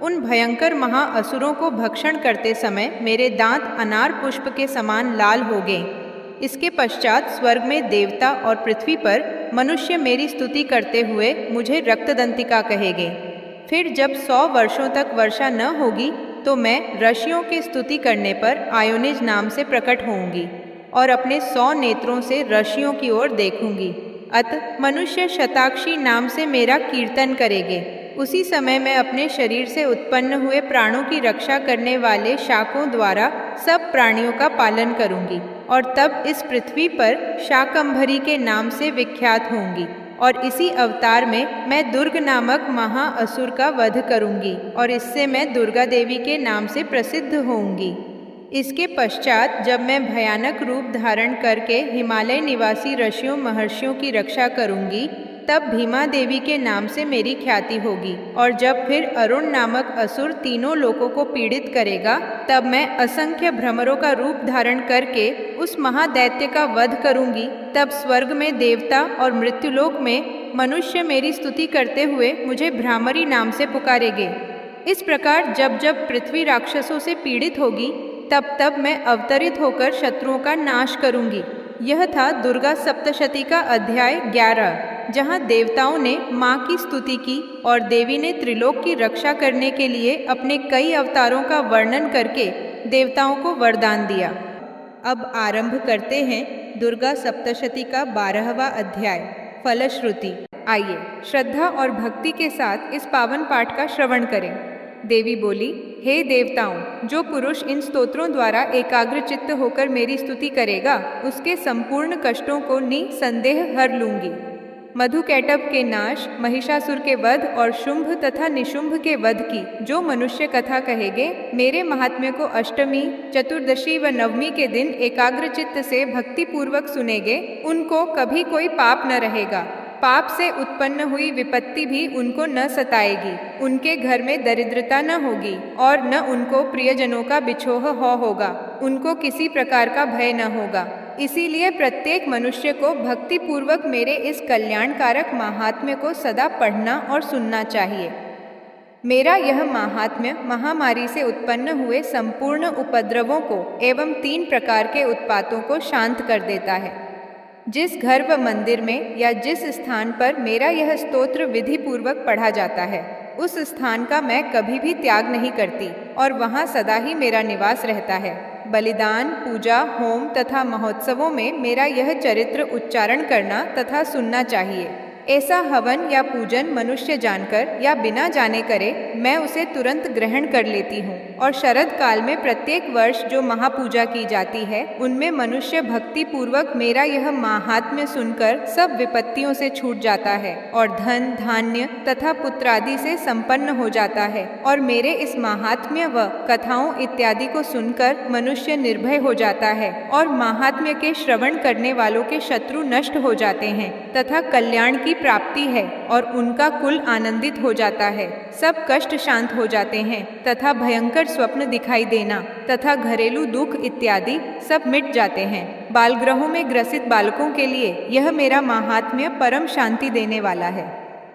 उन भयंकर महाअसुरों को भक्षण करते समय मेरे दांत अनार पुष्प के समान लाल हो गए। इसके पश्चात स्वर्ग में देवता और पृथ्वी पर मनुष्य मेरी स्तुति करते हुए मुझे रक्तदंतिका कहेंगे। फिर जब 100 वर्षों तक वर्षा न होगी तो मैं ऋषियों की स्तुति करने पर आयोनिज नाम से प्रकट होऊंगी और अपने 100 नेत्रों से ऋषियों की ओर देखूंगी। अतः मनुष्य शताक्षी नाम से मेरा कीर्तन करेंगे। उसी समय मैं अपने शरीर से उत्पन्न हुए प्राणों की रक्षा करने वाले शाकों द्वारा सब प्राणियों का पालन करूंगी और तब इस पृथ्वी पर शाकंभरी के नाम से विख्यात होंगी। और इसी अवतार में मैं दुर्ग नामक महाअसुर का वध करूंगी और इससे मैं दुर्गा देवी के नाम से प्रसिद्ध होऊंगी। इसके पश्चात जब मैं भयानक रूप धारण करके हिमालय निवासी ऋषियों महर्षियों की रक्षा करूंगी, तब भीमा देवी के नाम से मेरी ख्याति होगी। और जब फिर अरुण नामक असुर तीनों लोगों को पीड़ित करेगा, तब मैं असंख्य भ्रमरों का रूप धारण करके उस महादैत्य का वध करूंगी। तब स्वर्ग में देवता और मृत्युलोक में मनुष्य मेरी स्तुति करते हुए मुझे भ्रामरी नाम से पुकारेंगे। इस प्रकार जब जब पृथ्वी राक्षसों से पीड़ित होगी, तब तब मैं अवतरित होकर शत्रुओं का नाश करूंगी। यह था दुर्गा सप्तशती का अध्याय 11, जहाँ देवताओं ने माँ की स्तुति की और देवी ने त्रिलोक की रक्षा करने के लिए अपने कई अवतारों का वर्णन करके देवताओं को वरदान दिया। अब आरंभ करते हैं दुर्गा सप्तशती का 12वां अध्याय, फलश्रुति। आइए श्रद्धा और भक्ति के साथ इस पावन पाठ का श्रवण करें। देवी बोली, हे देवताओं, जो पुरुष इन स्तोत्रों द्वारा एकाग्र चित्त होकर मेरी स्तुति करेगा, उसके संपूर्ण कष्टों को निसंदेह हर लूंगी। मधुकैटभ के नाश, महिषासुर के वध और शुंभ तथा निशुंभ के वध की जो मनुष्य कथा कहेंगे, मेरे महात्म्य को अष्टमी, चतुर्दशी व नवमी के दिन एकाग्र चित्त से भक्ति पूर्वक सुनेंगे, उनको कभी कोई पाप न रहेगा। पाप से उत्पन्न हुई विपत्ति भी उनको न सताएगी। उनके घर में दरिद्रता न होगी और न उनको प्रियजनों का बिछोह होगा। उनको किसी प्रकार का भय न होगा। इसीलिए प्रत्येक मनुष्य को भक्ति पूर्वक मेरे इस कल्याणकारक महात्म्य को सदा पढ़ना और सुनना चाहिए। मेरा यह महात्म्य महामारी से उत्पन्न हुए संपूर्ण उपद्रवों को एवं 3 प्रकार के उत्पातों को शांत कर देता है। जिस घर व मंदिर में या जिस स्थान पर मेरा यह स्तोत्र विधि पूर्वक पढ़ा जाता है, उस स्थान का मैं कभी भी त्याग नहीं करती और वहाँ सदा ही मेरा निवास रहता है। बलिदान, पूजा, होम तथा महोत्सवों में मेरा यह चरित्र उच्चारण करना तथा सुनना चाहिए। ऐसा हवन या पूजन मनुष्य जानकर या बिना जाने करे, मैं उसे तुरंत ग्रहण कर लेती हूँ। और शरद काल में प्रत्येक वर्ष जो महापूजा की जाती है, उनमें मनुष्य भक्ति पूर्वक मेरा यह महात्म्य सुनकर सब विपत्तियों से छूट जाता है और धन, धान्य तथा पुत्र आदि से संपन्न हो जाता है। और मेरे इस महात्म्य व कथाओं इत्यादि को सुनकर मनुष्य निर्भय हो जाता है और महात्म्य के श्रवण करने वालों के शत्रु नष्ट हो जाते हैं तथा कल्याण की प्राप्ति है और उनका कुल आनंदित हो जाता है। सब कष्ट शांत हो जाते हैं तथा भयंकर स्वप्न दिखाई देना तथा घरेलू दुख इत्यादि सब मिट जाते हैं। बालगृहों में ग्रसित बालकों के लिए यह मेरा महात्म्य परम शांति देने वाला है।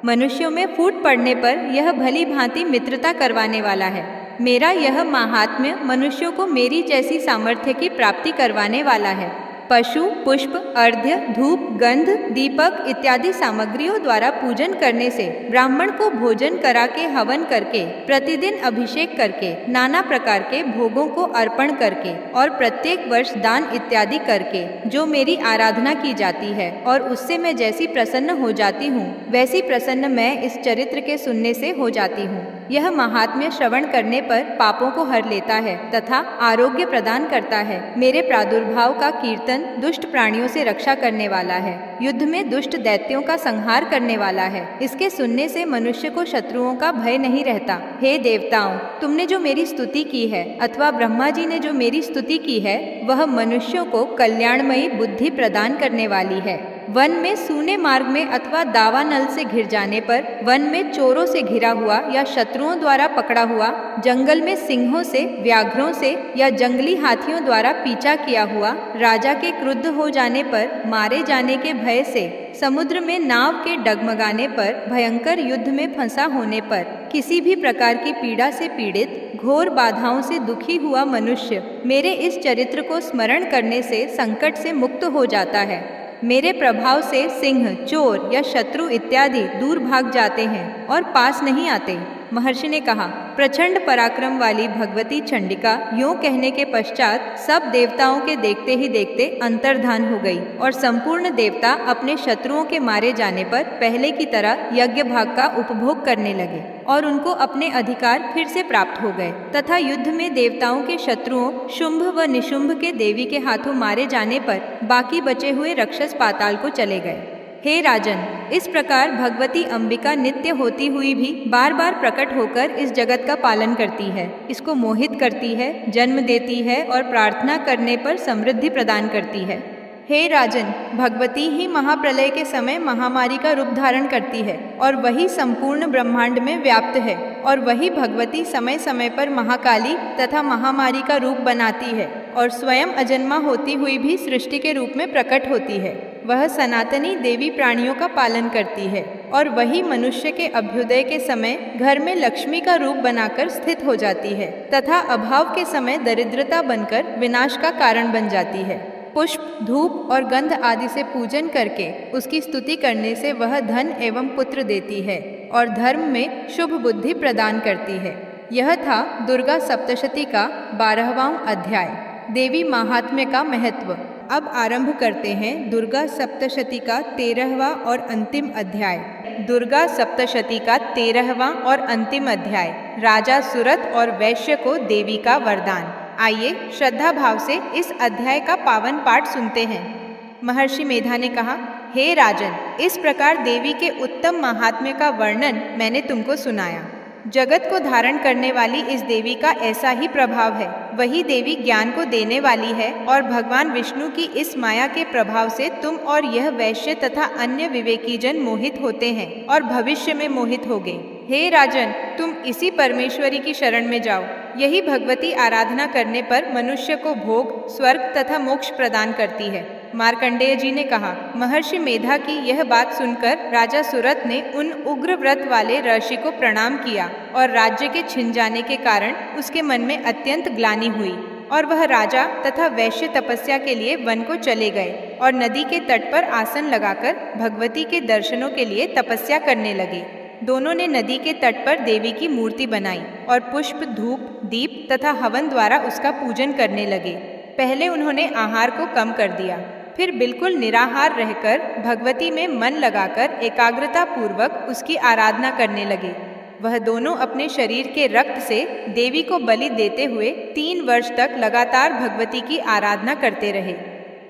मनुष्यों में फूट पड़ने पर यह भली भांति मित्रता करवाने वाला है। मेरा यह महात्म्य मनुष्यों को मेरी जैसी सामर्थ्य की प्राप्ति करवाने वाला है। पशु, पुष्प, अर्घ्य, धूप, गंध, दीपक इत्यादि सामग्रियों द्वारा पूजन करने से, ब्राह्मण को भोजन करा के हवन करके, प्रतिदिन अभिषेक करके, नाना प्रकार के भोगों को अर्पण करके और प्रत्येक वर्ष दान इत्यादि करके जो मेरी आराधना की जाती है और उससे मैं जैसी प्रसन्न हो जाती हूँ, वैसी प्रसन्न मैं इस चरित्र के सुनने से हो जाती हूँ। यह महात्म्य श्रवण करने पर पापों को हर लेता है तथा आरोग्य प्रदान करता है। मेरे प्रादुर्भाव का कीर्तन दुष्ट प्राणियों से रक्षा करने वाला है। युद्ध में दुष्ट दैत्यों का संहार करने वाला है। इसके सुनने से मनुष्य को शत्रुओं का भय नहीं रहता। हे देवताओं, तुमने जो मेरी स्तुति की है अथवा ब्रह्मा जी ने जो मेरी स्तुति की है, वह मनुष्यों को कल्याणमयी बुद्धि प्रदान करने वाली है। वन में सूने मार्ग में अथवा दावानल से घिर जाने पर, वन में चोरों से घिरा हुआ या शत्रुओं द्वारा पकड़ा हुआ, जंगल में सिंहों से, व्याघ्रों से या जंगली हाथियों द्वारा पीछा किया हुआ, राजा के क्रुद्ध हो जाने पर, मारे जाने के भय से, समुद्र में नाव के डगमगाने पर, भयंकर युद्ध में फंसा होने पर, किसी भी प्रकार की पीड़ा से पीड़ित, घोर बाधाओं से दुखी हुआ मनुष्य मेरे इस चरित्र को स्मरण करने से संकट से मुक्त हो जाता है। मेरे प्रभाव से सिंह, चोर या शत्रु इत्यादि दूर भाग जाते हैं और पास नहीं आते। महर्षि ने कहा, प्रचंड पराक्रम वाली भगवती चंडिका यूं कहने के पश्चात सब देवताओं के देखते ही देखते अंतर्धान हो गई और संपूर्ण देवता अपने शत्रुओं के मारे जाने पर पहले की तरह यज्ञ भाग का उपभोग करने लगे। और उनको अपने अधिकार फिर से प्राप्त हो गए तथा युद्ध में देवताओं के शत्रुओं शुंभ व निशुंभ के देवी के हाथों मारे जाने पर बाकी बचे हुए राक्षस पाताल को चले गए। हे राजन, इस प्रकार भगवती अंबिका नित्य होती हुई भी बार बार प्रकट होकर इस जगत का पालन करती है, इसको मोहित करती है, जन्म देती है और प्रार्थना करने पर समृद्धि प्रदान करती है। हे राजन, भगवती ही महाप्रलय के समय महामारी का रूप धारण करती है और वही संपूर्ण ब्रह्मांड में व्याप्त है और वही भगवती समय समय पर महाकाली तथा महामारी का रूप बनाती है और स्वयं अजन्मा होती हुई भी सृष्टि के रूप में प्रकट होती है। वह सनातनी देवी प्राणियों का पालन करती है और वही मनुष्य के अभ्युदय के समय घर में लक्ष्मी का रूप बनाकर स्थित हो जाती है तथा अभाव के समय दरिद्रता बनकर विनाश का कारण बन जाती है। पुष्प, धूप और गंध आदि से पूजन करके उसकी स्तुति करने से वह धन एवं पुत्र देती है और धर्म में शुभ बुद्धि प्रदान करती है। यह था दुर्गा सप्तशती का 12वां अध्याय, देवी महात्म्य का महत्व। अब आरंभ करते हैं दुर्गा सप्तशती का 13वां और अंतिम अध्याय। दुर्गा सप्तशती का 13वां और अंतिम अध्याय, राजा सुरथ और वैश्य को देवी का वरदान। आइए श्रद्धा भाव से इस अध्याय का पावन पाठ सुनते हैं। महर्षि मेधा ने कहा, हे राजन, इस प्रकार देवी के उत्तम महात्म्य का वर्णन मैंने तुमको सुनाया। जगत को धारण करने वाली इस देवी का ऐसा ही प्रभाव है। वही देवी ज्ञान को देने वाली है और भगवान विष्णु की इस माया के प्रभाव से तुम और यह वैश्य तथा अन्य विवेकी जन मोहित होते हैं और भविष्य में मोहित होगे। हे राजन, तुम इसी परमेश्वरी की शरण में जाओ। यही भगवती आराधना करने पर मनुष्य को भोग, स्वर्ग तथा मोक्ष प्रदान करती है। मार्कंडेय जी ने कहा, महर्षि मेधा की यह बात सुनकर राजा सुरथ ने उन उग्र व्रत वाले ऋषि को प्रणाम किया और राज्य के छिन जाने के कारण उसके मन में अत्यंत ग्लानि हुई और वह राजा तथा वैश्य तपस्या के लिए वन को चले गए और नदी के तट पर आसन लगाकर भगवती के दर्शनों के लिए तपस्या करने लगे। दोनों ने नदी के तट पर देवी की मूर्ति बनाई और पुष्प, धूप, दीप तथा हवन द्वारा उसका पूजन करने लगे। पहले उन्होंने आहार को कम कर दिया, फिर बिल्कुल निराहार रहकर भगवती में मन लगाकर एकाग्रता पूर्वक उसकी आराधना करने लगे। वह दोनों अपने शरीर के रक्त से देवी को बलि देते हुए 3 वर्ष तक लगातार भगवती की आराधना करते रहे।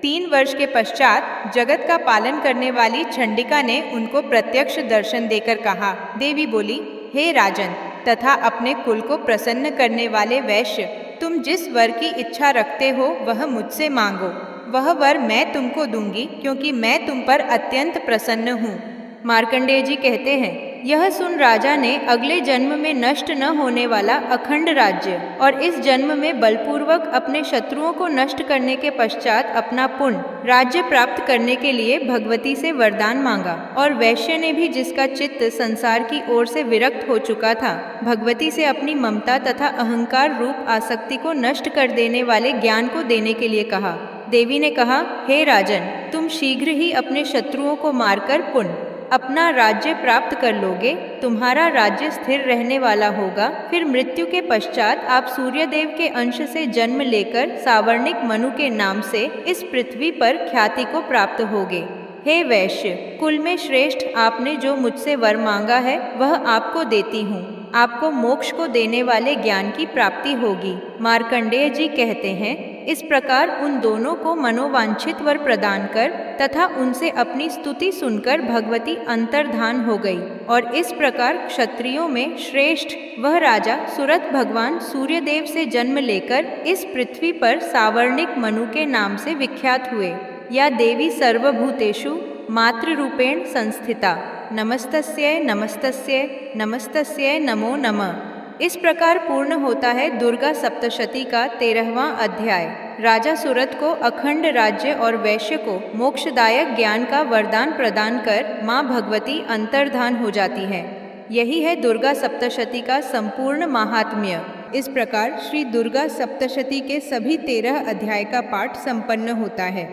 3 वर्ष के पश्चात जगत का पालन करने वाली चंडिका ने उनको प्रत्यक्ष दर्शन देकर कहा। देवी बोली, हे राजन तथा अपने कुल को प्रसन्न करने वाले वैश्य, तुम जिस वर की इच्छा रखते हो वह मुझसे मांगो। वह वर मैं तुमको दूंगी क्योंकि मैं तुम पर अत्यंत प्रसन्न हूँ। मार्कंडेय जी कहते हैं, यह सुन राजा ने अगले जन्म में नष्ट न होने वाला अखंड राज्य और इस जन्म में बलपूर्वक अपने शत्रुओं को नष्ट करने के पश्चात अपना पुण्य राज्य प्राप्त करने के लिए भगवती से वरदान मांगा। और वैश्य ने भी, जिसका चित्त संसार की ओर से विरक्त हो चुका था, भगवती से अपनी ममता तथा अहंकार रूप आसक्ति को नष्ट कर देने वाले ज्ञान को देने के लिए कहा। देवी ने कहा, हे राजन, तुम शीघ्र ही अपने शत्रुओं को मारकर पुण्य अपना राज्य प्राप्त कर लोगे। तुम्हारा राज्य स्थिर रहने वाला होगा। फिर मृत्यु के पश्चात आप सूर्यदेव के अंश से जन्म लेकर सावर्णिक मनु के नाम से इस पृथ्वी पर ख्याति को प्राप्त होगे। हे वैश्य, कुल में श्रेष्ठ, आपने जो मुझसे वर मांगा है वह आपको देती हूँ। आपको मोक्ष को देने वाले ज्ञान की प्राप्ति होगी। मार्कंडेय जी कहते हैं, इस प्रकार उन दोनों को मनोवांछित वर प्रदान कर तथा उनसे अपनी स्तुति सुनकर भगवती अंतर्धान हो गई और इस प्रकार क्षत्रियों में श्रेष्ठ वह राजा सुरथ भगवान सूर्यदेव से जन्म लेकर इस पृथ्वी पर सावर्णिक मनु के नाम से विख्यात हुए। या देवी सर्वभूतेषु मातृ रूपेण संस्थिता, नमस्तस्यै नमस्तस्यै नमस्तस्यै नमो नमः। इस प्रकार पूर्ण होता है दुर्गा सप्तशती का 13वां अध्याय। राजा सुरथ को अखंड राज्य और वैश्य को मोक्षदायक ज्ञान का वरदान प्रदान कर माँ भगवती अंतर्धान हो जाती है। यही है दुर्गा सप्तशती का संपूर्ण महात्म्य। इस प्रकार श्री दुर्गा सप्तशती के सभी 13 अध्याय का पाठ संपन्न होता है।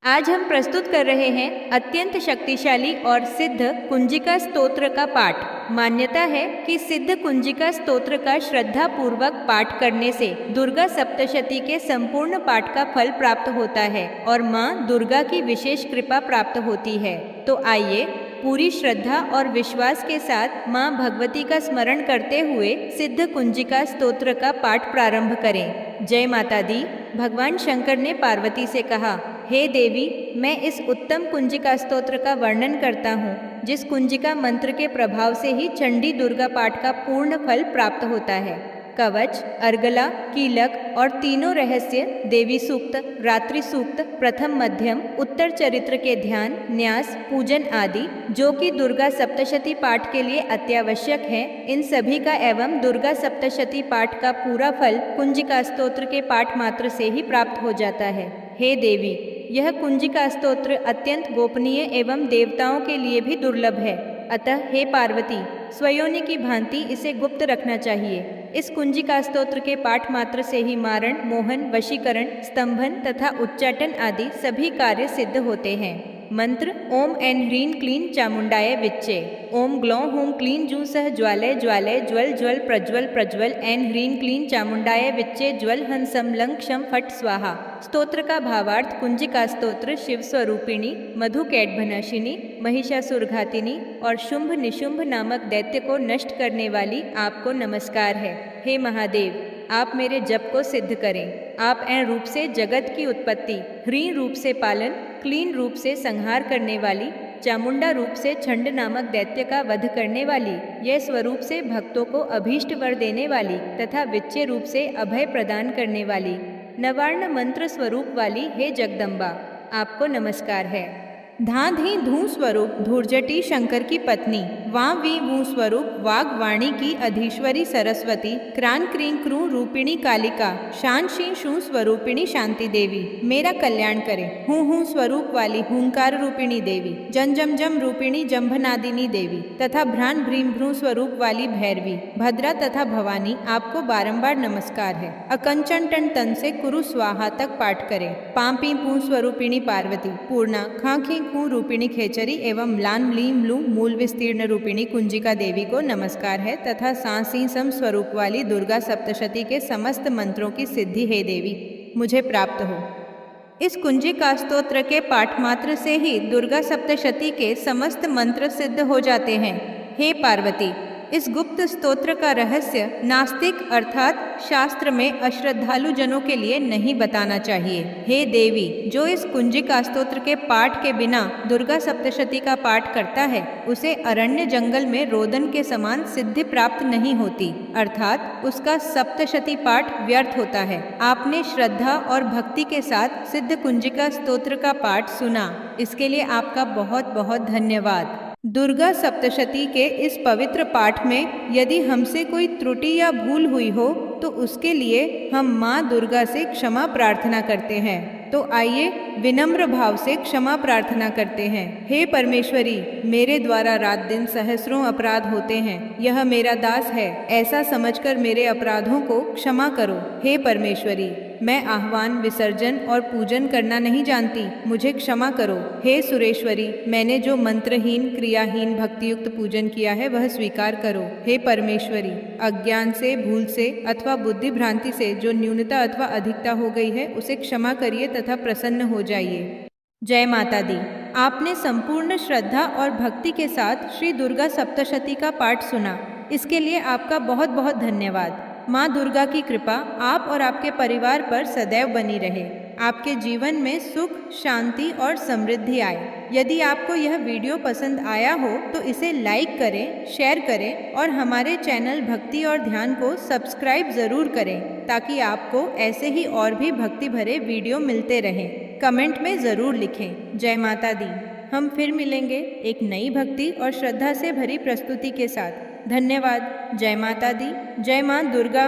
आज हम प्रस्तुत कर रहे हैं अत्यंत शक्तिशाली और सिद्ध कुंजिका स्तोत्र का पाठ। मान्यता है कि सिद्ध कुंजिका स्तोत्र का श्रद्धा पूर्वक पाठ करने से दुर्गा सप्तशती के संपूर्ण पाठ का फल प्राप्त होता है और माँ दुर्गा की विशेष कृपा प्राप्त होती है। तो आइए पूरी श्रद्धा और विश्वास के साथ माँ भगवती का स्मरण करते हुए सिद्ध कुंजिका स्तोत्र का पाठ प्रारंभ करें। जय माता दी। भगवान शंकर ने पार्वती से कहा, हे देवी, मैं इस उत्तम कुंजिका स्तोत्र का वर्णन करता हूँ, जिस कुंजिका मंत्र के प्रभाव से ही चंडी दुर्गा पाठ का पूर्ण फल प्राप्त होता है। कवच, अर्गला, कीलक और तीनों रहस्य, देवी सूक्त, रात्रि सूक्त, प्रथम मध्यम, उत्तर चरित्र के ध्यान, न्यास, पूजन आदि, जो कि दुर्गा सप्तशती पाठ के लिए अत्यावश्यक है, इन सभी का एवं दुर्गा सप्तशती पाठ का पूरा फल कुंजिका स्तोत्र के पाठ मात्र से ही प्राप्त हो जाता है। हे देवी, यह कुंजिका स्तोत्र अत्यंत गोपनीय एवं देवताओं के लिए भी दुर्लभ है। अतः हे पार्वती, स्वयोनि की भांति इसे गुप्त रखना चाहिए। इस कुंजिका स्तोत्र के पाठ मात्र से ही मारण, मोहन, वशीकरण, स्तंभन तथा उच्चाटन आदि सभी कार्य सिद्ध होते हैं। मंत्र: ओम ऐं ह्रीं क्लीं चामुंडाय विच्चे। ओम ग्लौं हूं क्लीं जूं सह ज्वालय ज्वालय ज्वल ज्वल प्रज्वल प्रज्वल ऐं ह्रीं क्लीं चामुंडाय विच्चे ज्वल हंसम लंग क्षम फट स्वाहा। स्तोत्र का भावार्थ: कुंजिका स्तोत्र शिव स्वरूपिणी, मधु कैटभनाशिनी, महिषासुरघातिनी और शुंभ निशुंभ नामक दैत्य को नष्ट करने वाली आपको नमस्कार है। हे महादेव, आप मेरे जप को सिद्ध करें। आप ऐं रूप से जगत की उत्पत्ति, ह्रीं रूप से पालन, क्लीन रूप से संहार करने वाली, चामुंडा रूप से छंड नामक दैत्य का वध करने वाली, यह स्वरूप से भक्तों को अभीष्ट वर देने वाली तथा विच्चे रूप से अभय प्रदान करने वाली, नवार्ण मंत्र स्वरूप वाली हे जगदम्बा, आपको नमस्कार है। धा धी धू स्वरूप धूर्जटी शंकर की पत्नी, वां वी वू स्वरूप वाग्वाणी की अधीश्वरी सरस्वती, क्रान क्रीं क्रू रूपिणी कालिका, शान शी शू स्वरूपिणी शांति देवी, मेरा कल्याण करें। हूँ स्वरूप वाली हुंकार रूपिणी देवी, जम जम जम रूपिणी जम्भनादिनी देवी तथा भ्रान भ्रीम भ्रू स्वरूप वाली भैरवी, भद्रा तथा भवानी, आपको बारंबार नमस्कार है। अकंचन टन तन से कुरु स्वाहा तक पाठ करें। पांपी पू स्वरूपिणी पार्वती, पूर्णा खांखी खू रूपिणी खेचरी एवं म्लान लीम लू मूल विस्तीर्ण रूपिणी कुंजिका देवी को नमस्कार है तथा सांसी सम स्वरूप वाली दुर्गा सप्तशती के समस्त मंत्रों की सिद्धि हे देवी मुझे प्राप्त हो। इस कुंजिका स्तोत्र के पाठ मात्र से ही दुर्गा सप्तशती के समस्त मंत्र सिद्ध हो जाते हैं। हे पार्वती, इस गुप्त स्तोत्र का रहस्य नास्तिक अर्थात शास्त्र में अश्रद्धालु जनों के लिए नहीं बताना चाहिए। हे देवी, जो इस कुंजिका स्तोत्र के पाठ के बिना दुर्गा सप्तशती का पाठ करता है, उसे अरण्य जंगल में रोदन के समान सिद्धि प्राप्त नहीं होती, अर्थात उसका सप्तशती पाठ व्यर्थ होता है। आपने श्रद्धा और भक्ति के साथ सिद्ध कुंजिका स्तोत्र का पाठ सुना, इसके लिए आपका बहुत बहुत धन्यवाद। दुर्गा सप्तशती के इस पवित्र पाठ में यदि हमसे कोई त्रुटि या भूल हुई हो तो उसके लिए हम माँ दुर्गा से क्षमा प्रार्थना करते हैं। तो आइए विनम्र भाव से क्षमा प्रार्थना करते हैं। हे परमेश्वरी, मेरे द्वारा रात दिन सहस्रों अपराध होते हैं, यह मेरा दास है, ऐसा समझकर मेरे अपराधों को क्षमा करो। हे परमेश्वरी, मैं आह्वान, विसर्जन और पूजन करना नहीं जानती, मुझे क्षमा करो। हे सुरेश्वरी, मैंने जो मंत्रहीन, क्रियाहीन, भक्तियुक्त पूजन किया है वह स्वीकार करो। हे परमेश्वरी, अज्ञान से, भूल से अथवा बुद्धि भ्रांति से जो न्यूनता अथवा अधिकता हो गई है उसे क्षमा करिए तथा प्रसन्न हो जाइए। जय माता दी। आपने संपूर्ण श्रद्धा और भक्ति के साथ श्री दुर्गा सप्तशती का पाठ सुना, इसके लिए आपका बहुत बहुत धन्यवाद। माँ दुर्गा की कृपा आप और आपके परिवार पर सदैव बनी रहे। आपके जीवन में सुख, शांति और समृद्धि आए। यदि आपको यह वीडियो पसंद आया हो तो इसे लाइक करें, शेयर करें और हमारे चैनल भक्ति और ध्यान को सब्सक्राइब ज़रूर करें, ताकि आपको ऐसे ही और भी भक्ति भरे वीडियो मिलते रहें। कमेंट में ज़रूर लिखें। जय माता दी। हम फिर मिलेंगे एक नई भक्ति और श्रद्धा से भरी प्रस्तुति के साथ। धन्यवाद। जय माता दी। जय माँ दुर्गा।